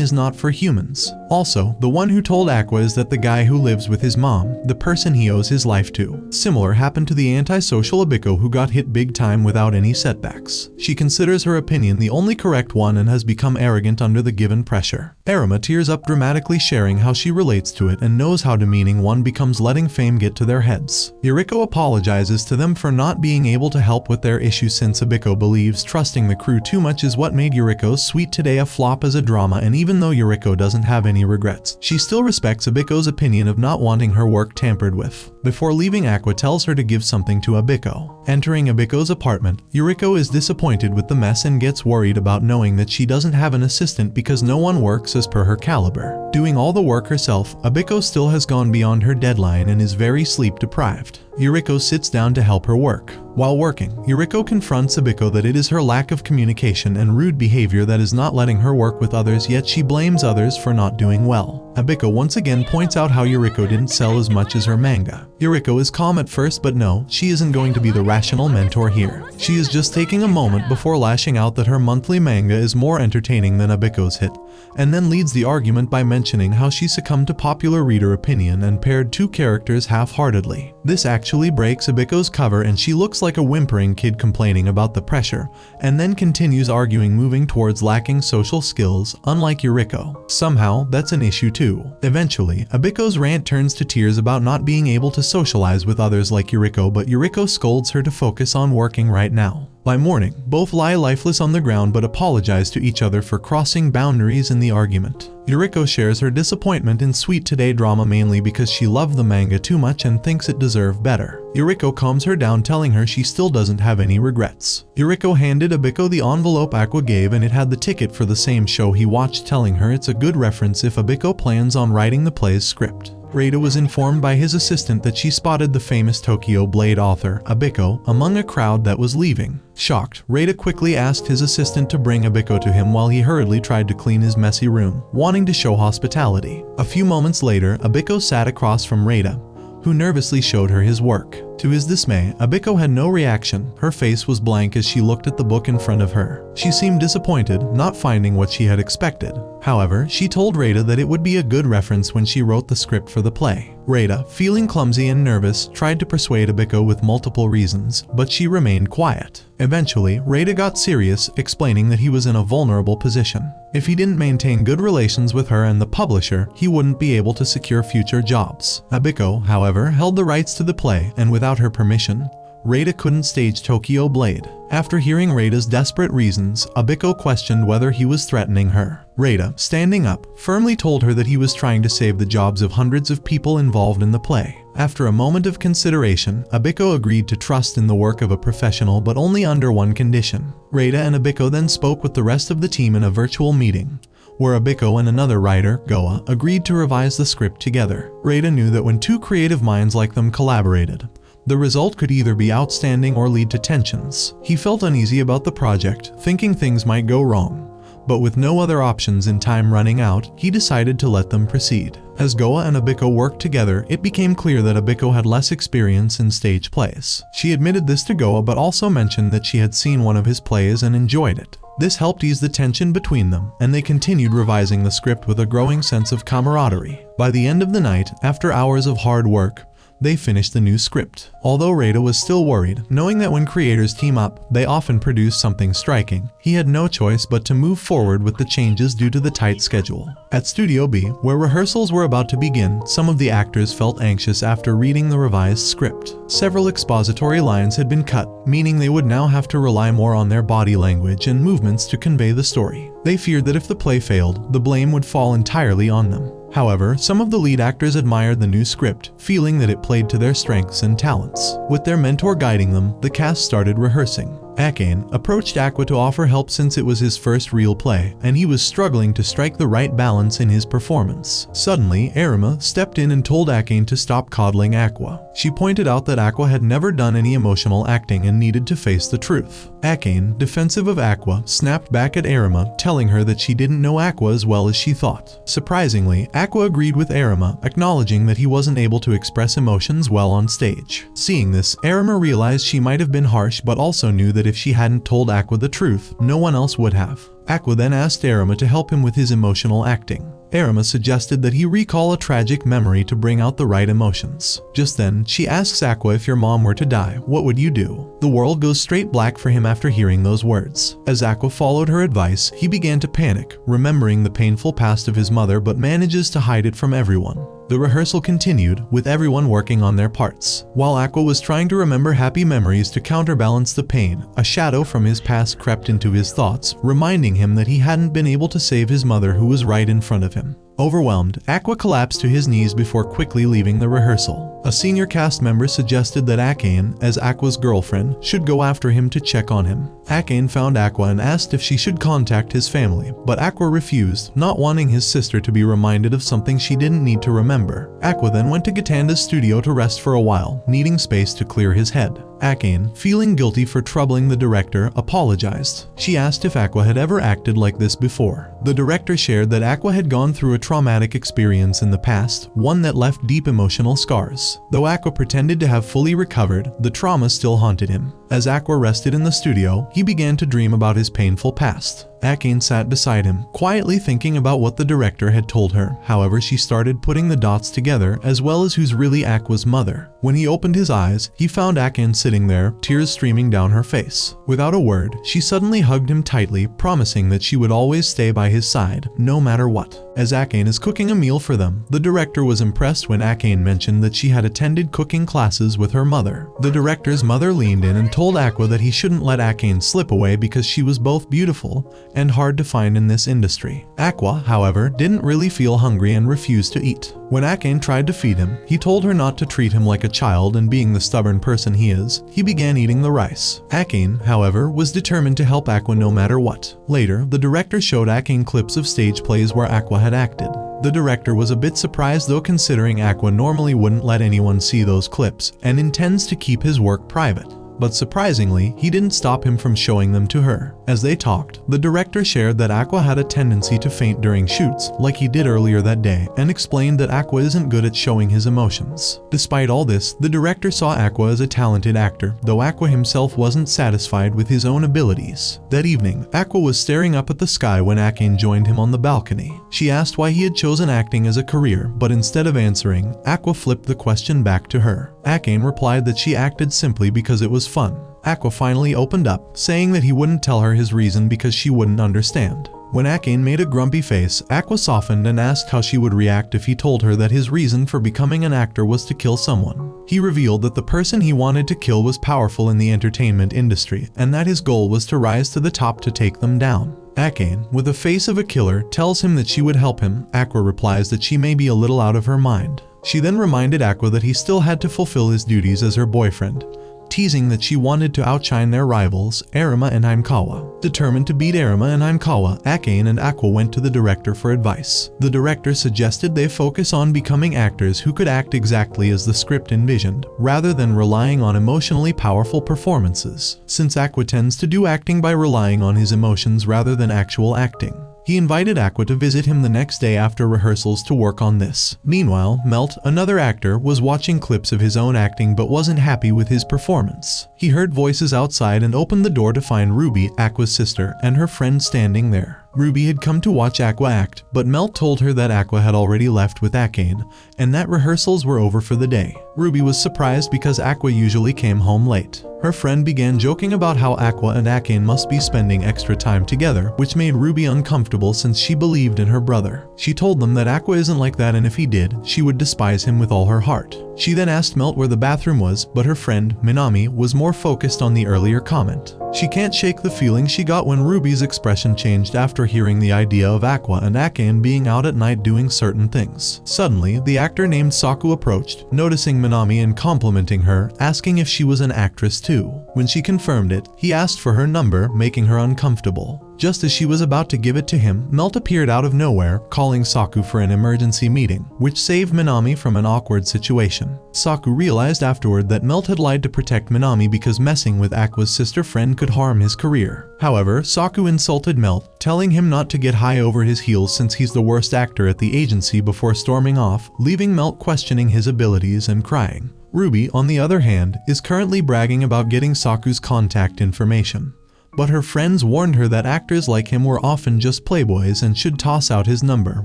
is not for humans. Also, the one who told Aqua is that the guy who lives with his mom, the person he owes his life to. Similar happened to the antisocial Abiko who got hit big time without any setbacks. She considers her opinion the only correct one and has become arrogant under the given pressure. Arima tears up dramatically, sharing how she relates to it and knows how demeaning one becomes letting fame get to their heads. Yuriko apologizes to them for not being able to help with their issue, since Abiko believes trusting the crew too much is what made Yuriko's Sweet Today a flop as a drama, and even though Yuriko doesn't have any regrets, she still respects Abiko's opinion of not wanting her work tampered with. Before leaving, Aqua tells her to give something to Abiko. Entering Abiko's apartment, Yuriko is disappointed with the mess and gets worried about knowing that she doesn't have an assistant because no one works as per her caliber. Doing all the work herself, Abiko still has gone beyond her deadline and is very sleep deprived. Yuriko sits down to help her work. While working, Yuriko confronts Abiko that it is her lack of communication and rude behavior that is not letting her work with others, yet she blames others for not doing well. Abiko once again points out how Yuriko didn't sell as much as her manga. Yuriko is calm at first, but no, she isn't going to be the rational mentor here. She is just taking a moment before lashing out that her monthly manga is more entertaining than Abiko's hit, and then leads the argument by mentioning how she succumbed to popular reader opinion and paired two characters half-heartedly. This actually breaks Abiko's cover and she looks like a whimpering kid complaining about the pressure, and then continues arguing, moving towards lacking social skills, unlike Yuriko. Somehow, that's an issue too. Eventually, Abiko's rant turns to tears about not being able to socialize with others like Yuriko, but Yuriko scolds her to focus on working right now. By morning, both lie lifeless on the ground but apologize to each other for crossing boundaries in the argument. Yuriko shares her disappointment in Sweet Today drama mainly because she loved the manga too much and thinks it deserved better. Yuriko calms her down, telling her she still doesn't have any regrets. Yuriko handed Abiko the envelope Aqua gave, and it had the ticket for the same show he watched, telling her it's a good reference if Abiko plans on writing the play's script. Reita was informed by his assistant that she spotted the famous Tokyo Blade author, Abiko, among a crowd that was leaving. Shocked, Reita quickly asked his assistant to bring Abiko to him while he hurriedly tried to clean his messy room, wanting to show hospitality. A few moments later, Abiko sat across from Reita, who nervously showed her his work. To his dismay, Abiko had no reaction. Her face was blank as she looked at the book in front of her. She seemed disappointed, not finding what she had expected. However, she told Reita that it would be a good reference when she wrote the script for the play. Reita, feeling clumsy and nervous, tried to persuade Abiko with multiple reasons, but she remained quiet. Eventually, Reita got serious, explaining that he was in a vulnerable position. If he didn't maintain good relations with her and the publisher, he wouldn't be able to secure future jobs. Abiko, however, held the rights to the play, and without her permission, Reita couldn't stage Tokyo Blade. After hearing Reita's desperate reasons, Abiko questioned whether he was threatening her. Reita, standing up, firmly told her that he was trying to save the jobs of hundreds of people involved in the play. After a moment of consideration, Abiko agreed to trust in the work of a professional, but only under one condition. Reita and Abiko then spoke with the rest of the team in a virtual meeting, where Abiko and another writer, Goa, agreed to revise the script together. Reita knew that when two creative minds like them collaborated, the result could either be outstanding or lead to tensions. He felt uneasy about the project, thinking things might go wrong, but with no other options and time running out, he decided to let them proceed. As Goa and Abiko worked together, it became clear that Abiko had less experience in stage plays. She admitted this to Goa, but also mentioned that she had seen one of his plays and enjoyed it. This helped ease the tension between them, and they continued revising the script with a growing sense of camaraderie. By the end of the night, after hours of hard work, they finished the new script. Although Reita was still worried, knowing that when creators team up, they often produce something striking, he had no choice but to move forward with the changes due to the tight schedule. At Studio B, where rehearsals were about to begin, some of the actors felt anxious after reading the revised script. Several expository lines had been cut, meaning they would now have to rely more on their body language and movements to convey the story. They feared that if the play failed, the blame would fall entirely on them. However, some of the lead actors admired the new script, feeling that it played to their strengths and talents. With their mentor guiding them, the cast started rehearsing. Akane approached Aqua to offer help since it was his first real play, and he was struggling to strike the right balance in his performance. Suddenly, Arima stepped in and told Akane to stop coddling Aqua. She pointed out that Aqua had never done any emotional acting and needed to face the truth. Akane, defensive of Aqua, snapped back at Arima, telling her that she didn't know Aqua as well as she thought. Surprisingly, Aqua agreed with Arima, acknowledging that he wasn't able to express emotions well on stage. Seeing this, Arima realized she might have been harsh but also knew that if she hadn't told Aqua the truth, no one else would have. Aqua then asked Arima to help him with his emotional acting. Arima suggested that he recall a tragic memory to bring out the right emotions. Just then, she asks Aqua, if your mom were to die, what would you do? The world goes straight black for him after hearing those words. As Aqua followed her advice, he began to panic, remembering the painful past of his mother but manages to hide it from everyone. The rehearsal continued, with everyone working on their parts. While Aqua was trying to remember happy memories to counterbalance the pain, a shadow from his past crept into his thoughts, reminding him that he hadn't been able to save his mother who was right in front of him. Overwhelmed, Aqua collapsed to his knees before quickly leaving the rehearsal. A senior cast member suggested that Akane, as Aqua's girlfriend, should go after him to check on him. Akane found Aqua and asked if she should contact his family, but Aqua refused, not wanting his sister to be reminded of something she didn't need to remember. Aqua then went to Gatanda's studio to rest for a while, needing space to clear his head. Akane, feeling guilty for troubling the director, apologized. She asked if Aqua had ever acted like this before. The director shared that Aqua had gone through a traumatic experience in the past, one that left deep emotional scars. Though Aqua pretended to have fully recovered, the trauma still haunted him. As Aqua rested in the studio, he began to dream about his painful past. Akane sat beside him, quietly thinking about what the director had told her. However, she started putting the dots together, as well as who's really Aqua's mother. When he opened his eyes, he found Akane sitting there, tears streaming down her face. Without a word, she suddenly hugged him tightly, promising that she would always stay by his side, no matter what. As Akane is cooking a meal for them, the director was impressed when Akane mentioned that she had attended cooking classes with her mother. The director's mother leaned in and told Aqua that he shouldn't let Akane slip away because she was both beautiful and hard to find in this industry. Aqua, however, didn't really feel hungry and refused to eat. When Akane tried to feed him, he told her not to treat him like a child, and being the stubborn person he is, he began eating the rice. Akane, however, was determined to help Aqua no matter what. Later, the director showed Akane clips of stage plays where Aqua had acted. The director was a bit surprised though, considering Aqua normally wouldn't let anyone see those clips and intends to keep his work private. But surprisingly, he didn't stop him from showing them to her. As they talked, the director shared that Aqua had a tendency to faint during shoots, like he did earlier that day, and explained that Aqua isn't good at showing his emotions. Despite all this, the director saw Aqua as a talented actor, though Aqua himself wasn't satisfied with his own abilities. That evening, Aqua was staring up at the sky when Akane joined him on the balcony. She asked why he had chosen acting as a career, but instead of answering, Aqua flipped the question back to her. Akane replied that she acted simply because it was fun. Aqua finally opened up, saying that he wouldn't tell her his reason because she wouldn't understand. When Akane made a grumpy face, Aqua softened and asked how she would react if he told her that his reason for becoming an actor was to kill someone. He revealed that the person he wanted to kill was powerful in the entertainment industry, and that his goal was to rise to the top to take them down. Akane, with the face of a killer, tells him that she would help him. Aqua replies that she may be a little out of her mind. She then reminded Aqua that he still had to fulfill his duties as her boyfriend, teasing that she wanted to outshine their rivals, Arima and Himekawa. Determined to beat Arima and Himekawa, Akane and Aqua went to the director for advice. The director suggested they focus on becoming actors who could act exactly as the script envisioned, rather than relying on emotionally powerful performances, since Aqua tends to do acting by relying on his emotions rather than actual acting. He invited Aqua to visit him the next day after rehearsals to work on this. Meanwhile, Melt, another actor, was watching clips of his own acting but wasn't happy with his performance. He heard voices outside and opened the door to find Ruby, Aqua's sister, and her friend standing there. Ruby had come to watch Aqua act, but Melt told her that Aqua had already left with Akane, and that rehearsals were over for the day. Ruby was surprised because Aqua usually came home late. Her friend began joking about how Aqua and Akane must be spending extra time together, which made Ruby uncomfortable since she believed in her brother. She told them that Aqua isn't like that, and if he did, she would despise him with all her heart. She then asked Melt where the bathroom was, but her friend, Minami, was more focused on the earlier comment. She can't shake the feeling she got when Ruby's expression changed after after hearing the idea of Aqua and Akane being out at night doing certain things. Suddenly, the actor named Saku approached, noticing Minami and complimenting her, asking if she was an actress too. When she confirmed it, he asked for her number, making her uncomfortable. Just as she was about to give it to him, Melt appeared out of nowhere, calling Saku for an emergency meeting, which saved Minami from an awkward situation. Saku realized afterward that Melt had lied to protect Minami because messing with Aqua's sister friend could harm his career. However, Saku insulted Melt, telling him not to get high over his heels since he's the worst actor at the agency before storming off, leaving Melt questioning his abilities and crying. Ruby, on the other hand, is currently bragging about getting Saku's contact information. But her friends warned her that actors like him were often just playboys and should toss out his number,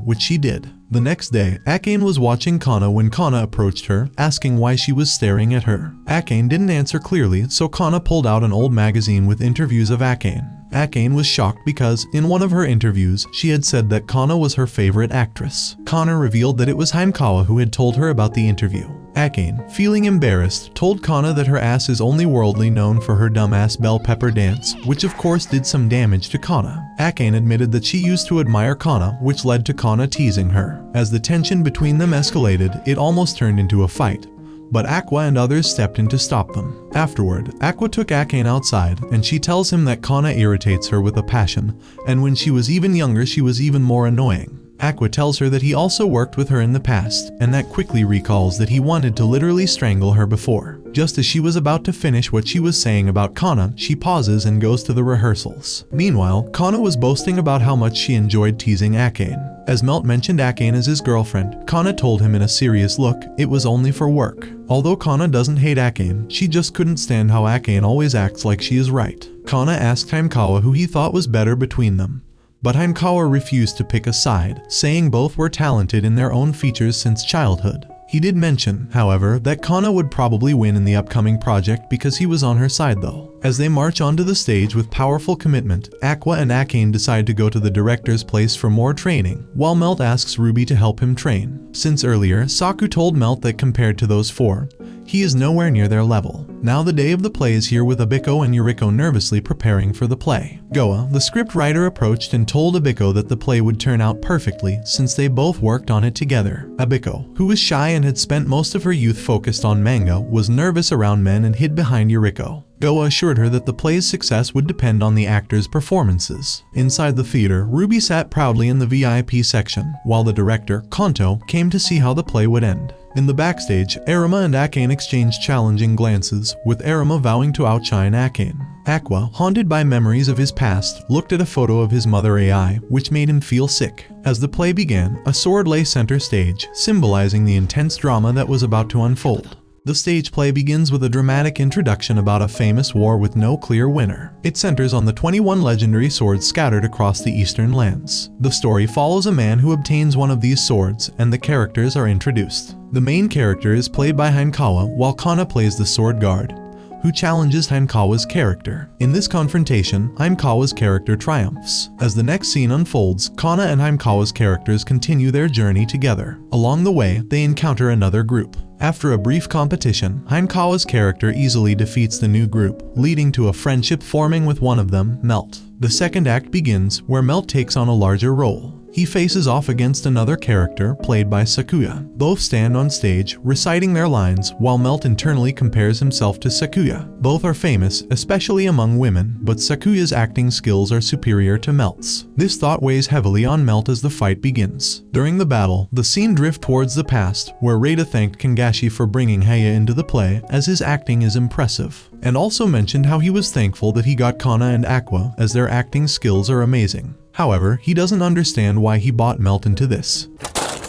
which she did. The next day, Akane was watching Kana when Kana approached her, asking why she was staring at her. Akane didn't answer clearly, so Kana pulled out an old magazine with interviews of Akane. Akane was shocked because, in one of her interviews, she had said that Kana was her favorite actress. Kana revealed that it was Hankawa who had told her about the interview. Akane, feeling embarrassed, told Kana that her ass is only worldly known for her dumbass bell pepper dance, which of course did some damage to Kana. Akane admitted that she used to admire Kana, which led to Kana teasing her. As the tension between them escalated, it almost turned into a fight. But Aqua and others stepped in to stop them. Afterward, Aqua took Akane outside, and she tells him that Kana irritates her with a passion, and when she was even younger she was even more annoying. Aqua tells her that he also worked with her in the past, and that quickly recalls that he wanted to literally strangle her before. Just as she was about to finish what she was saying about Kana, she pauses and goes to the rehearsals. Meanwhile, Kana was boasting about how much she enjoyed teasing Akane. As Melt mentioned Akane as his girlfriend, Kana told him in a serious look it was only for work. Although Kana doesn't hate Akane, she just couldn't stand how Akane always acts like she is right. Kana asked Hankawa who he thought was better between them. But Hankawa refused to pick a side, saying both were talented in their own features since childhood. He did mention, however, that Kana would probably win in the upcoming project because he was on her side though. As they march onto the stage with powerful commitment, Aqua and Akane decide to go to the director's place for more training, while Melt asks Ruby to help him train. Since earlier, Saku told Melt that compared to those four, he is nowhere near their level. Now the day of the play is here with Abiko and Yuriko nervously preparing for the play. Goa, the script writer, approached and told Abiko that the play would turn out perfectly since they both worked on it together. Abiko, who was shy and had spent most of her youth focused on manga, was nervous around men and hid behind Yuriko. Goa assured her that the play's success would depend on the actors' performances. Inside the theater, Ruby sat proudly in the VIP section, while the director, Kanto, came to see how the play would end. In the backstage, Arima and Akane exchanged challenging glances, with Arima vowing to outshine Akane. Aqua, haunted by memories of his past, looked at a photo of his mother AI, which made him feel sick. As the play began, a sword lay center stage, symbolizing the intense drama that was about to unfold. The stage play begins with a dramatic introduction about a famous war with no clear winner. It centers on the 21 legendary swords scattered across the eastern lands. The story follows a man who obtains one of these swords, and the characters are introduced. The main character is played by Hankawa, while Kana plays the sword guard, who challenges Hankawa's character. In this confrontation, Hankawa's character triumphs. As the next scene unfolds, Kana and Hankawa's characters continue their journey together. Along the way, they encounter another group. After a brief competition, Hankawa's character easily defeats the new group, leading to a friendship forming with one of them, Melt. The second act begins, where Melt takes on a larger role. He faces off against another character, played by Sakuya. Both stand on stage, reciting their lines, while Melt internally compares himself to Sakuya. Both are famous, especially among women, but Sakuya's acting skills are superior to Melt's. This thought weighs heavily on Melt as the fight begins. During the battle, the scene drifts towards the past, where Reita thanked Kangashi for bringing Heya into the play, as his acting is impressive, and also mentioned how he was thankful that he got Kana and Aqua, as their acting skills are amazing. However, he doesn't understand why he bought Melt into this.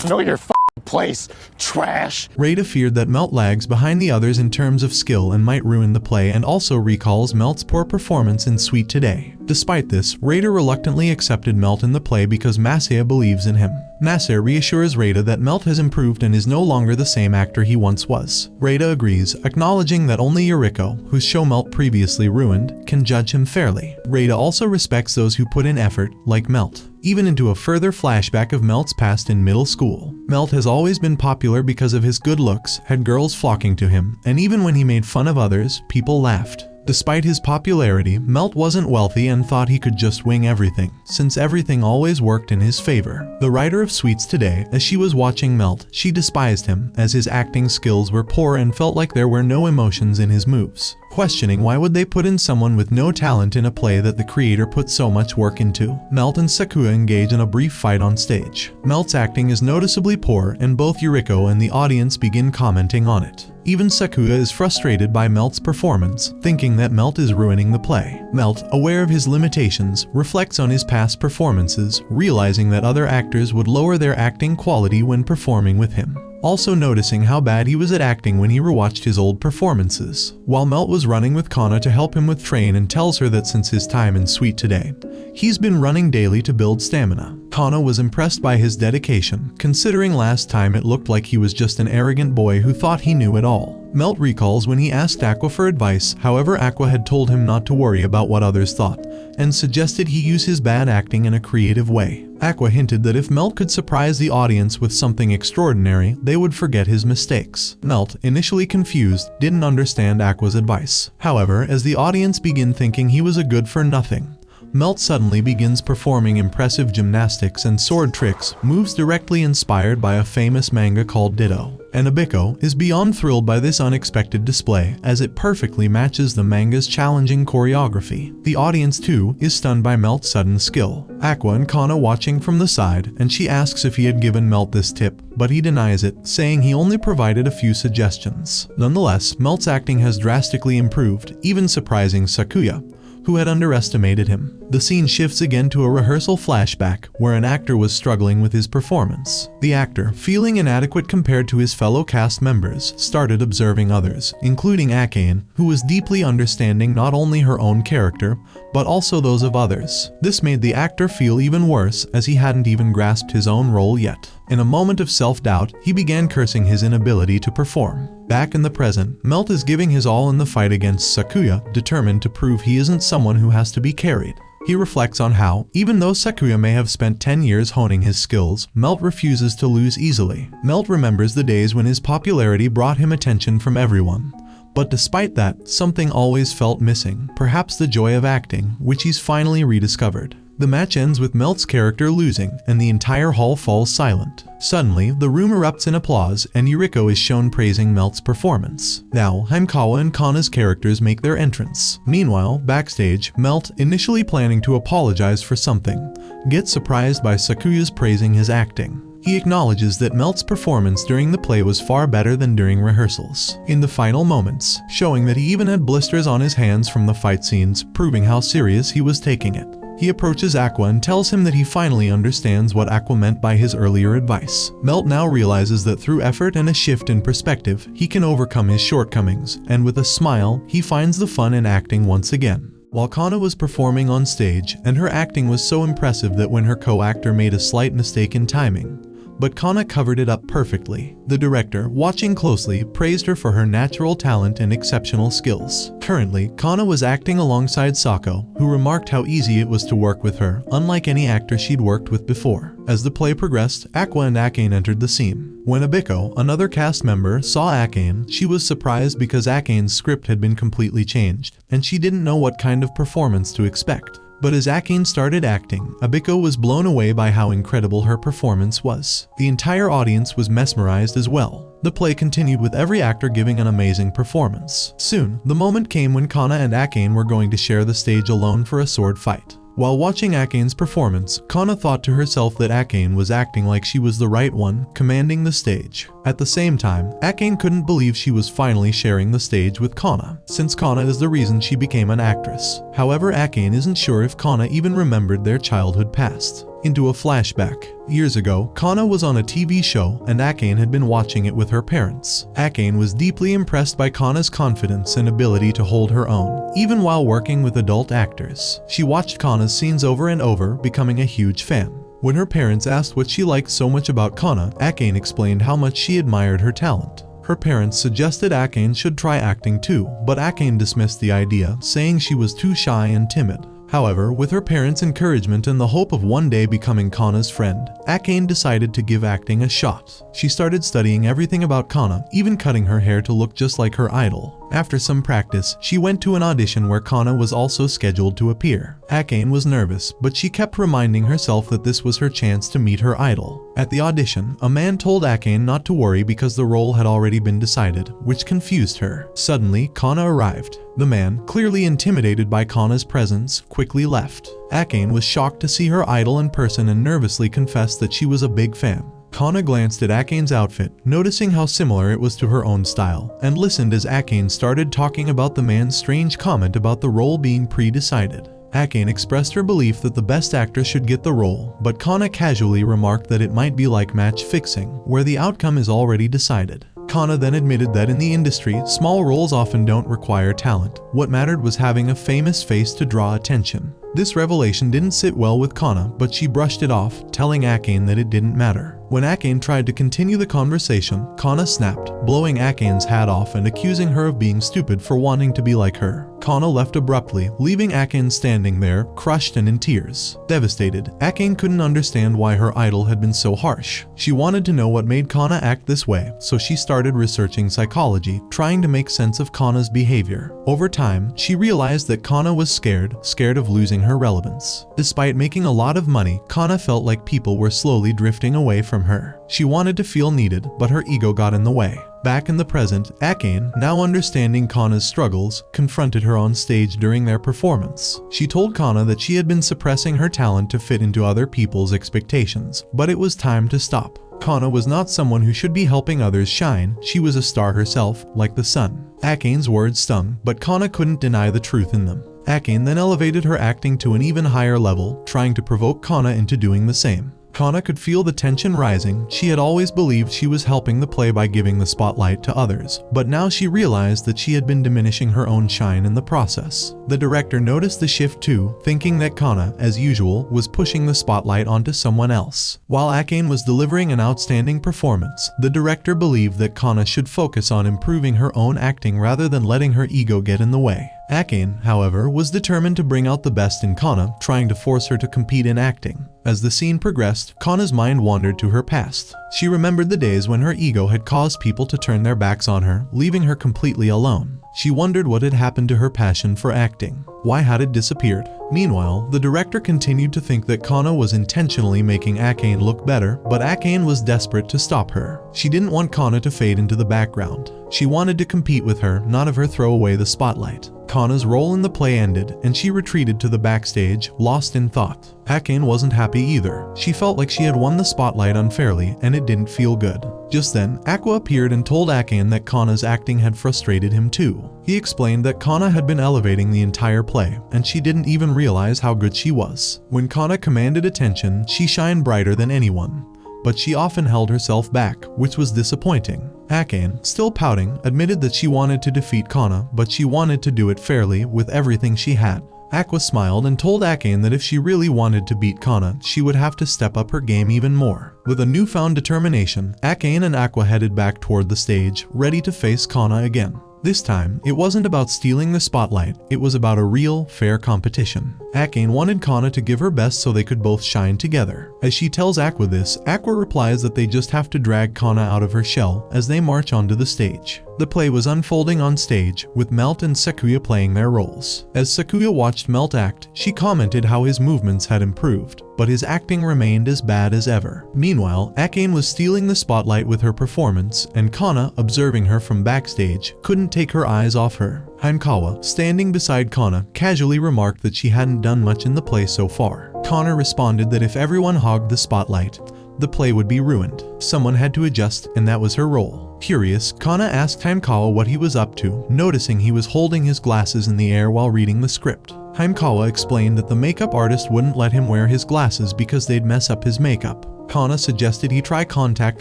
Know your place, trash. Reita feared that Melt lags behind the others in terms of skill and might ruin the play, and also recalls Melt's poor performance in Sweet Today. Despite this, Reita reluctantly accepted Melt in the play because Masaya believes in him. Masaya reassures Reita that Melt has improved and is no longer the same actor he once was. Reita agrees, acknowledging that only Yuriko, whose show Melt previously ruined, can judge him fairly. Reita also respects those who put in effort, like Melt. Even into a further flashback of Melt's past in middle school. Melt has always been popular because of his good looks, had girls flocking to him, and even when he made fun of others, people laughed. Despite his popularity, Melt wasn't wealthy and thought he could just wing everything, since everything always worked in his favor. The writer of Sweets Today, as she was watching Melt, she despised him, as his acting skills were poor and felt like there were no emotions in his moves. Questioning why would they put in someone with no talent in a play that the creator put so much work into. Melt and Sakuya engage in a brief fight on stage. Melt's acting is noticeably poor and both Yuriko and the audience begin commenting on it. Even Sakuya is frustrated by Melt's performance, thinking that Melt is ruining the play. Melt, aware of his limitations, reflects on his past performances, realizing that other actors would lower their acting quality when performing with him. Also noticing how bad he was at acting when he rewatched his old performances. While Melt was running with Kana to help him with train and tells her that since his time in Sweet Today, he's been running daily to build stamina. Kana was impressed by his dedication, considering last time it looked like he was just an arrogant boy who thought he knew it all. Melt recalls when he asked Aqua for advice, however Aqua had told him not to worry about what others thought, and suggested he use his bad acting in a creative way. Aqua hinted that if Melt could surprise the audience with something extraordinary, they would forget his mistakes. Melt, initially confused, didn't understand Aqua's advice. However, as the audience began thinking he was a good-for-nothing, Melt suddenly begins performing impressive gymnastics and sword tricks, moves directly inspired by a famous manga called Ditto. And Abiko is beyond thrilled by this unexpected display, as it perfectly matches the manga's challenging choreography. The audience too is stunned by Melt's sudden skill. Aqua and Kana watching from the side, and she asks if he had given Melt this tip, but he denies it, saying he only provided a few suggestions. Nonetheless, Melt's acting has drastically improved, even surprising Sakuya, who had underestimated him. The scene shifts again to a rehearsal flashback where an actor was struggling with his performance. The actor, feeling inadequate compared to his fellow cast members, started observing others, including Akane, who was deeply understanding not only her own character, but also those of others. This made the actor feel even worse, as he hadn't even grasped his own role yet. In a moment of self-doubt, he began cursing his inability to perform. Back in the present, Melt is giving his all in the fight against Sakuya, determined to prove he isn't someone who has to be carried. He reflects on how, even though Sakuya may have spent 10 years honing his skills, Melt refuses to lose easily. Melt remembers the days when his popularity brought him attention from everyone. But despite that, something always felt missing, perhaps the joy of acting, which he's finally rediscovered. The match ends with Melt's character losing, and the entire hall falls silent. Suddenly, the room erupts in applause, and Yuriko is shown praising Melt's performance. Now, Hankawa and Kana's characters make their entrance. Meanwhile, backstage, Melt, initially planning to apologize for something, gets surprised by Sakuya's praising his acting. He acknowledges that Melt's performance during the play was far better than during rehearsals. In the final moments, showing that he even had blisters on his hands from the fight scenes, proving how serious he was taking it. He approaches Aqua and tells him that he finally understands what Aqua meant by his earlier advice. Melt now realizes that through effort and a shift in perspective, he can overcome his shortcomings, and with a smile, he finds the fun in acting once again. While Kana was performing on stage, and her acting was so impressive that when her co-actor made a slight mistake in timing, but Kana covered it up perfectly. The director, watching closely, praised her for her natural talent and exceptional skills. Currently, Kana was acting alongside Sako, who remarked how easy it was to work with her, unlike any actor she'd worked with before. As the play progressed, Aqua and Akane entered the scene. When Abiko, another cast member, saw Akane, she was surprised because Akane's script had been completely changed, and she didn't know what kind of performance to expect. But as Akane started acting, Abiko was blown away by how incredible her performance was. The entire audience was mesmerized as well. The play continued with every actor giving an amazing performance. Soon, the moment came when Kana and Akane were going to share the stage alone for a sword fight. While watching Akane's performance, Kana thought to herself that Akane was acting like she was the right one, commanding the stage. At the same time, Akane couldn't believe she was finally sharing the stage with Kana, since Kana is the reason she became an actress. However, Akane isn't sure if Kana even remembered their childhood past. Into a flashback. Years ago, Kana was on a TV show and Akane had been watching it with her parents. Akane was deeply impressed by Kana's confidence and ability to hold her own, even while working with adult actors. She watched Kana's scenes over and over, becoming a huge fan. When her parents asked what she liked so much about Kana, Akane explained how much she admired her talent. Her parents suggested Akane should try acting too, but Akane dismissed the idea, saying she was too shy and timid. However, with her parents' encouragement and the hope of one day becoming Kana's friend, Akane decided to give acting a shot. She started studying everything about Kana, even cutting her hair to look just like her idol. After some practice, she went to an audition where Kana was also scheduled to appear. Akane was nervous, but she kept reminding herself that this was her chance to meet her idol. At the audition, a man told Akane not to worry because the role had already been decided, which confused her. Suddenly, Kana arrived. The man, clearly intimidated by Kana's presence, quickly left. Akane was shocked to see her idol in person and nervously confessed that she was a big fan. Kana glanced at Akane's outfit, noticing how similar it was to her own style, and listened as Akane started talking about the man's strange comment about the role being pre-decided. Akane expressed her belief that the best actress should get the role, but Kana casually remarked that it might be like match fixing, where the outcome is already decided. Kana then admitted that in the industry, small roles often don't require talent. What mattered was having a famous face to draw attention. This revelation didn't sit well with Kana, but she brushed it off, telling Akane that it didn't matter. When Akane tried to continue the conversation, Kana snapped, blowing Akane's hat off and accusing her of being stupid for wanting to be like her. Kana left abruptly, leaving Akane standing there, crushed and in tears. Devastated, Akane couldn't understand why her idol had been so harsh. She wanted to know what made Kana act this way, so she started researching psychology, trying to make sense of Kana's behavior. Over time, she realized that Kana was scared of losing her relevance. Despite making a lot of money, Kana felt like people were slowly drifting away from her. She wanted to feel needed, but her ego got in the way. Back in the present, Akane, now understanding Kana's struggles, confronted her on stage during their performance. She told Kana that she had been suppressing her talent to fit into other people's expectations, but it was time to stop. Kana was not someone who should be helping others shine, she was a star herself, like the sun. Akane's words stung, but Kana couldn't deny the truth in them. Akane then elevated her acting to an even higher level, trying to provoke Kana into doing the same. Kana could feel the tension rising. She had always believed she was helping the play by giving the spotlight to others, but now she realized that she had been diminishing her own shine in the process. The director noticed the shift too, thinking that Kana, as usual, was pushing the spotlight onto someone else. While Akane was delivering an outstanding performance, the director believed that Kana should focus on improving her own acting rather than letting her ego get in the way. Akane, however, was determined to bring out the best in Kana, trying to force her to compete in acting. As the scene progressed, Kana's mind wandered to her past. She remembered the days when her ego had caused people to turn their backs on her, leaving her completely alone. She wondered what had happened to her passion for acting. Why had it disappeared? Meanwhile, the director continued to think that Kana was intentionally making Akane look better, but Akane was desperate to stop her. She didn't want Kana to fade into the background. She wanted to compete with her, not have her throw away the spotlight. Kana's role in the play ended, and she retreated to the backstage, lost in thought. Akane wasn't happy either. She felt like she had won the spotlight unfairly, and it didn't feel good. Just then, Aqua appeared and told Akane that Kana's acting had frustrated him too. He explained that Kana had been elevating the entire play, and she didn't even realize how good she was. When Kana commanded attention, she shined brighter than anyone. But she often held herself back, which was disappointing. Akane, still pouting, admitted that she wanted to defeat Kana, but she wanted to do it fairly, with everything she had. Aqua smiled and told Akane that if she really wanted to beat Kana, she would have to step up her game even more. With a newfound determination, Akane and Aqua headed back toward the stage, ready to face Kana again. This time, it wasn't about stealing the spotlight, it was about a real, fair competition. Akane wanted Kana to give her best so they could both shine together. As she tells Aqua this, Aqua replies that they just have to drag Kana out of her shell as they march onto the stage. The play was unfolding on stage, with Melt and Sakuya playing their roles. As Sakuya watched Melt act, she commented how his movements had improved, but his acting remained as bad as ever. Meanwhile, Akane was stealing the spotlight with her performance, and Kana, observing her from backstage, couldn't take her eyes off her. Hankawa, standing beside Kana, casually remarked that she hadn't done much in the play so far. Kana responded that if everyone hogged the spotlight, the play would be ruined. Someone had to adjust, and that was her role. Curious, Kana asked Hankawa what he was up to, noticing he was holding his glasses in the air while reading the script. Hankawa explained that the makeup artist wouldn't let him wear his glasses because they'd mess up his makeup. Kana suggested he try contact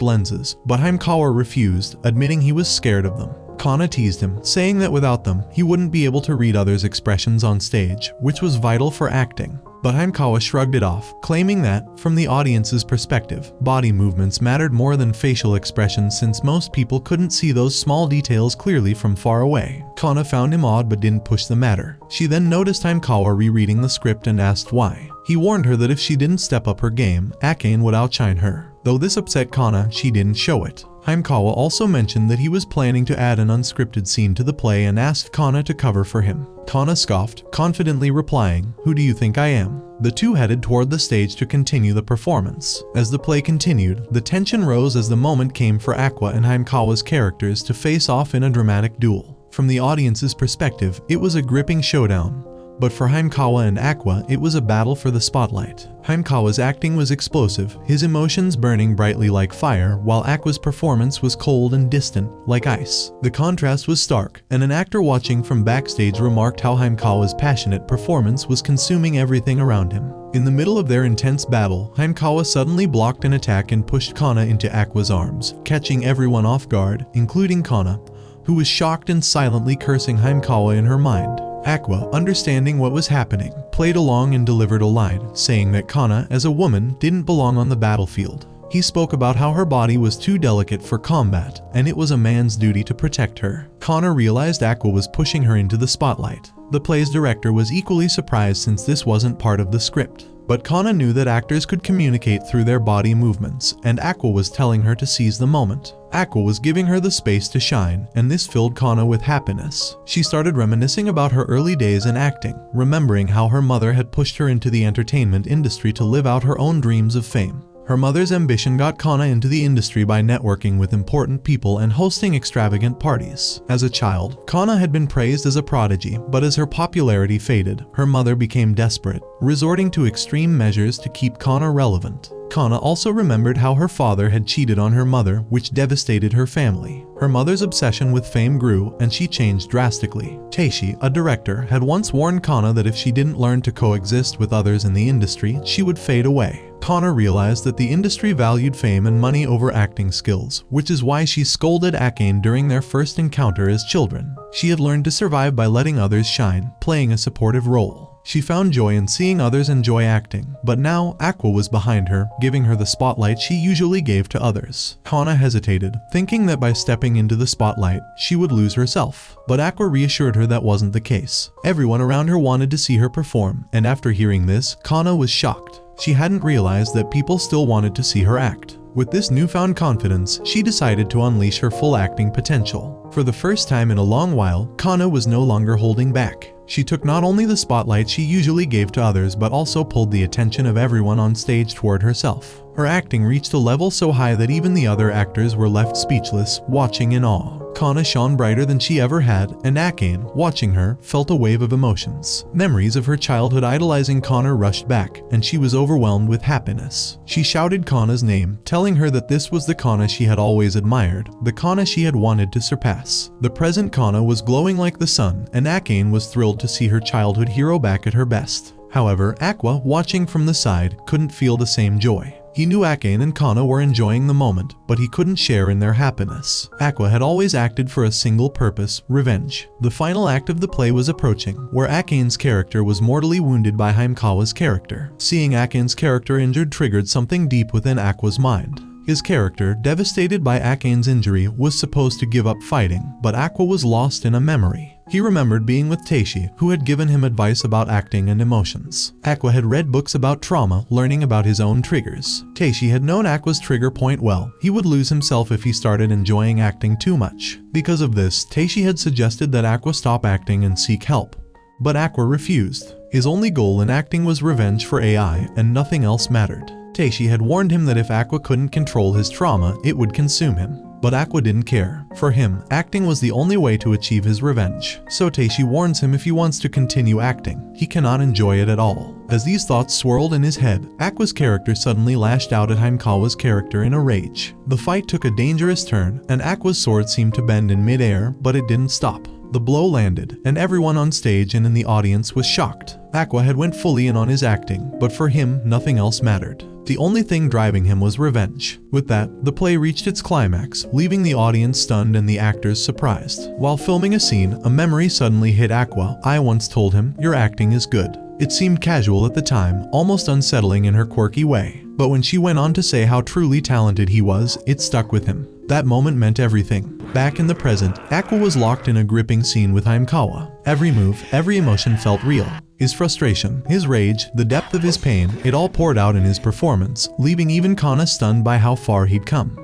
lenses, but Hankawa refused, admitting he was scared of them. Kana teased him, saying that without them, he wouldn't be able to read others' expressions on stage, which was vital for acting. But Hankawa shrugged it off, claiming that, from the audience's perspective, body movements mattered more than facial expressions since most people couldn't see those small details clearly from far away. Kana found him odd but didn't push the matter. She then noticed Hankawa rereading the script and asked why. He warned her that if she didn't step up her game, Akane would outshine her. Though this upset Kana, she didn't show it. Haimkawa also mentioned that he was planning to add an unscripted scene to the play and asked Kana to cover for him. Kana scoffed, confidently replying, "Who do you think I am?" The two headed toward the stage to continue the performance. As the play continued, the tension rose as the moment came for Aqua and Haimkawa's characters to face off in a dramatic duel. From the audience's perspective, it was a gripping showdown. But for Haimkawa and Aqua, it was a battle for the spotlight. Haimkawa's acting was explosive, his emotions burning brightly like fire, while Aqua's performance was cold and distant, like ice. The contrast was stark, and an actor watching from backstage remarked how Haimkawa's passionate performance was consuming everything around him. In the middle of their intense battle, Haimkawa suddenly blocked an attack and pushed Kana into Aqua's arms, catching everyone off guard, including Kana, who was shocked and silently cursing Haimkawa in her mind. Aqua, understanding what was happening, played along and delivered a line, saying that Kana, as a woman, didn't belong on the battlefield. He spoke about how her body was too delicate for combat, and it was a man's duty to protect her. Kana realized Aqua was pushing her into the spotlight. The play's director was equally surprised since this wasn't part of the script. But Kana knew that actors could communicate through their body movements, and Aqua was telling her to seize the moment. Aqua was giving her the space to shine, and this filled Kana with happiness. She started reminiscing about her early days in acting, remembering how her mother had pushed her into the entertainment industry to live out her own dreams of fame. Her mother's ambition got Kana into the industry by networking with important people and hosting extravagant parties. As a child, Kana had been praised as a prodigy, but as her popularity faded, her mother became desperate, resorting to extreme measures to keep Kana relevant. Kana also remembered how her father had cheated on her mother, which devastated her family. Her mother's obsession with fame grew, and she changed drastically. Teishi, a director, had once warned Kana that if she didn't learn to coexist with others in the industry, she would fade away. Kana realized that the industry valued fame and money over acting skills, which is why she scolded Akane during their first encounter as children. She had learned to survive by letting others shine, playing a supportive role. She found joy in seeing others enjoy acting, but now Aqua was behind her, giving her the spotlight she usually gave to others. Kana hesitated, thinking that by stepping into the spotlight, she would lose herself. But Aqua reassured her that wasn't the case. Everyone around her wanted to see her perform, and after hearing this, Kana was shocked. She hadn't realized that people still wanted to see her act. With this newfound confidence, she decided to unleash her full acting potential. For the first time in a long while, Kana was no longer holding back. She took not only the spotlight she usually gave to others but also pulled the attention of everyone on stage toward herself. Her acting reached a level so high that even the other actors were left speechless, watching in awe. Kana shone brighter than she ever had, and Akane, watching her, felt a wave of emotions. Memories of her childhood idolizing Kana rushed back, and she was overwhelmed with happiness. She shouted Kana's name, telling her that this was the Kana she had always admired, the Kana she had wanted to surpass. The present Kana was glowing like the sun, and Akane was thrilled to see her childhood hero back at her best. However, Aqua, watching from the side, couldn't feel the same joy. He knew Akane and Kana were enjoying the moment, but he couldn't share in their happiness. Aqua had always acted for a single purpose: revenge. The final act of the play was approaching, where Akane's character was mortally wounded by Haimkawa's character. Seeing Akane's character injured triggered something deep within Aqua's mind. His character, devastated by Akane's injury, was supposed to give up fighting, but Aqua was lost in a memory. He remembered being with Teishi, who had given him advice about acting and emotions. Aqua had read books about trauma, learning about his own triggers. Teishi had known Aqua's trigger point well. He would lose himself if he started enjoying acting too much. Because of this, Teishi had suggested that Aqua stop acting and seek help. But Aqua refused. His only goal in acting was revenge for AI, and nothing else mattered. Teishi had warned him that if Aqua couldn't control his trauma, it would consume him. But Aqua didn't care. For him, acting was the only way to achieve his revenge. So Teishi warns him if he wants to continue acting, he cannot enjoy it at all. As these thoughts swirled in his head, Aqua's character suddenly lashed out at Haimkawa's character in a rage. The fight took a dangerous turn, and Aqua's sword seemed to bend in midair, but it didn't stop. The blow landed, and everyone on stage and in the audience was shocked. Aqua had went fully in on his acting, but for him, nothing else mattered. The only thing driving him was revenge. With that, the play reached its climax, leaving the audience stunned and the actors surprised. While filming a scene, a memory suddenly hit Aqua. I once told him, "Your acting is good." It seemed casual at the time, almost unsettling in her quirky way. But when she went on to say how truly talented he was, it stuck with him. That moment meant everything. Back in the present, Aqua was locked in a gripping scene with Haimkawa. Every move, every emotion felt real. His frustration, his rage, the depth of his pain, it all poured out in his performance, leaving even Kana stunned by how far he'd come.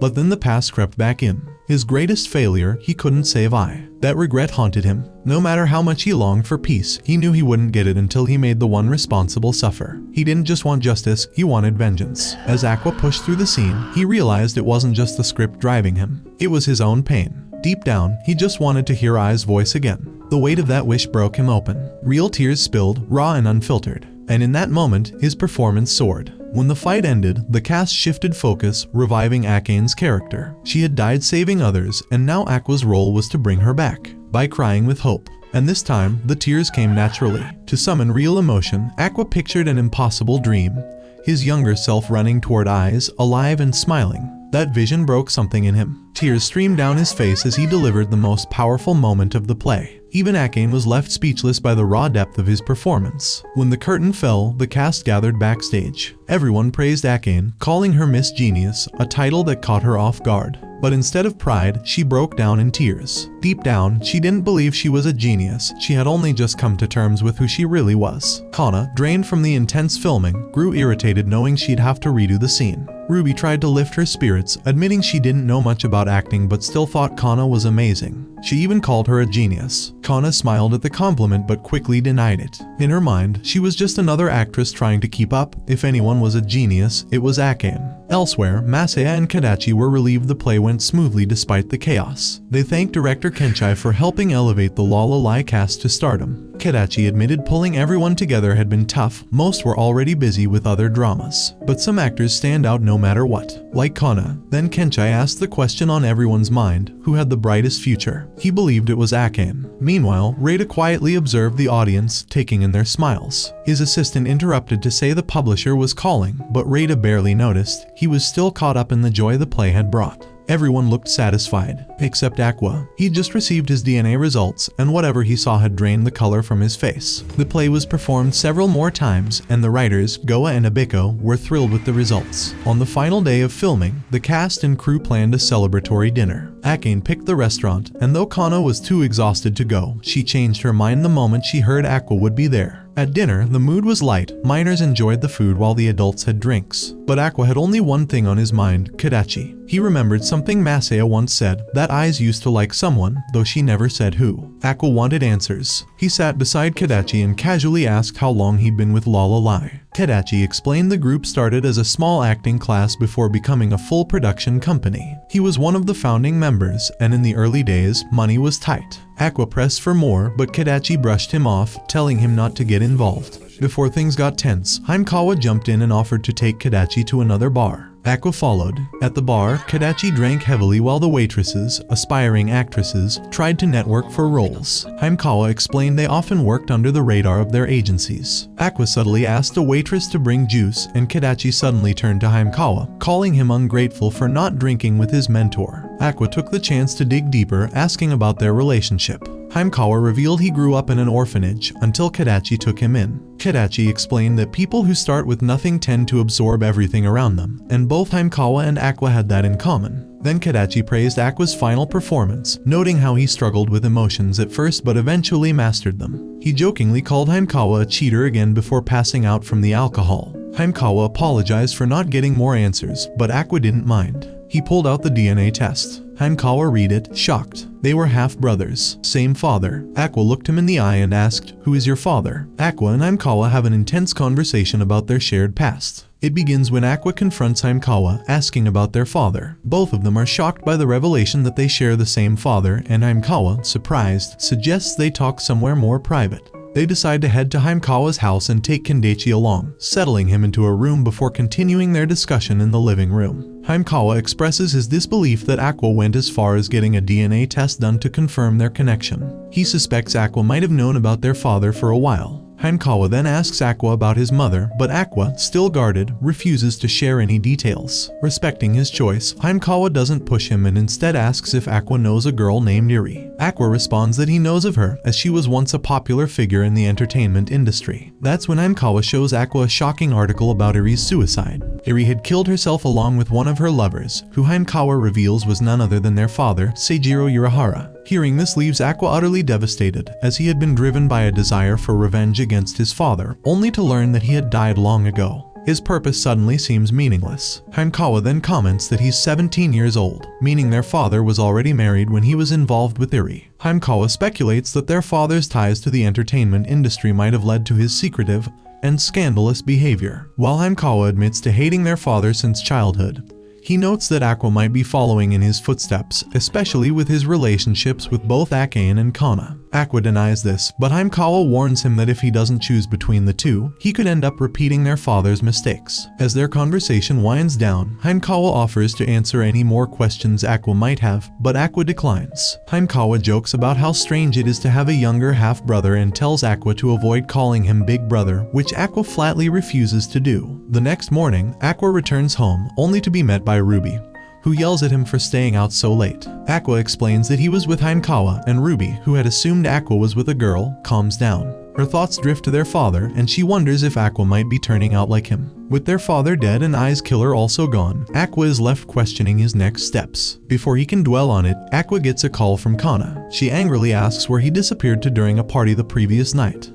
But then the past crept back in. His greatest failure, he couldn't save Ai. That regret haunted him. No matter how much he longed for peace, he knew he wouldn't get it until he made the one responsible suffer. He didn't just want justice, he wanted vengeance. As Aqua pushed through the scene, he realized it wasn't just the script driving him. It was his own pain. Deep down, he just wanted to hear Ai's voice again. The weight of that wish broke him open. Real tears spilled, raw and unfiltered. And in that moment, his performance soared. When the fight ended, the cast shifted focus, reviving Akane's character. She had died saving others, and now Aqua's role was to bring her back, by crying with hope. And this time, the tears came naturally. To summon real emotion, Aqua pictured an impossible dream. His younger self running toward Ai's, alive and smiling. That vision broke something in him. Tears streamed down his face as he delivered the most powerful moment of the play. Even Akane was left speechless by the raw depth of his performance. When the curtain fell, the cast gathered backstage. Everyone praised Akane, calling her Miss Genius, a title that caught her off guard. But instead of pride, she broke down in tears. Deep down, she didn't believe she was a genius. She had only just come to terms with who she really was. Kana, drained from the intense filming, grew irritated knowing she'd have to redo the scene. Ruby tried to lift her spirits, admitting she didn't know much about acting but still thought Kana was amazing. She even called her a genius. Kana smiled at the compliment but quickly denied it. In her mind, she was just another actress trying to keep up. If anyone was a genius, it was Akane. Elsewhere, Masaya and Kadachi were relieved the play went smoothly despite the chaos. They thanked director Kenchai for helping elevate the Lalai cast to stardom. Kadachi admitted pulling everyone together had been tough. Most were already busy with other dramas. But some actors stand out no matter what. Like Kana. Then Kenchai asked the question on everyone's mind, who had the brightest future? He believed it was Akane. Meanwhile, Reita quietly observed the audience, taking in their smiles. His assistant interrupted to say the publisher was calling, but Reita barely noticed. He was still caught up in the joy the play had brought. Everyone looked satisfied, except Aqua. He'd just received his DNA results, and whatever he saw had drained the color from his face. The play was performed several more times, and the writers, Goa and Abiko, were thrilled with the results. On the final day of filming, the cast and crew planned a celebratory dinner. Akane picked the restaurant, and though Kana was too exhausted to go, she changed her mind the moment she heard Aqua would be there. At dinner, the mood was light. Minors enjoyed the food while the adults had drinks. But Aqua had only one thing on his mind, Kadachi. He remembered something Masaya once said, that Ai's used to like someone, though she never said who. Aqua wanted answers. He sat beside Kadachi and casually asked how long he'd been with Lalai. Kadachi explained the group started as a small acting class before becoming a full production company. He was one of the founding members, and in the early days, money was tight. Aqua pressed for more, but Kadachi brushed him off, telling him not to get involved. Before things got tense, Haimkawa jumped in and offered to take Kadachi to another bar. Aqua followed. At the bar, Kadachi drank heavily while the waitresses, aspiring actresses, tried to network for roles. Haimkawa explained they often worked under the radar of their agencies. Aqua subtly asked a waitress to bring juice, and Kadachi suddenly turned to Haimkawa, calling him ungrateful for not drinking with his mentor. Aqua took the chance to dig deeper, asking about their relationship. Haimkawa revealed he grew up in an orphanage until Kadachi took him in. Kadachi explained that people who start with nothing tend to absorb everything around them, and both Haimkawa and Aqua had that in common. Then Kadachi praised Aqua's final performance, noting how he struggled with emotions at first but eventually mastered them. He jokingly called Haimkawa a cheater again before passing out from the alcohol. Haimkawa apologized for not getting more answers, but Aqua didn't mind. He pulled out the DNA test. Haimkawa read it, shocked. They were half-brothers, same father. Aqua looked him in the eye and asked, "Who is your father?" Aqua and Haimkawa have an intense conversation about their shared past. It begins when Aqua confronts Haimkawa, asking about their father. Both of them are shocked by the revelation that they share the same father, and Haimkawa, surprised, suggests they talk somewhere more private. They decide to head to Haimkawa's house and take Kendechi along, settling him into a room before continuing their discussion in the living room. Haimkawa expresses his disbelief that Aqua went as far as getting a DNA test done to confirm their connection. He suspects Aqua might have known about their father for a while. Haimkawa then asks Aqua about his mother, but Aqua, still guarded, refuses to share any details. Respecting his choice, Haimkawa doesn't push him and instead asks if Aqua knows a girl named Iri. Aqua responds that he knows of her, as she was once a popular figure in the entertainment industry. That's when Haimkawa shows Aqua a shocking article about Iri's suicide. Iri had killed herself along with one of her lovers, who Haimkawa reveals was none other than their father, Seijiro Urahara. Hearing this leaves Aqua utterly devastated, as he had been driven by a desire for revenge against his father, only to learn that he had died long ago. His purpose suddenly seems meaningless. Hankawa then comments that he's 17 years old, meaning their father was already married when he was involved with Iri. Hankawa speculates that their father's ties to the entertainment industry might have led to his secretive and scandalous behavior. While Hankawa admits to hating their father since childhood, he notes that Aqua might be following in his footsteps, especially with his relationships with both Akane and Kana. Aqua denies this, but Hankawa warns him that if he doesn't choose between the two, he could end up repeating their father's mistakes. As their conversation winds down, Hankawa offers to answer any more questions Aqua might have, but Aqua declines. Hankawa jokes about how strange it is to have a younger half-brother and tells Aqua to avoid calling him Big Brother, which Aqua flatly refuses to do. The next morning, Aqua returns home, only to be met by Ruby, who yells at him for staying out so late. Aqua explains that he was with Hankawa, and Ruby, who had assumed Aqua was with a girl, calms down. Her thoughts drift to their father, and she wonders if Aqua might be turning out like him. With their father dead and Ai's killer also gone, Aqua is left questioning his next steps. Before he can dwell on it, Aqua gets a call from Kana. She angrily asks where he disappeared to during a party the previous night.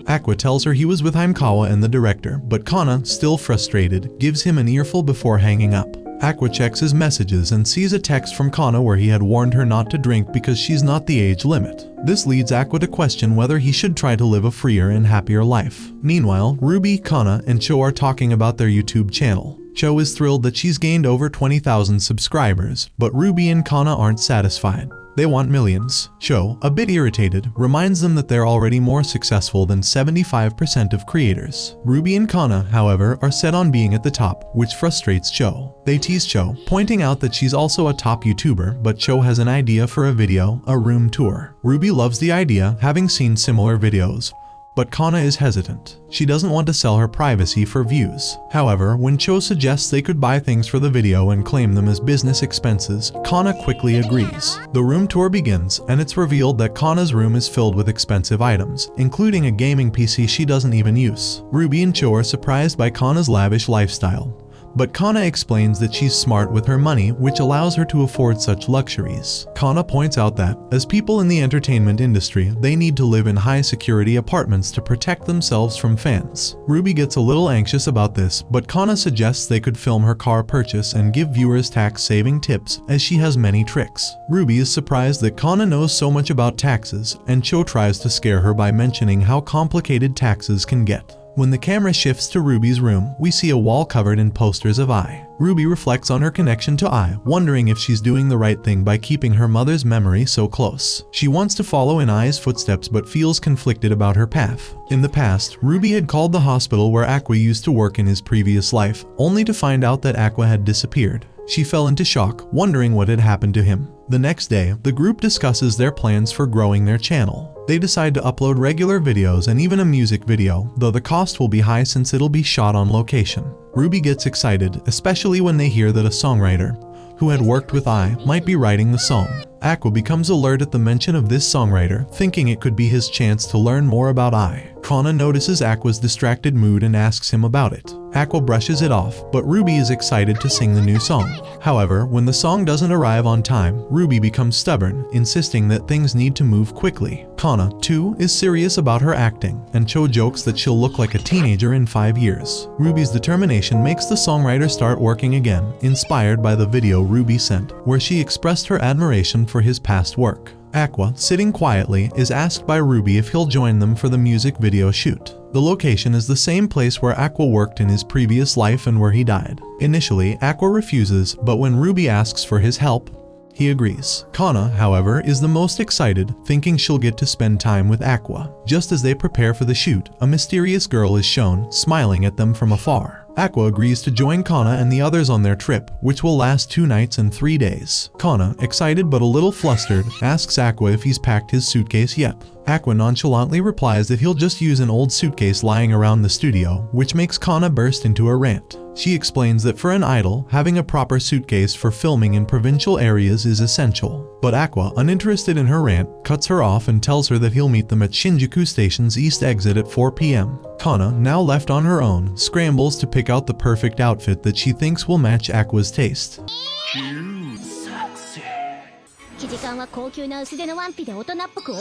Aqua tells her he was with Hankawa and the director, but Kana, still frustrated, gives him an earful before hanging up. Aqua checks his messages and sees a text from Kana where he had warned her not to drink because she's not the age limit. This leads Aqua to question whether he should try to live a freer and happier life. Meanwhile, Ruby, Kana, and Cho are talking about their YouTube channel. Cho is thrilled that she's gained over 20,000 subscribers, but Ruby and Kana aren't satisfied. They want millions. Cho, a bit irritated, reminds them that they're already more successful than 75% of creators. Ruby and Kana, however, are set on being at the top, which frustrates Cho. They tease Cho, pointing out that she's also a top YouTuber, but Cho has an idea for a video, a room tour. Ruby loves the idea, having seen similar videos, but Kana is hesitant. She doesn't want to sell her privacy for views. However, when Cho suggests they could buy things for the video and claim them as business expenses, Kana quickly agrees. The room tour begins, and it's revealed that Kana's room is filled with expensive items, including a gaming PC she doesn't even use. Ruby and Cho are surprised by Kana's lavish lifestyle, but Kana explains that she's smart with her money, which allows her to afford such luxuries. Kana points out that, as people in the entertainment industry, they need to live in high-security apartments to protect themselves from fans. Ruby gets a little anxious about this, but Kana suggests they could film her car purchase and give viewers tax-saving tips, as she has many tricks. Ruby is surprised that Kana knows so much about taxes, and Cho tries to scare her by mentioning how complicated taxes can get. When the camera shifts to Ruby's room, we see a wall covered in posters of Ai. Ruby reflects on her connection to Ai, wondering if she's doing the right thing by keeping her mother's memory so close. She wants to follow in Ai's footsteps but feels conflicted about her path. In the past, Ruby had called the hospital where Aqua used to work in his previous life, only to find out that Aqua had disappeared. She fell into shock, wondering what had happened to him. The next day, the group discusses their plans for growing their channel. They decide to upload regular videos and even a music video, though the cost will be high since it'll be shot on location. Ruby gets excited, especially when they hear that a songwriter, who had worked with Ai, might be writing the song. Aqua becomes alert at the mention of this songwriter, thinking it could be his chance to learn more about Ai. Kana notices Aqua's distracted mood and asks him about it. Aqua brushes it off, but Ruby is excited to sing the new song. However, when the song doesn't arrive on time, Ruby becomes stubborn, insisting that things need to move quickly. Kana, too, is serious about her acting, and Cho jokes that she'll look like a teenager in 5 years. Ruby's determination makes the songwriter start working again, inspired by the video Ruby sent, where she expressed her admiration for his past work. Aqua, sitting quietly, is asked by Ruby if he'll join them for the music video shoot. The location is the same place where Aqua worked in his previous life and where he died. Initially, Aqua refuses, but when Ruby asks for his help, he agrees. Kana, however, is the most excited, thinking she'll get to spend time with Aqua. Just as they prepare for the shoot, a mysterious girl is shown, smiling at them from afar. Aqua agrees to join Kana and the others on their trip, which will last 2 nights and 3 days. Kana, excited but a little flustered, asks Aqua if he's packed his suitcase yet. Aqua nonchalantly replies that he'll just use an old suitcase lying around the studio, which makes Kana burst into a rant. She explains that for an idol, having a proper suitcase for filming in provincial areas is essential. But Aqua, uninterested in her rant, cuts her off and tells her that he'll meet them at Shinjuku Station's east exit at 4 p.m. Kana, now left on her own, scrambles to pick out the perfect outfit that she thinks will match Aqua's taste.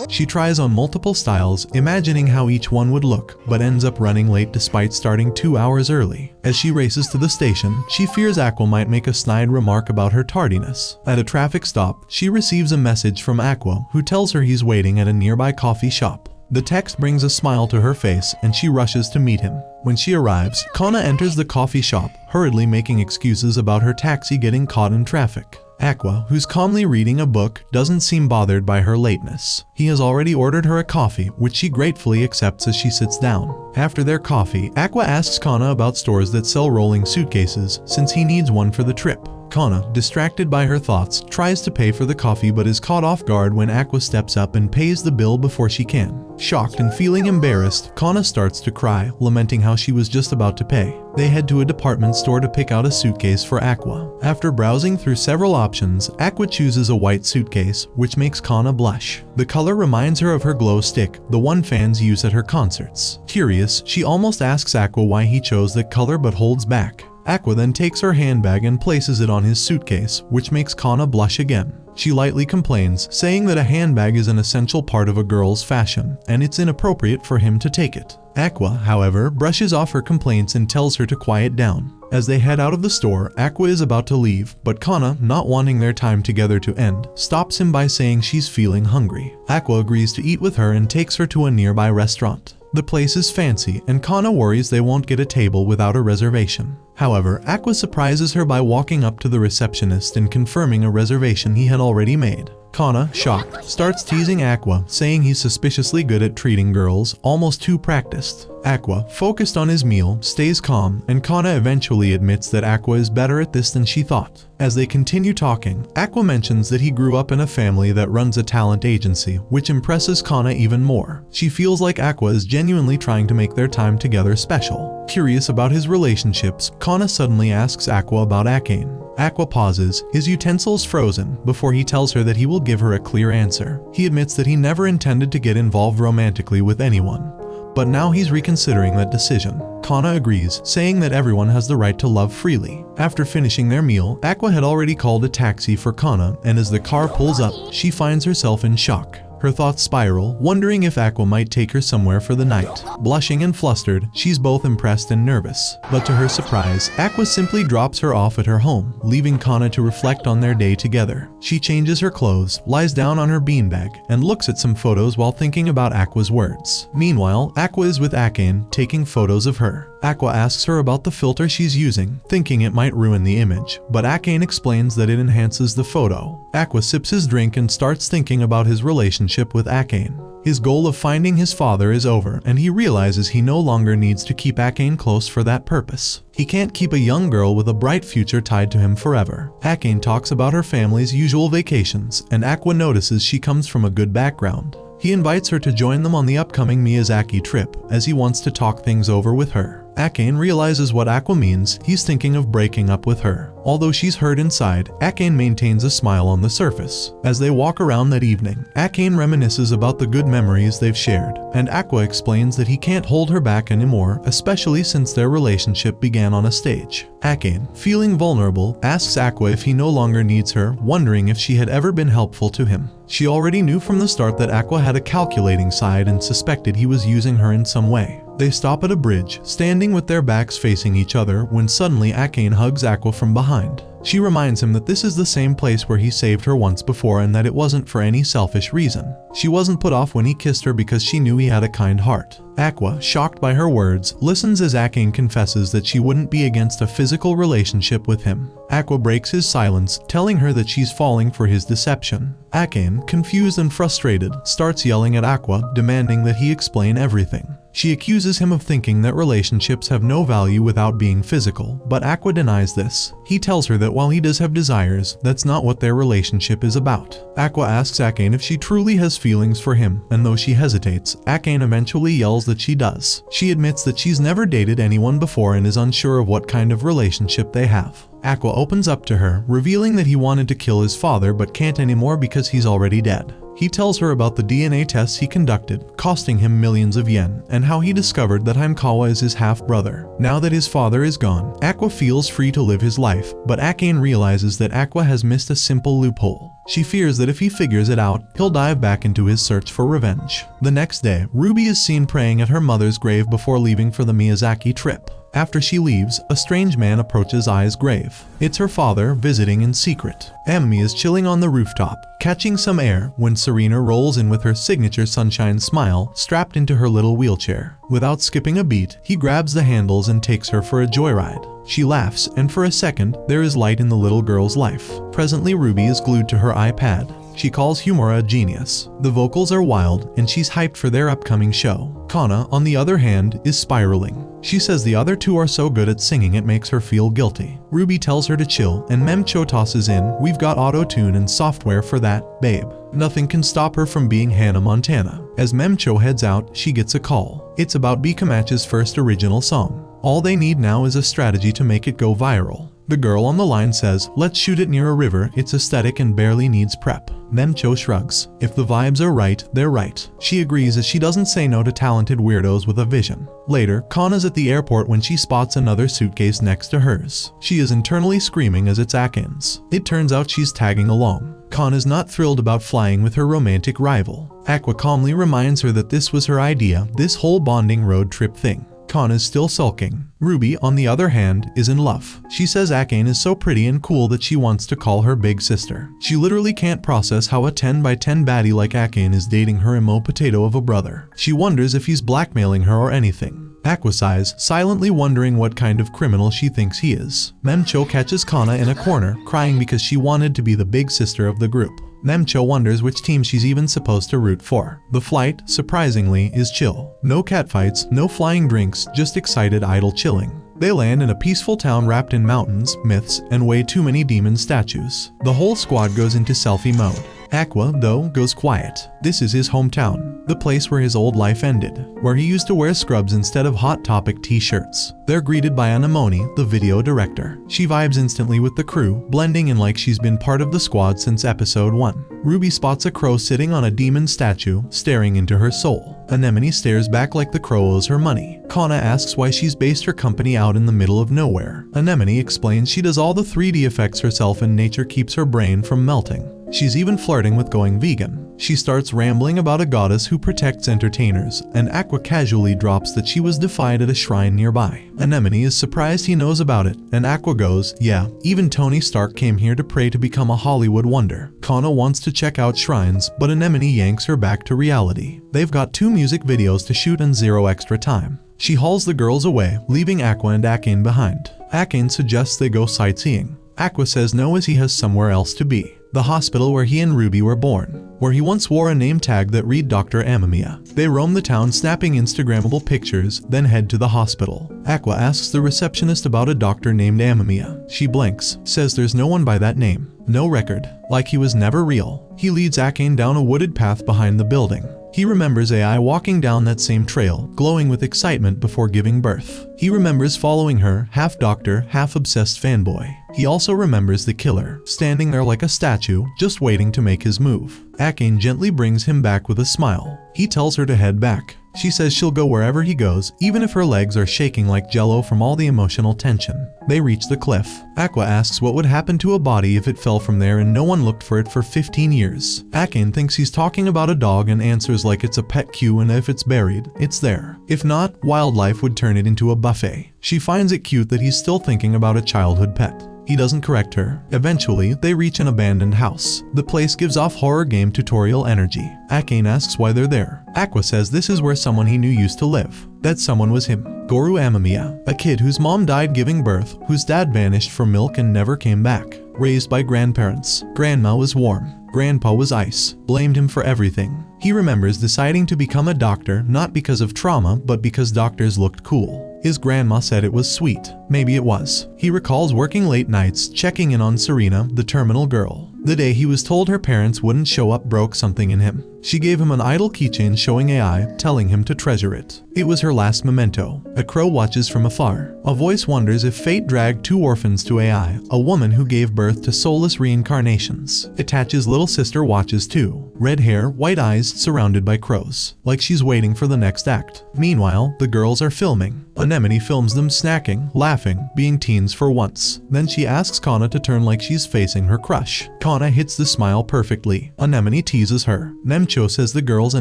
She tries on multiple styles, imagining how each one would look, but ends up running late despite starting 2 hours early. As she races to the station, she fears Aqua might make a snide remark about her tardiness. At a traffic stop, she receives a message from Aqua, who tells her he's waiting at a nearby coffee shop. The text brings a smile to her face, and she rushes to meet him. When she arrives, Kana enters the coffee shop, hurriedly making excuses about her taxi getting caught in traffic. Aqua, who's calmly reading a book, doesn't seem bothered by her lateness. He has already ordered her a coffee, which she gratefully accepts as she sits down. After their coffee, Aqua asks Kana about stores that sell rolling suitcases, since he needs one for the trip. Kana, distracted by her thoughts, tries to pay for the coffee but is caught off guard when Aqua steps up and pays the bill before she can. Shocked and feeling embarrassed, Kana starts to cry, lamenting how she was just about to pay. They head to a department store to pick out a suitcase for Aqua. After browsing through several options, Aqua chooses a white suitcase, which makes Kana blush. The color reminds her of her glow stick, the one fans use at her concerts. Curious, she almost asks Aqua why he chose that color but holds back. Aqua then takes her handbag and places it on his suitcase, which makes Kana blush again. She lightly complains, saying that a handbag is an essential part of a girl's fashion, and it's inappropriate for him to take it. Aqua, however, brushes off her complaints and tells her to quiet down. As they head out of the store, Aqua is about to leave, but Kana, not wanting their time together to end, stops him by saying she's feeling hungry. Aqua agrees to eat with her and takes her to a nearby restaurant. The place is fancy, and Kana worries they won't get a table without a reservation. However, Aqua surprises her by walking up to the receptionist and confirming a reservation he had already made. Kana, shocked, starts teasing Aqua, saying he's suspiciously good at treating girls, almost too practiced. Aqua, focused on his meal, stays calm, and Kana eventually admits that Aqua is better at this than she thought. As they continue talking, Aqua mentions that he grew up in a family that runs a talent agency, which impresses Kana even more. She feels like Aqua is genuinely trying to make their time together special. Curious about his relationships, Kana suddenly asks Aqua about Akane. Aqua pauses, his utensils frozen, before he tells her that he will give her a clear answer. He admits that he never intended to get involved romantically with anyone, but now he's reconsidering that decision. Kana agrees, saying that everyone has the right to love freely. After finishing their meal, Aqua had already called a taxi for Kana, and as the car pulls up, she finds herself in shock. Her thoughts spiral, wondering if Aqua might take her somewhere for the night. Blushing and flustered, she's both impressed and nervous. But to her surprise, Aqua simply drops her off at her home, leaving Kana to reflect on their day together. She changes her clothes, lies down on her beanbag, and looks at some photos while thinking about Aqua's words. Meanwhile, Aqua is with Akane, taking photos of her. Aqua asks her about the filter she's using, thinking it might ruin the image, but Akane explains that it enhances the photo. Aqua sips his drink and starts thinking about his relationship with Akane. His goal of finding his father is over, and he realizes he no longer needs to keep Akane close for that purpose. He can't keep a young girl with a bright future tied to him forever. Akane talks about her family's usual vacations, and Aqua notices she comes from a good background. He invites her to join them on the upcoming Miyazaki trip, as he wants to talk things over with her. Akane realizes what Aqua means, he's thinking of breaking up with her. Although she's hurt inside, Akane maintains a smile on the surface. As they walk around that evening, Akane reminisces about the good memories they've shared, and Aqua explains that he can't hold her back anymore, especially since their relationship began on a stage. Akane, feeling vulnerable, asks Aqua if he no longer needs her, wondering if she had ever been helpful to him. She already knew from the start that Aqua had a calculating side and suspected he was using her in some way. They stop at a bridge, standing with their backs facing each other, when suddenly Akane hugs Aqua from behind. She reminds him that this is the same place where he saved her once before and that it wasn't for any selfish reason. She wasn't put off when he kissed her because she knew he had a kind heart. Aqua, shocked by her words, listens as Akane confesses that she wouldn't be against a physical relationship with him. Aqua breaks his silence, telling her that she's falling for his deception. Akane, confused and frustrated, starts yelling at Aqua, demanding that he explain everything. She accuses him of thinking that relationships have no value without being physical, but Aqua denies this. He tells her that while he does have desires, that's not what their relationship is about. Aqua asks Akane if she truly has feelings for him, and though she hesitates, Akane eventually yells that she does. She admits that she's never dated anyone before and is unsure of what kind of relationship they have. Aqua opens up to her, revealing that he wanted to kill his father but can't anymore because he's already dead. He tells her about the DNA tests he conducted, costing him millions of yen, and how he discovered that Himekawa is his half-brother. Now that his father is gone, Aqua feels free to live his life, but Akane realizes that Aqua has missed a simple loophole. She fears that if he figures it out, he'll dive back into his search for revenge. The next day, Ruby is seen praying at her mother's grave before leaving for the Miyazaki trip. After she leaves, a strange man approaches Ai's grave. It's her father, visiting in secret. Amemiya is chilling on the rooftop, catching some air, when Serena rolls in with her signature sunshine smile, strapped into her little wheelchair. Without skipping a beat, he grabs the handles and takes her for a joyride. She laughs, and for a second, there is light in the little girl's life. Presently, Ruby is glued to her iPad. She calls Humura a genius. The vocals are wild, and she's hyped for their upcoming show. Kana, on the other hand, is spiraling. She says the other two are so good at singing it makes her feel guilty. Ruby tells her to chill, and Memcho tosses in, "We've got auto-tune and software for that, babe." Nothing can stop her from being Hannah Montana. As Memcho heads out, she gets a call. It's about B-Komachi's first original song. All they need now is a strategy to make it go viral. The girl on the line says, "Let's shoot it near a river, it's aesthetic and barely needs prep." Memcho shrugs. If the vibes are right, they're right. She agrees as she doesn't say no to talented weirdos with a vision. Later, Kana's at the airport when she spots another suitcase next to hers. She is internally screaming as it's Akane's. It turns out she's tagging along. Kana is not thrilled about flying with her romantic rival. Aqua calmly reminds her that this was her idea, this whole bonding road trip thing. Kana is still sulking. Ruby, on the other hand, is in love. She says Akane is so pretty and cool that she wants to call her big sister. She literally can't process how a 10 by 10 baddie like Akane is dating her emo potato of a brother. She wonders if he's blackmailing her or anything. Aqua sighs, silently wondering what kind of criminal she thinks he is. Memcho catches Kana in a corner, crying because she wanted to be the big sister of the group. Memcho wonders which team she's even supposed to root for. The flight, surprisingly, is chill. No catfights, no flying drinks, just excited idle chilling. They land in a peaceful town wrapped in mountains, myths, and way too many demon statues. The whole squad goes into selfie mode. Aqua, though, goes quiet. This is his hometown, the place where his old life ended, where he used to wear scrubs instead of Hot Topic t-shirts. They're greeted by Anemone, the video director. She vibes instantly with the crew, blending in like she's been part of the squad since episode 1. Ruby spots a crow sitting on a demon statue, staring into her soul. Anemone stares back like the crow owes her money. Kana asks why she's based her company out in the middle of nowhere. Anemone explains she does all the 3D effects herself and nature keeps her brain from melting. She's even flirting with going vegan. She starts rambling about a goddess who protects entertainers, and Aqua casually drops that she was defied at a shrine nearby. Anemone is surprised he knows about it, and Aqua goes, "Yeah, even Tony Stark came here to pray to become a Hollywood wonder." Kana wants to check out shrines, but Anemone yanks her back to reality. They've got 2 music videos to shoot and 0 extra time. She hauls the girls away, leaving Aqua and Akane behind. Akane suggests they go sightseeing. Aqua says no as he has somewhere else to be. The hospital where he and Ruby were born, where he once wore a name tag that read Dr. Amemiya. They roam the town snapping Instagrammable pictures, then head to the hospital. Aqua asks the receptionist about a doctor named Amemiya. She blinks, says there's no one by that name. No record, like he was never real. He leads Akane down a wooded path behind the building. He remembers AI walking down that same trail, glowing with excitement before giving birth. He remembers following her, half doctor, half obsessed fanboy. He also remembers the killer, standing there like a statue, just waiting to make his move. Akane gently brings him back with a smile. He tells her to head back. She says she'll go wherever he goes, even if her legs are shaking like jello from all the emotional tension. They reach the cliff. Aqua asks what would happen to a body if it fell from there and no one looked for it for 15 years. Akane thinks he's talking about a dog and answers like it's a pet cue and if it's buried, it's there. If not, wildlife would turn it into a buffet. She finds it cute that he's still thinking about a childhood pet. He doesn't correct her. Eventually, they reach an abandoned house. The place gives off horror game tutorial energy. Akane asks why they're there. Aqua says this is where someone he knew used to live. That someone was him. Gorou Amemiya, a kid whose mom died giving birth, whose dad vanished for milk and never came back. Raised by grandparents. Grandma was warm. Grandpa was ice. Blamed him for everything. He remembers deciding to become a doctor not because of trauma, but because doctors looked cool. His grandma said it was sweet. Maybe it was. He recalls working late nights, checking in on Serena, the terminal girl. The day he was told her parents wouldn't show up broke something in him. She gave him an idle keychain showing AI, telling him to treasure it. It was her last memento. A crow watches from afar. A voice wonders if fate dragged two orphans to AI, a woman who gave birth to soulless reincarnations. Itachi's little sister watches too. Red hair, white eyes, surrounded by crows. Like she's waiting for the next act. Meanwhile, the girls are filming. Anemone films them snacking, laughing, being teens for once. Then she asks Kana to turn like she's facing her crush. Kana hits the smile perfectly. Anemone teases her. Nemcho says the girl's a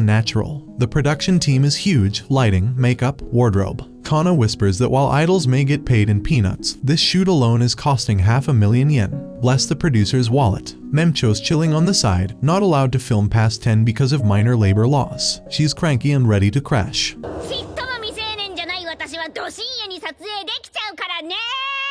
natural. The production team is huge, lighting, makeup, wardrobe. Kana whispers that while idols may get paid in peanuts, this shoot alone is costing $500,000 yen. Bless the producer's wallet. Memcho's chilling on the side, not allowed to film past 10 because of minor labor laws. She's cranky and ready to crash.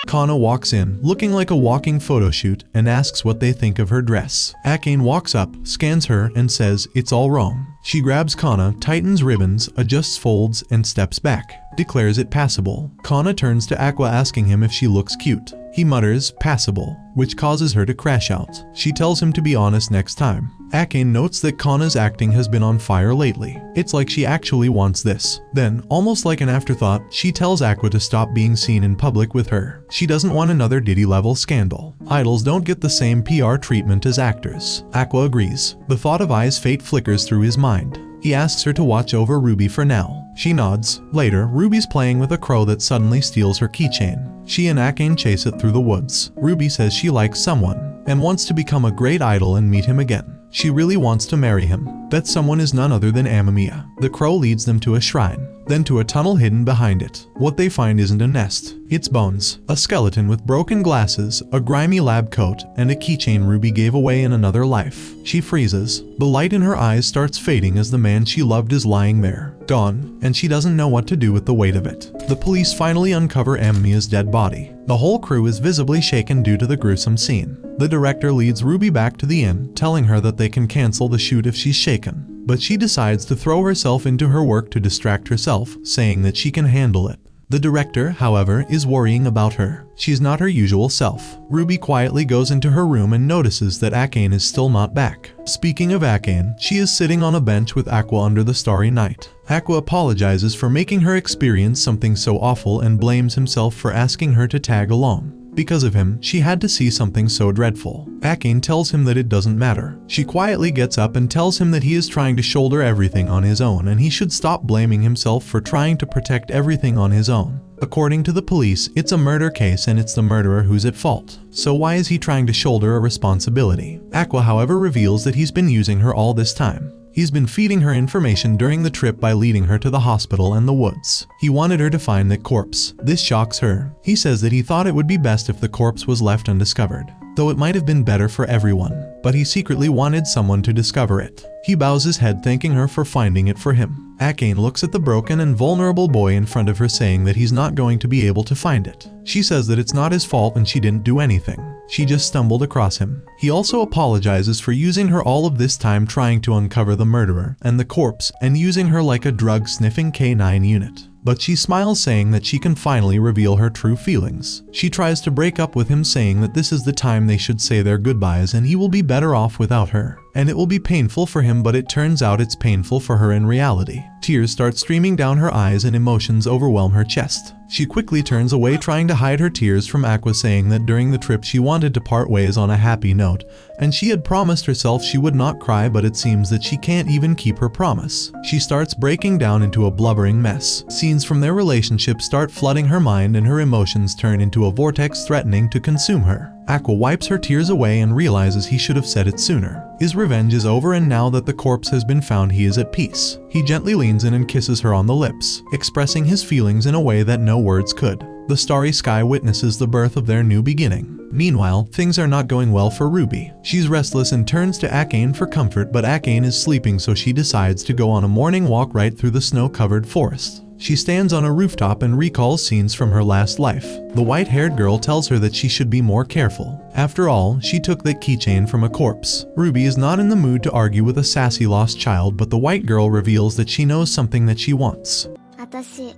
Kana walks in, looking like a walking photo shoot, and asks what they think of her dress. Akane walks up, scans her, and says, "It's all wrong." She grabs Kana, tightens ribbons, adjusts folds, and steps back. Declares it passable. Kana turns to Aqua asking him if she looks cute. He mutters, "Passable," which causes her to crash out. She tells him to be honest next time. Akane notes that Kana's acting has been on fire lately. It's like she actually wants this. Then, almost like an afterthought, she tells Aqua to stop being seen in public with her. She doesn't want another Diddy-level scandal. Idols don't get the same PR treatment as actors. Aqua agrees. The thought of Ai's fate flickers through his mind. He asks her to watch over Ruby for now. She nods. Later, Ruby's playing with a crow that suddenly steals her keychain. She and Akane chase it through the woods. Ruby says she likes someone and wants to become a great idol and meet him again. She really wants to marry him. That someone is none other than Amemiya. The crow leads them to a shrine, then to a tunnel hidden behind it. What they find isn't a nest. It's bones. A skeleton with broken glasses, a grimy lab coat, and a keychain Ruby gave away in another life. She freezes. The light in her eyes starts fading as the man she loved is lying there, gone, and she doesn't know what to do with the weight of it. The police finally uncover Amemiya's dead body. The whole crew is visibly shaken due to the gruesome scene. The director leads Ruby back to the inn, telling her that they can cancel the shoot if she's shaken. But she decides to throw herself into her work to distract herself, saying that she can handle it. The director, however, is worrying about her. She's not her usual self. Ruby quietly goes into her room and notices that Akane is still not back. Speaking of Akane, she is sitting on a bench with Aqua under the starry night. Aqua apologizes for making her experience something so awful and blames himself for asking her to tag along. Because of him, she had to see something so dreadful. Akane tells him that it doesn't matter. She quietly gets up and tells him that he is trying to shoulder everything on his own and he should stop blaming himself for trying to protect everything on his own. According to the police, it's a murder case and it's the murderer who's at fault. So why is he trying to shoulder a responsibility? Aqua, however, reveals that he's been using her all this time. He's been feeding her information during the trip by leading her to the hospital and the woods. He wanted her to find that corpse. This shocks her. He says that he thought it would be best if the corpse was left undiscovered, though it might have been better for everyone, but he secretly wanted someone to discover it. He bows his head thanking her for finding it for him. Akane looks at the broken and vulnerable boy in front of her saying that he's not going to be able to find it. She says that it's not his fault and she didn't do anything. She just stumbled across him. He also apologizes for using her all of this time trying to uncover the murderer and the corpse and using her like a drug-sniffing K9 unit. But she smiles saying that she can finally reveal her true feelings. She tries to break up with him saying that this is the time they should say their goodbyes and he will be better off without her. And it will be painful for him, but it turns out it's painful for her in reality. Tears start streaming down her eyes and emotions overwhelm her chest. She quickly turns away trying to hide her tears from Aqua saying that during the trip she wanted to part ways on a happy note, and she had promised herself she would not cry, but it seems that she can't even keep her promise. She starts breaking down into a blubbering mess. Scenes from their relationship start flooding her mind and her emotions turn into a vortex threatening to consume her. Aqua wipes her tears away and realizes he should have said it sooner. His revenge is over and now that the corpse has been found he is at peace. He gently leans in and kisses her on the lips, expressing his feelings in a way that no words could. The starry sky witnesses the birth of their new beginning. Meanwhile, things are not going well for Ruby. She's restless and turns to Akane for comfort, but Akane is sleeping, so she decides to go on a morning walk right through the snow-covered forest. She stands on a rooftop and recalls scenes from her last life. The white-haired girl tells her that she should be more careful. After all, she took that keychain from a corpse. Ruby is not in the mood to argue with a sassy lost child, but the white girl reveals that she knows something that she wants. 私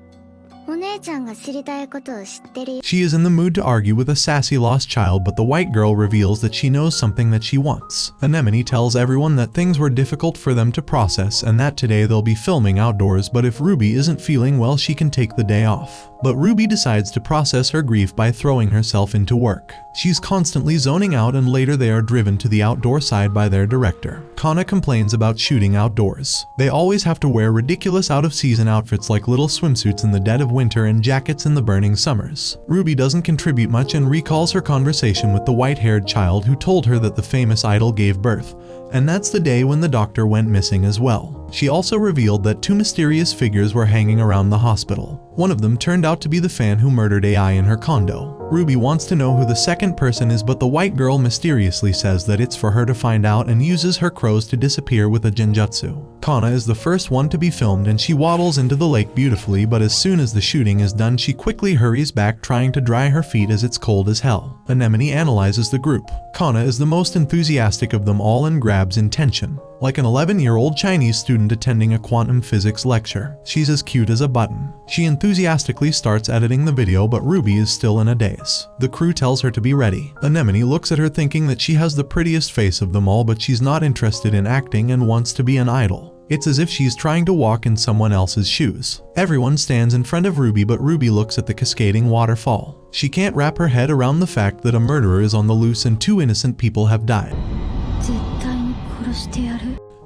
She is in the mood to argue with a sassy lost child, but the white girl reveals that she knows something that she wants. Anemone tells everyone that things were difficult for them to process and that today they'll be filming outdoors, but if Ruby isn't feeling well she can take the day off. But Ruby decides to process her grief by throwing herself into work. She's constantly zoning out and later they are driven to the outdoor side by their director. Kana complains about shooting outdoors. They always have to wear ridiculous out-of-season outfits like little swimsuits in the dead of winter and jackets in the burning summers. Ruby doesn't contribute much and recalls her conversation with the white-haired child who told her that the famous idol gave birth, and that's the day when the doctor went missing as well. She also revealed that two mysterious figures were hanging around the hospital. One of them turned out to be the fan who murdered AI in her condo. Ruby wants to know who the second person is, but the white girl mysteriously says that it's for her to find out and uses her crows to disappear with a genjutsu. Kana is the first one to be filmed and she waddles into the lake beautifully, but as soon as the shooting is done she quickly hurries back trying to dry her feet as it's cold as hell. Anemone analyzes the group. Kana is the most enthusiastic of them all and grabs intention. Like an 11-year-old Chinese student attending a quantum physics lecture. She's as cute as a button. She enthusiastically starts editing the video, but Ruby is still in a daze. The crew tells her to be ready. Anemone looks at her thinking that she has the prettiest face of them all, but she's not interested in acting and wants to be an idol. It's as if she's trying to walk in someone else's shoes. Everyone stands in front of Ruby, but Ruby looks at the cascading waterfall. She can't wrap her head around the fact that a murderer is on the loose and two innocent people have died.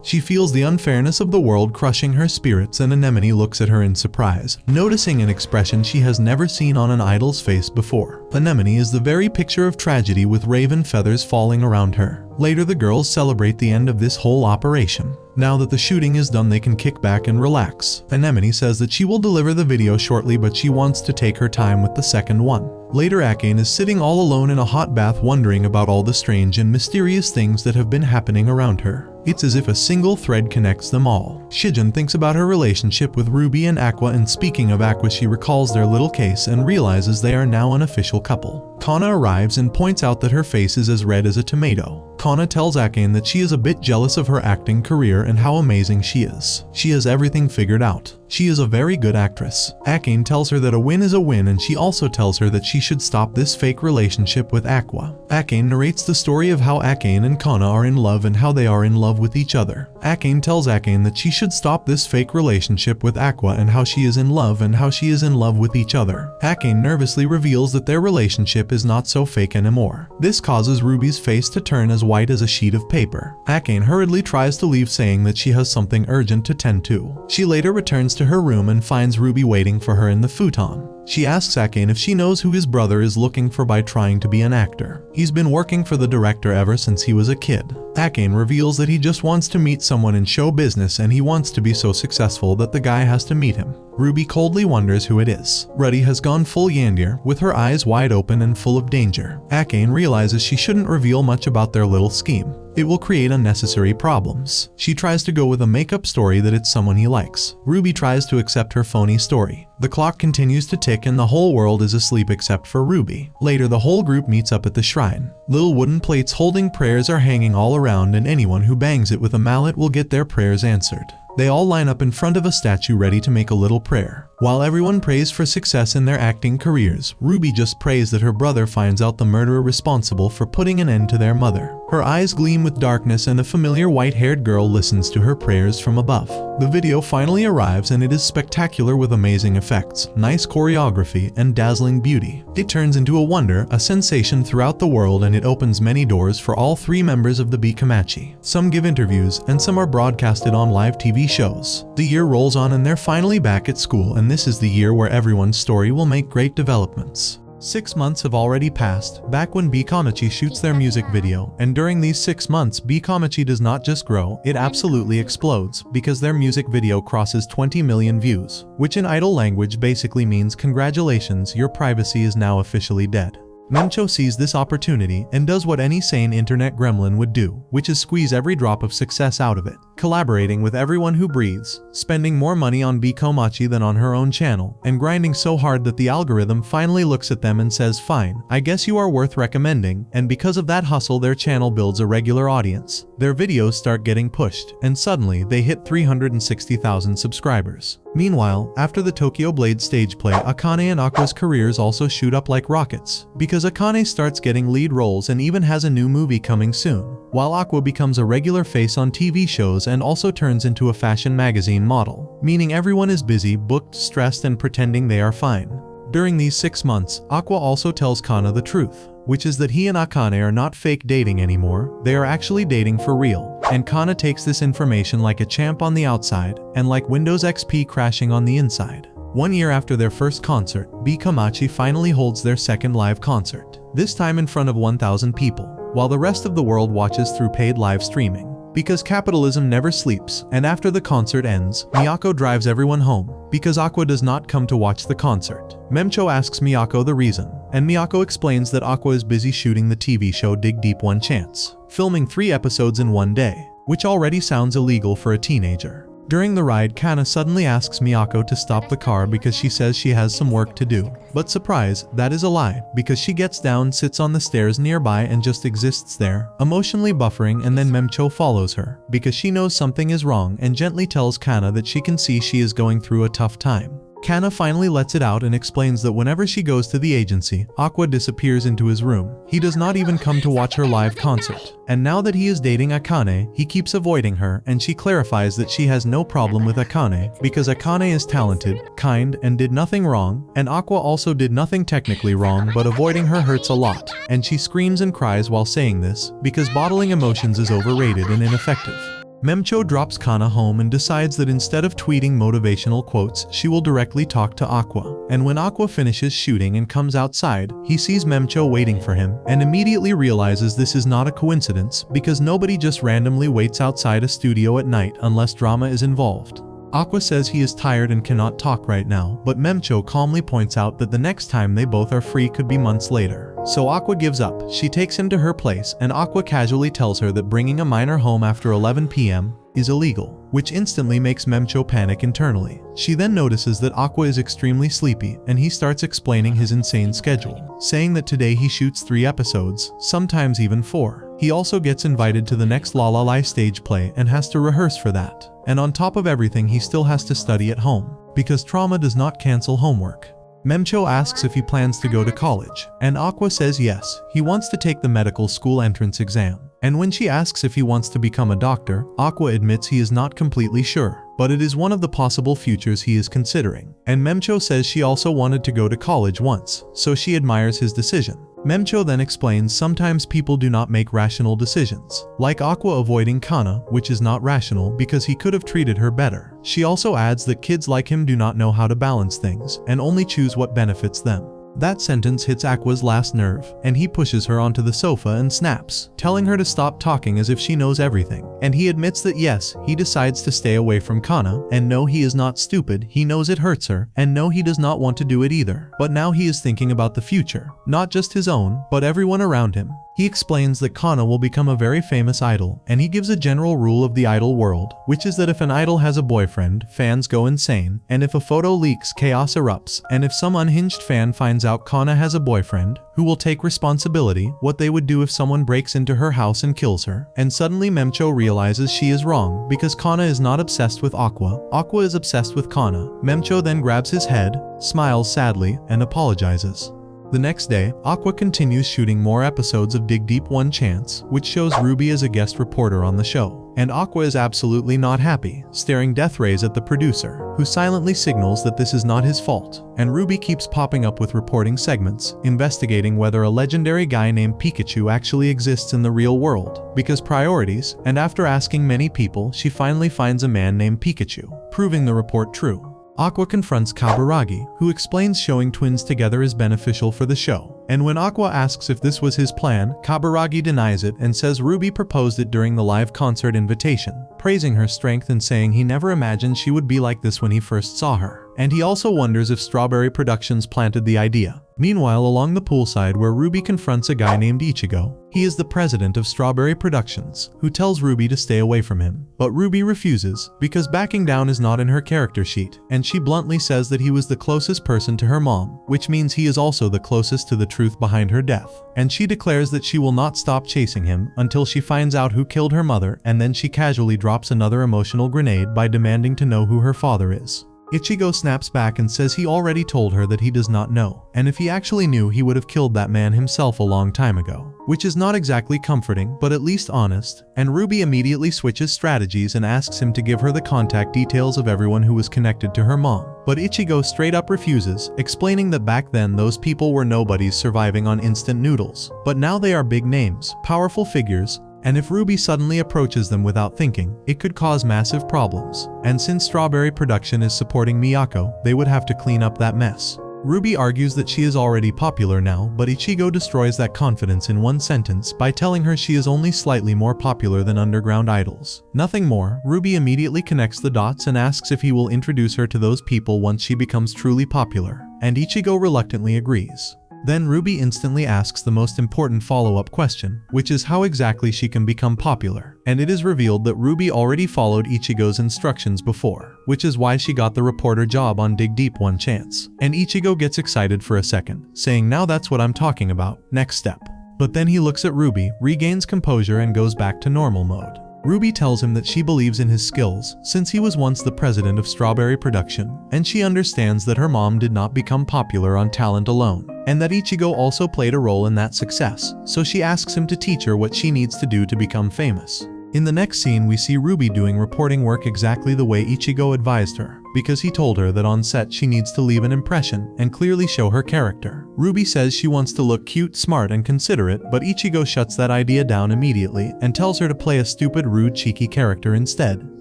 She feels the unfairness of the world crushing her spirits, and Anemone looks at her in surprise, noticing an expression she has never seen on an idol's face before. Anemone is the very picture of tragedy with raven feathers falling around her. Later the girls celebrate the end of this whole operation. Now that the shooting is done they can kick back and relax. Anemone says that she will deliver the video shortly, but she wants to take her time with the second one. Later Akane is sitting all alone in a hot bath wondering about all the strange and mysterious things that have been happening around her. It's as if a single thread connects them all. Shijin thinks about her relationship with Ruby and Aqua, and speaking of Aqua she recalls their little case and realizes they are now an official couple. Kana arrives and points out that her face is as red as a tomato. Kana tells Akane that she is a bit jealous of her acting career and how amazing she is. She has everything figured out. She is a very good actress. Akane tells her that a win is a win, and she also tells her that she should stop this fake relationship with Aqua. Akane narrates the story of how Akane and Kana are in love and how they are in love with each other. Akane tells Akane that she should stop this fake relationship with Aqua and how she is in love and how she is in love with each other. Akane nervously reveals that their relationship is not so fake anymore. This causes Ruby's face to turn as white as a sheet of paper. Akane hurriedly tries to leave, saying that she has something urgent to tend to. She later returns to her room and finds Ruby waiting for her in the futon. She asks Akane if she knows who his brother is looking for by trying to be an actor. He's been working for the director ever since he was a kid. Akane reveals that he just wants to meet someone in show business and he wants to be so successful that the guy has to meet him. Ruby coldly wonders who it is. Ruddy has gone full Yandere, with her eyes wide open and full of danger. Akane realizes she shouldn't reveal much about their little scheme. It will create unnecessary problems. She tries to go with a make-up story that it's someone he likes. Ruby tries to accept her phony story. The clock continues to tick and the whole world is asleep except for Ruby. Later the whole group meets up at the shrine. Little wooden plates holding prayers are hanging all around, and anyone who bangs it with a mallet will get their prayers answered. They all line up in front of a statue ready to make a little prayer. While everyone prays for success in their acting careers, Ruby just prays that her brother finds out the murderer responsible for putting an end to their mother. Her eyes gleam with darkness and a familiar white-haired girl listens to her prayers from above. The video finally arrives and it is spectacular with amazing effects, nice choreography, and dazzling beauty. It turns into a wonder, a sensation throughout the world, and it opens many doors for all three members of the B-Komachi. Some give interviews and some are broadcasted on live TV shows. The year rolls on and they're finally back at school, and this is the year where everyone's story will make great developments. 6 months have already passed, back when B-Komachi shoots their music video, and during these 6 months B-Komachi does not just grow, it absolutely explodes, because their music video crosses 20 million views, which in idol language basically means congratulations, your privacy is now officially dead. Mencho sees this opportunity and does what any sane internet gremlin would do, which is squeeze every drop of success out of it, collaborating with everyone who breathes, spending more money on B-Komachi than on her own channel, and grinding so hard that the algorithm finally looks at them and says, fine, I guess you are worth recommending, and because of that hustle their channel builds a regular audience. Their videos start getting pushed, and suddenly they hit 360,000 subscribers. Meanwhile, after the Tokyo Blade stage play, Akane and Aqua's careers also shoot up like rockets, because Akane starts getting lead roles and even has a new movie coming soon, while Aqua becomes a regular face on TV shows and also turns into a fashion magazine model, meaning everyone is busy, booked, stressed, and pretending they are fine. During these 6 months, Aqua also tells Kana the truth, which is that he and Akane are not fake dating anymore, they are actually dating for real, and Kana takes this information like a champ on the outside, and like Windows XP crashing on the inside. 1 year after their first concert, B-Komachi finally holds their second live concert, this time in front of 1,000 people, while the rest of the world watches through paid live streaming. Because capitalism never sleeps, and after the concert ends, Miyako drives everyone home, because Aqua does not come to watch the concert. Memcho asks Miyako the reason, and Miyako explains that Aqua is busy shooting the TV show Dig Deep One Chance, filming 3 episodes in 1 day, which already sounds illegal for a teenager. During the ride, Kana suddenly asks Miyako to stop the car because she says she has some work to do. But surprise, that is a lie, because she gets down, sits on the stairs nearby and just exists there, emotionally buffering, and then Memcho follows her, because she knows something is wrong and gently tells Kana that she can see she is going through a tough time. Kana finally lets it out and explains that whenever she goes to the agency, Aqua disappears into his room. He does not even come to watch her live concert. And now that he is dating Akane, he keeps avoiding her, and she clarifies that she has no problem with Akane, because Akane is talented, kind, and did nothing wrong, and Aqua also did nothing technically wrong, but avoiding her hurts a lot. And she screams and cries while saying this, because bottling emotions is overrated and ineffective. Memcho drops Kana home and decides that instead of tweeting motivational quotes, she will directly talk to Aqua. And when Aqua finishes shooting and comes outside, he sees Memcho waiting for him, and immediately realizes this is not a coincidence, because nobody just randomly waits outside a studio at night unless drama is involved. Aqua says he is tired and cannot talk right now, but Memcho calmly points out that the next time they both are free could be months later. So Aqua gives up, she takes him to her place, and Aqua casually tells her that bringing a minor home after 11 p.m. is illegal, which instantly makes Memcho panic internally. She then notices that Aqua is extremely sleepy, and he starts explaining his insane schedule, saying that today he shoots 3 episodes, sometimes even 4. He also gets invited to the next La La Lai stage play and has to rehearse for that. And on top of everything, he still has to study at home, because trauma does not cancel homework. Memcho asks if he plans to go to college, and Aqua says yes, he wants to take the medical school entrance exam. And when she asks if he wants to become a doctor, Aqua admits he is not completely sure, but it is one of the possible futures he is considering. And Memcho says she also wanted to go to college once, so she admires his decision. Memcho then explains sometimes people do not make rational decisions, like Aqua avoiding Kana, which is not rational because he could have treated her better. She also adds that kids like him do not know how to balance things, and only choose what benefits them. That sentence hits Aqua's last nerve, and he pushes her onto the sofa and snaps, telling her to stop talking as if she knows everything. And he admits that yes, he decides to stay away from Kana, and no, he is not stupid, he knows it hurts her, and no, he does not want to do it either. But now he is thinking about the future, not just his own, but everyone around him. He explains that Kana will become a very famous idol, and he gives a general rule of the idol world, which is that if an idol has a boyfriend, fans go insane, and if a photo leaks, chaos erupts, and if some unhinged fan finds out Kana has a boyfriend, who will take responsibility, what they would do if someone breaks into her house and kills her. And suddenly Memcho realizes she is wrong, because Kana is not obsessed with Aqua, Aqua is obsessed with Kana. Memcho then grabs his head, smiles sadly, and apologizes. The next day, Aqua continues shooting more episodes of Dig Deep One Chance, which shows Ruby as a guest reporter on the show. And Aqua is absolutely not happy, staring death rays at the producer, who silently signals that this is not his fault. And Ruby keeps popping up with reporting segments, investigating whether a legendary guy named Pikachu actually exists in the real world, because priorities, and after asking many people, she finally finds a man named Pikachu, proving the report true. Aqua confronts Kaburagi, who explains showing twins together is beneficial for the show. And when Aqua asks if this was his plan, Kaburagi denies it and says Ruby proposed it during the live concert invitation, praising her strength and saying he never imagined she would be like this when he first saw her. And he also wonders if Strawberry Productions planted the idea. Meanwhile, along the poolside where Ruby confronts a guy named Ichigo, he is the president of Strawberry Productions, who tells Ruby to stay away from him. But Ruby refuses, because backing down is not in her character sheet, and she bluntly says that he was the closest person to her mom, which means he is also the closest to the truth behind her death. And she declares that she will not stop chasing him until she finds out who killed her mother, and then she casually drops another emotional grenade by demanding to know who her father is. Ichigo snaps back and says he already told her that he does not know, and if he actually knew he would have killed that man himself a long time ago. Which is not exactly comforting, but at least honest, and Ruby immediately switches strategies and asks him to give her the contact details of everyone who was connected to her mom. But Ichigo straight up refuses, explaining that back then those people were nobodies surviving on instant noodles. But now they are big names, powerful figures, and if Ruby suddenly approaches them without thinking, it could cause massive problems. And since Strawberry Production is supporting Miyako, they would have to clean up that mess. Ruby argues that she is already popular now, but Ichigo destroys that confidence in one sentence by telling her she is only slightly more popular than underground idols. Nothing more, Ruby immediately connects the dots and asks if he will introduce her to those people once she becomes truly popular, and Ichigo reluctantly agrees. Then Ruby instantly asks the most important follow-up question, which is how exactly she can become popular, and it is revealed that Ruby already followed Ichigo's instructions before, which is why she got the reporter job on Dig Deep one chance. And Ichigo gets excited for a second, saying now that's what I'm talking about, next step. But then he looks at Ruby, regains composure and goes back to normal mode. Ruby tells him that she believes in his skills, since he was once the president of Strawberry Production, and she understands that her mom did not become popular on talent alone, and that Ichigo also played a role in that success, so she asks him to teach her what she needs to do to become famous. In the next scene we see Ruby doing reporting work exactly the way Ichigo advised her, because he told her that on set she needs to leave an impression and clearly show her character. Ruby says she wants to look cute, smart, and considerate, but Ichigo shuts that idea down immediately and tells her to play a stupid, rude, cheeky character instead,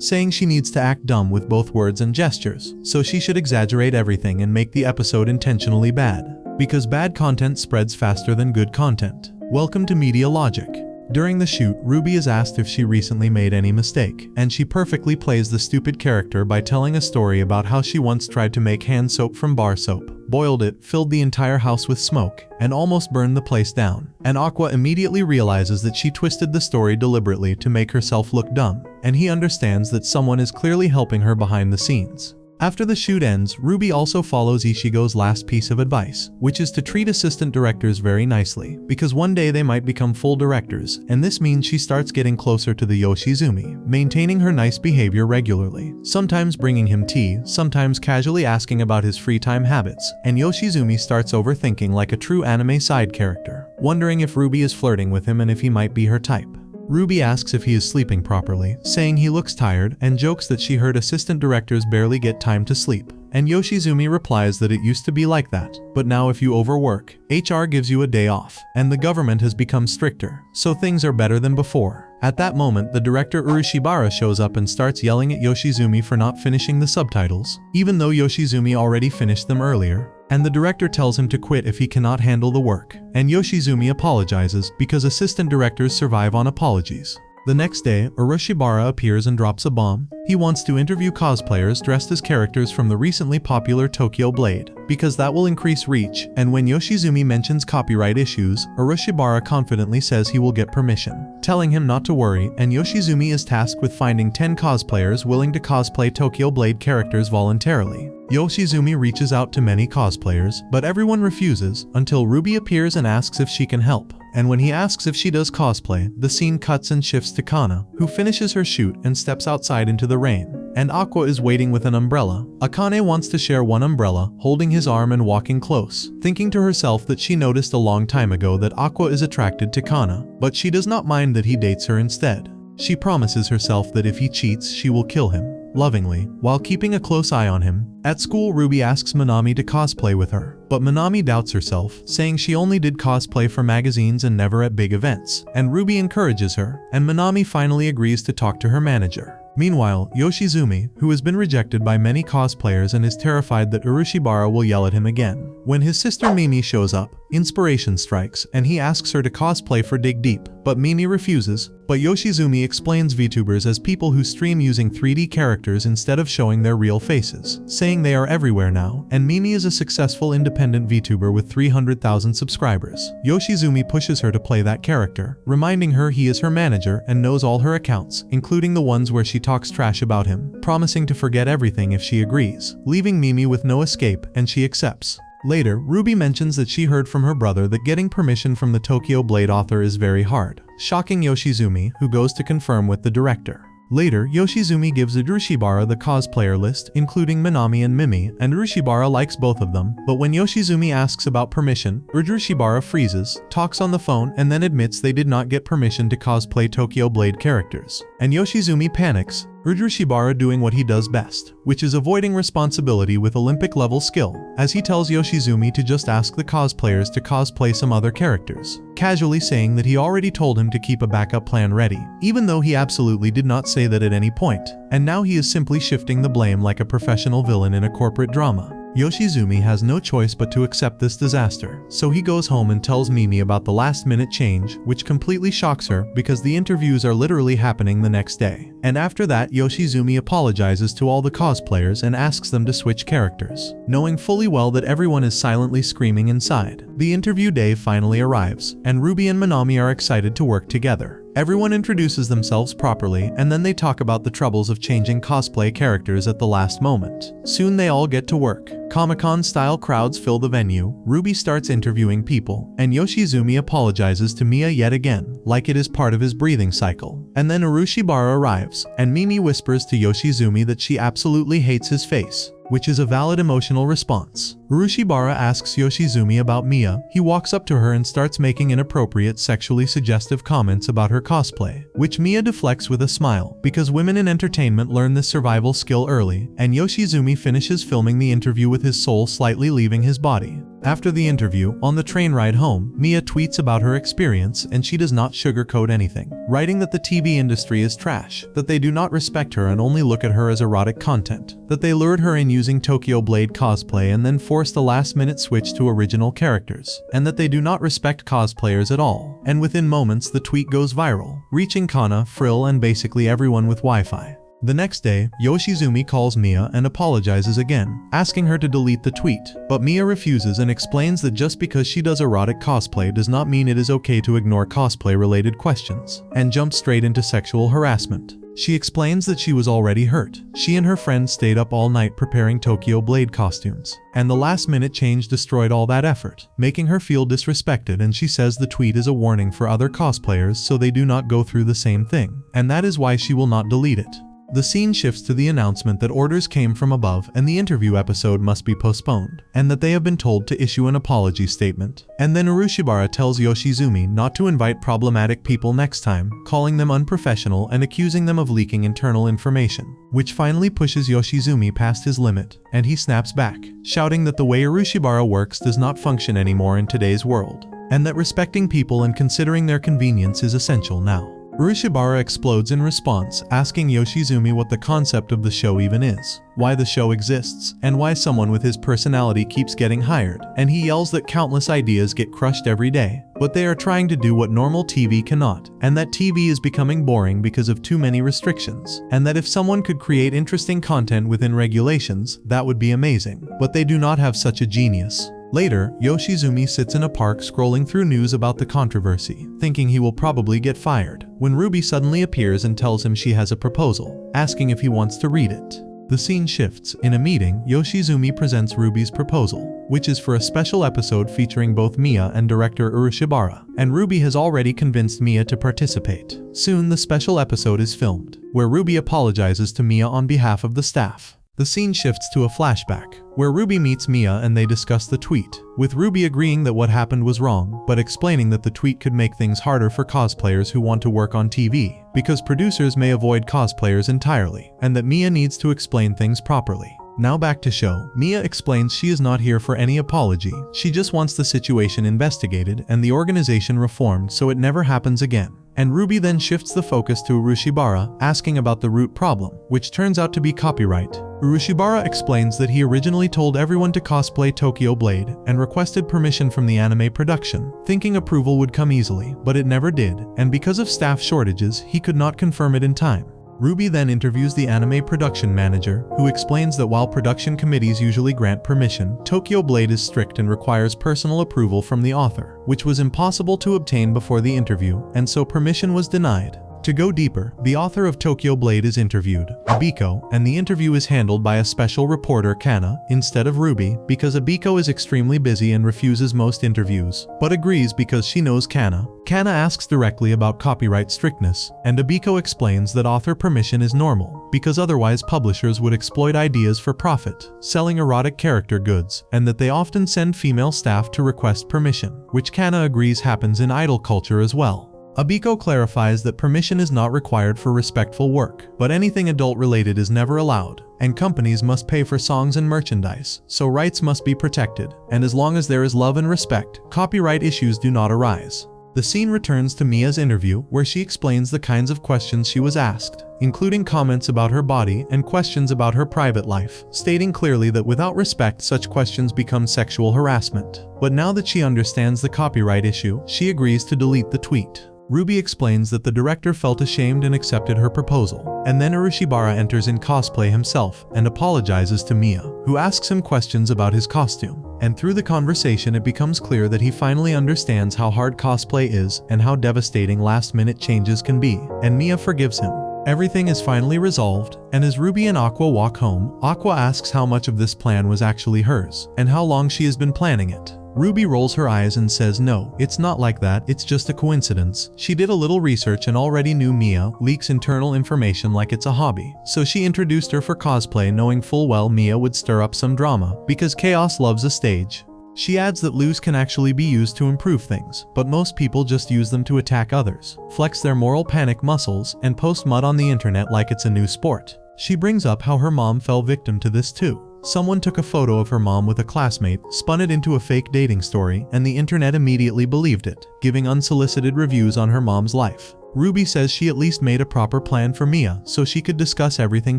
saying she needs to act dumb with both words and gestures, so she should exaggerate everything and make the episode intentionally bad, because bad content spreads faster than good content. Welcome to Media Logic. During the shoot, Ruby is asked if she recently made any mistake, and she perfectly plays the stupid character by telling a story about how she once tried to make hand soap from bar soap, boiled it, filled the entire house with smoke, and almost burned the place down. And Aqua immediately realizes that she twisted the story deliberately to make herself look dumb, and he understands that someone is clearly helping her behind the scenes. After the shoot ends, Ruby also follows Ichigo's last piece of advice, which is to treat assistant directors very nicely, because one day they might become full directors, and this means she starts getting closer to the Yoshizumi, maintaining her nice behavior regularly, sometimes bringing him tea, sometimes casually asking about his free time habits, and Yoshizumi starts overthinking like a true anime side character, wondering if Ruby is flirting with him and if he might be her type. Ruby asks if he is sleeping properly, saying he looks tired, and jokes that she heard assistant directors barely get time to sleep. And Yoshizumi replies that it used to be like that, but now if you overwork, HR gives you a day off, and the government has become stricter, so things are better than before. At that moment, the director Urushibara shows up and starts yelling at Yoshizumi for not finishing the subtitles, even though Yoshizumi already finished them earlier. And the director tells him to quit if he cannot handle the work, and Yoshizumi apologizes because assistant directors survive on apologies. The next day, Urushibara appears and drops a bomb. He wants to interview cosplayers dressed as characters from the recently popular Tokyo Blade, because that will increase reach, and when Yoshizumi mentions copyright issues, Urushibara confidently says he will get permission, telling him not to worry, and Yoshizumi is tasked with finding 10 cosplayers willing to cosplay Tokyo Blade characters voluntarily. Yoshizumi reaches out to many cosplayers, but everyone refuses, until Ruby appears and asks if she can help. And when he asks if she does cosplay, the scene cuts and shifts to Kana, who finishes her shoot and steps outside into the rain. And Aqua is waiting with an umbrella. Akane wants to share one umbrella, holding his arm and walking close, thinking to herself that she noticed a long time ago that Aqua is attracted to Kana, but she does not mind that he dates her instead. She promises herself that if he cheats, she will kill him, lovingly, while keeping a close eye on him. At school, Ruby asks Minami to cosplay with her, but Minami doubts herself, saying she only did cosplay for magazines and never at big events, and Ruby encourages her, and Minami finally agrees to talk to her manager. Meanwhile, Yoshizumi, who has been rejected by many cosplayers and is terrified that Urushibara will yell at him again. When his sister Mimi shows up, inspiration strikes, and he asks her to cosplay for Dig Deep, but Mimi refuses. But Yoshizumi explains VTubers as people who stream using 3D characters instead of showing their real faces, saying they are everywhere now, and Mimi is a successful independent VTuber with 300,000 subscribers. Yoshizumi pushes her to play that character, reminding her he is her manager and knows all her accounts, including the ones where she talks trash about him, promising to forget everything if she agrees, leaving Mimi with no escape, and she accepts. Later, Ruby mentions that she heard from her brother that getting permission from the Tokyo Blade author is very hard, shocking Yoshizumi, who goes to confirm with the director. Later, Yoshizumi gives Urushibara the cosplayer list, including Minami and Mimi, and Urushibara likes both of them, but when Yoshizumi asks about permission, Urushibara freezes, talks on the phone, and then admits they did not get permission to cosplay Tokyo Blade characters. And Yoshizumi panics, Urushibara doing what he does best, which is avoiding responsibility with Olympic-level skill, as he tells Yoshizumi to just ask the cosplayers to cosplay some other characters, casually saying that he already told him to keep a backup plan ready, even though he absolutely did not say that at any point, and now he is simply shifting the blame like a professional villain in a corporate drama. Yoshizumi has no choice but to accept this disaster, so he goes home and tells Mimi about the last-minute change, which completely shocks her because the interviews are literally happening the next day. And after that, Yoshizumi apologizes to all the cosplayers and asks them to switch characters, knowing fully well that everyone is silently screaming inside. The interview day finally arrives, and Ruby and Minami are excited to work together. Everyone introduces themselves properly, and then they talk about the troubles of changing cosplay characters at the last moment. Soon they all get to work. Comic-Con-style crowds fill the venue, Ruby starts interviewing people, and Yoshizumi apologizes to Mia yet again, like it is part of his breathing cycle. And then Urushibara arrives, and Mimi whispers to Yoshizumi that she absolutely hates his face, which is a valid emotional response. Urushibara asks Yoshizumi about Mia. He walks up to her and starts making inappropriate sexually suggestive comments about her cosplay, which Mia deflects with a smile, because women in entertainment learn this survival skill early, and Yoshizumi finishes filming the interview with his soul slightly leaving his body. After the interview, on the train ride home, Mia tweets about her experience, and she does not sugarcoat anything, writing that the TV industry is trash, that they do not respect her and only look at her as erotic content, that they lured her in using Tokyo Blade cosplay and then forced a last-minute switch to original characters, and that they do not respect cosplayers at all. And within moments, the tweet goes viral, reaching Kana, Frill, and basically everyone with Wi-Fi. The next day, Yoshizumi calls Mia and apologizes again, asking her to delete the tweet, but Mia refuses and explains that just because she does erotic cosplay does not mean it is okay to ignore cosplay-related questions, and jumps straight into sexual harassment. She explains that she was already hurt. She and her friends stayed up all night preparing Tokyo Blade costumes, and the last-minute change destroyed all that effort, making her feel disrespected, and she says the tweet is a warning for other cosplayers so they do not go through the same thing, and that is why she will not delete it. The scene shifts to the announcement that orders came from above and the interview episode must be postponed, and that they have been told to issue an apology statement. And then Urushibara tells Yoshizumi not to invite problematic people next time, calling them unprofessional and accusing them of leaking internal information, which finally pushes Yoshizumi past his limit, and he snaps back, shouting that the way Urushibara works does not function anymore in today's world, and that respecting people and considering their convenience is essential now. Urushibara explodes in response, asking Yoshizumi what the concept of the show even is, why the show exists, and why someone with his personality keeps getting hired, and he yells that countless ideas get crushed every day, but they are trying to do what normal TV cannot, and that TV is becoming boring because of too many restrictions, and that if someone could create interesting content within regulations, that would be amazing, but they do not have such a genius. Later, Yoshizumi sits in a park scrolling through news about the controversy, thinking he will probably get fired, when Ruby suddenly appears and tells him she has a proposal, asking if he wants to read it. The scene shifts. In a meeting, Yoshizumi presents Ruby's proposal, which is for a special episode featuring both Mia and director Urushibara, and Ruby has already convinced Mia to participate. Soon the special episode is filmed, where Ruby apologizes to Mia on behalf of the staff. The scene shifts to a flashback, where Ruby meets Mia and they discuss the tweet, with Ruby agreeing that what happened was wrong, but explaining that the tweet could make things harder for cosplayers who want to work on TV, because producers may avoid cosplayers entirely, and that Mia needs to explain things properly. Now back to show, Mia explains she is not here for any apology, she just wants the situation investigated and the organization reformed so it never happens again. And Ruby then shifts the focus to Urushibara, asking about the root problem, which turns out to be copyright. Urushibara explains that he originally told everyone to cosplay Tokyo Blade and requested permission from the anime production, thinking approval would come easily, but it never did, and because of staff shortages, he could not confirm it in time. Ruby then interviews the anime production manager, who explains that while production committees usually grant permission, Tokyo Blade is strict and requires personal approval from the author, which was impossible to obtain before the interview, and so permission was denied. To go deeper, the author of Tokyo Blade is interviewed, Abiko, and the interview is handled by a special reporter, Kana, instead of Ruby, because Abiko is extremely busy and refuses most interviews, but agrees because she knows Kana. Kana asks directly about copyright strictness, and Abiko explains that author permission is normal, because otherwise publishers would exploit ideas for profit, selling erotic character goods, and that they often send female staff to request permission, which Kana agrees happens in idol culture as well. Abiko clarifies that permission is not required for respectful work, but anything adult-related is never allowed, and companies must pay for songs and merchandise, so rights must be protected, and as long as there is love and respect, copyright issues do not arise. The scene returns to Mia's interview, where she explains the kinds of questions she was asked, including comments about her body and questions about her private life, stating clearly that without respect such questions become sexual harassment. But now that she understands the copyright issue, she agrees to delete the tweet. Ruby explains that the director felt ashamed and accepted her proposal, and then Urushibara enters in cosplay himself and apologizes to Mia, who asks him questions about his costume, and through the conversation it becomes clear that he finally understands how hard cosplay is and how devastating last-minute changes can be, and Mia forgives him. Everything is finally resolved, and as Ruby and Aqua walk home, Aqua asks how much of this plan was actually hers, and how long she has been planning it. Ruby rolls her eyes and says no, it's not like that, it's just a coincidence. She did a little research and already knew Mia leaks internal information like it's a hobby, so she introduced her for cosplay knowing full well Mia would stir up some drama, because chaos loves a stage. She adds that loos can actually be used to improve things, but most people just use them to attack others, flex their moral panic muscles, and post mud on the internet like it's a new sport. She brings up how her mom fell victim to this too. Someone took a photo of her mom with a classmate, spun it into a fake dating story, and the internet immediately believed it, giving unsolicited reviews on her mom's life. Ruby says she at least made a proper plan for Mia so she could discuss everything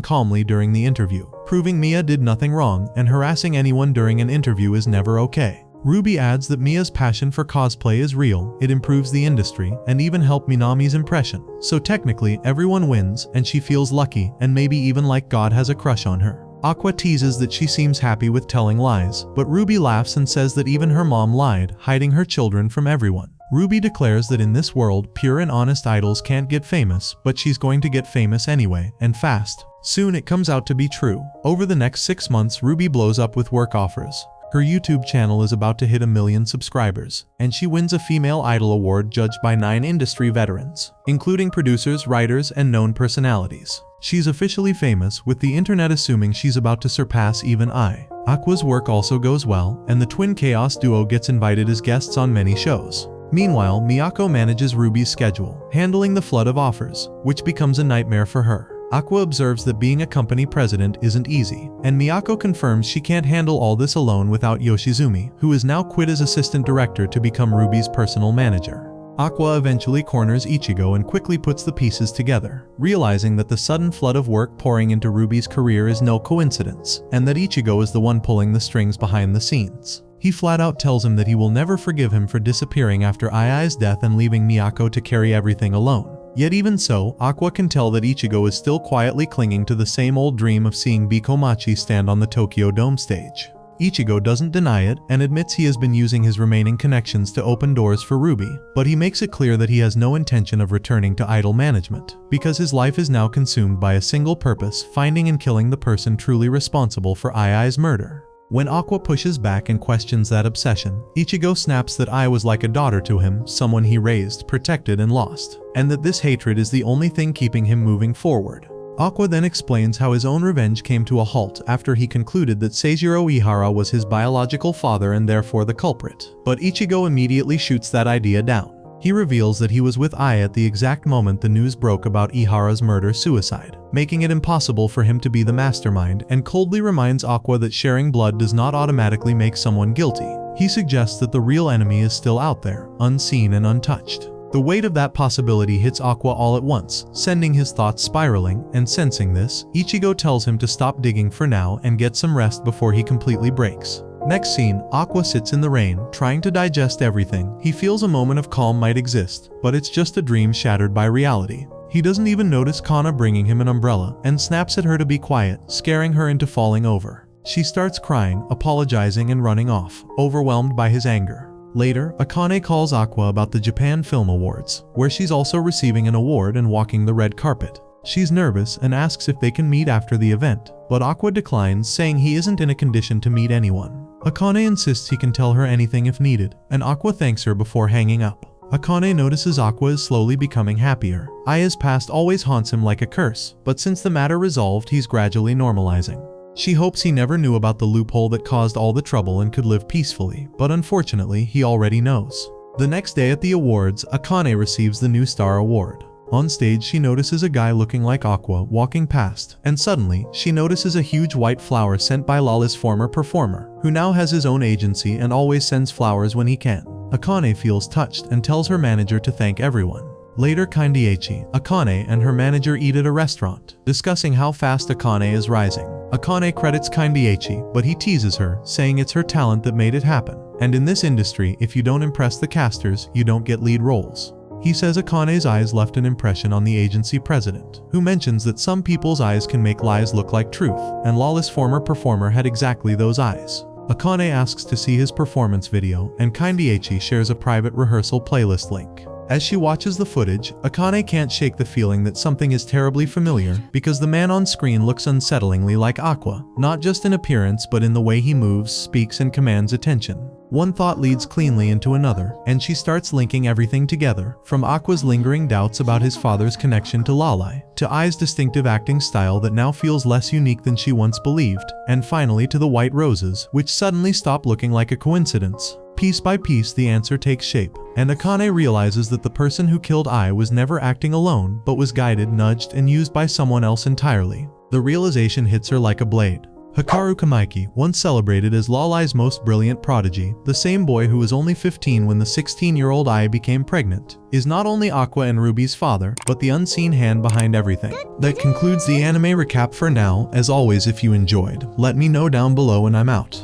calmly during the interview, proving Mia did nothing wrong and harassing anyone during an interview is never okay. Ruby adds that Mia's passion for cosplay is real, it improves the industry, and even helped Minami's impression. So technically, everyone wins, and she feels lucky, and maybe even like God has a crush on her. Aqua teases that she seems happy with telling lies, but Ruby laughs and says that even her mom lied, hiding her children from everyone. Ruby declares that in this world, pure and honest idols can't get famous, but she's going to get famous anyway, and fast. Soon it comes out to be true. Over the next 6 months, Ruby blows up with work offers. Her YouTube channel is about to hit 1 million subscribers, and she wins a Female Idol Award judged by 9 industry veterans, including producers, writers, and known personalities. She's officially famous, with the internet assuming she's about to surpass even I. Aqua's work also goes well, and the twin chaos duo gets invited as guests on many shows. Meanwhile, Miyako manages Ruby's schedule, handling the flood of offers, which becomes a nightmare for her. Aqua observes that being a company president isn't easy, and Miyako confirms she can't handle all this alone without Yoshizumi, who is now quit as assistant director to become Ruby's personal manager. Aqua eventually corners Ichigo and quickly puts the pieces together, realizing that the sudden flood of work pouring into Ruby's career is no coincidence, and that Ichigo is the one pulling the strings behind the scenes. He flat out tells him that he will never forgive him for disappearing after Ai's death and leaving Miyako to carry everything alone. Yet even so, Aqua can tell that Ichigo is still quietly clinging to the same old dream of seeing B-Komachi stand on the Tokyo Dome stage. Ichigo doesn't deny it and admits he has been using his remaining connections to open doors for Ruby, but he makes it clear that he has no intention of returning to idol management, because his life is now consumed by a single purpose: finding and killing the person truly responsible for Ai's murder. When Aqua pushes back and questions that obsession, Ichigo snaps that Ai was like a daughter to him, someone he raised, protected, and lost, and that this hatred is the only thing keeping him moving forward. Aqua then explains how his own revenge came to a halt after he concluded that Seijiro Ihara was his biological father and therefore the culprit, but Ichigo immediately shoots that idea down. He reveals that he was with Ai at the exact moment the news broke about Ihara's murder-suicide, making it impossible for him to be the mastermind, and coldly reminds Aqua that sharing blood does not automatically make someone guilty. He suggests that the real enemy is still out there, unseen and untouched. The weight of that possibility hits Aqua all at once, sending his thoughts spiraling, and sensing this, Ichigo tells him to stop digging for now and get some rest before he completely breaks. Next scene, Aqua sits in the rain, trying to digest everything. He feels a moment of calm might exist, but it's just a dream shattered by reality. He doesn't even notice Kana bringing him an umbrella, and snaps at her to be quiet, scaring her into falling over. She starts crying, apologizing and running off, overwhelmed by his anger. Later, Akane calls Aqua about the Japan Film Awards, where she's also receiving an award and walking the red carpet. She's nervous and asks if they can meet after the event, but Aqua declines, saying he isn't in a condition to meet anyone. Akane insists he can tell her anything if needed, and Aqua thanks her before hanging up. Akane notices Aqua is slowly becoming happier. Aya's past always haunts him like a curse, but since the matter resolved, he's gradually normalizing. She hopes he never knew about the loophole that caused all the trouble and could live peacefully, but unfortunately, he already knows. The next day at the awards, Akane receives the New Star Award. On stage, she notices a guy looking like Aqua walking past, and suddenly, she notices a huge white flower sent by Lala's former performer, who now has his own agency and always sends flowers when he can. Akane feels touched and tells her manager to thank everyone. Later, Kindaichi, Akane, and her manager eat at a restaurant, discussing how fast Akane is rising. Akane credits Kindaichi, but he teases her, saying it's her talent that made it happen. And in this industry, if you don't impress the casters, you don't get lead roles. He says Akane's eyes left an impression on the agency president, who mentions that some people's eyes can make lies look like truth, and Lala's former performer had exactly those eyes. Akane asks to see his performance video, and Kindaichi shares a private rehearsal playlist link. As she watches the footage, Akane can't shake the feeling that something is terribly familiar, because the man on screen looks unsettlingly like Aqua, not just in appearance but in the way he moves, speaks, and commands attention. One thought leads cleanly into another, and she starts linking everything together, from Aqua's lingering doubts about his father's connection to Lalai, to Ai's distinctive acting style that now feels less unique than she once believed, and finally to the white roses, which suddenly stop looking like a coincidence. Piece by piece, the answer takes shape, and Akane realizes that the person who killed Ai was never acting alone, but was guided, nudged, and used by someone else entirely. The realization hits her like a blade. Hikaru Kamaiki, once celebrated as Lalai's most brilliant prodigy, the same boy who was only 15 when the 16-year-old Ai became pregnant, is not only Aqua and Ruby's father, but the unseen hand behind everything. That concludes the anime recap for now. As always, if you enjoyed, let me know down below and I'm out.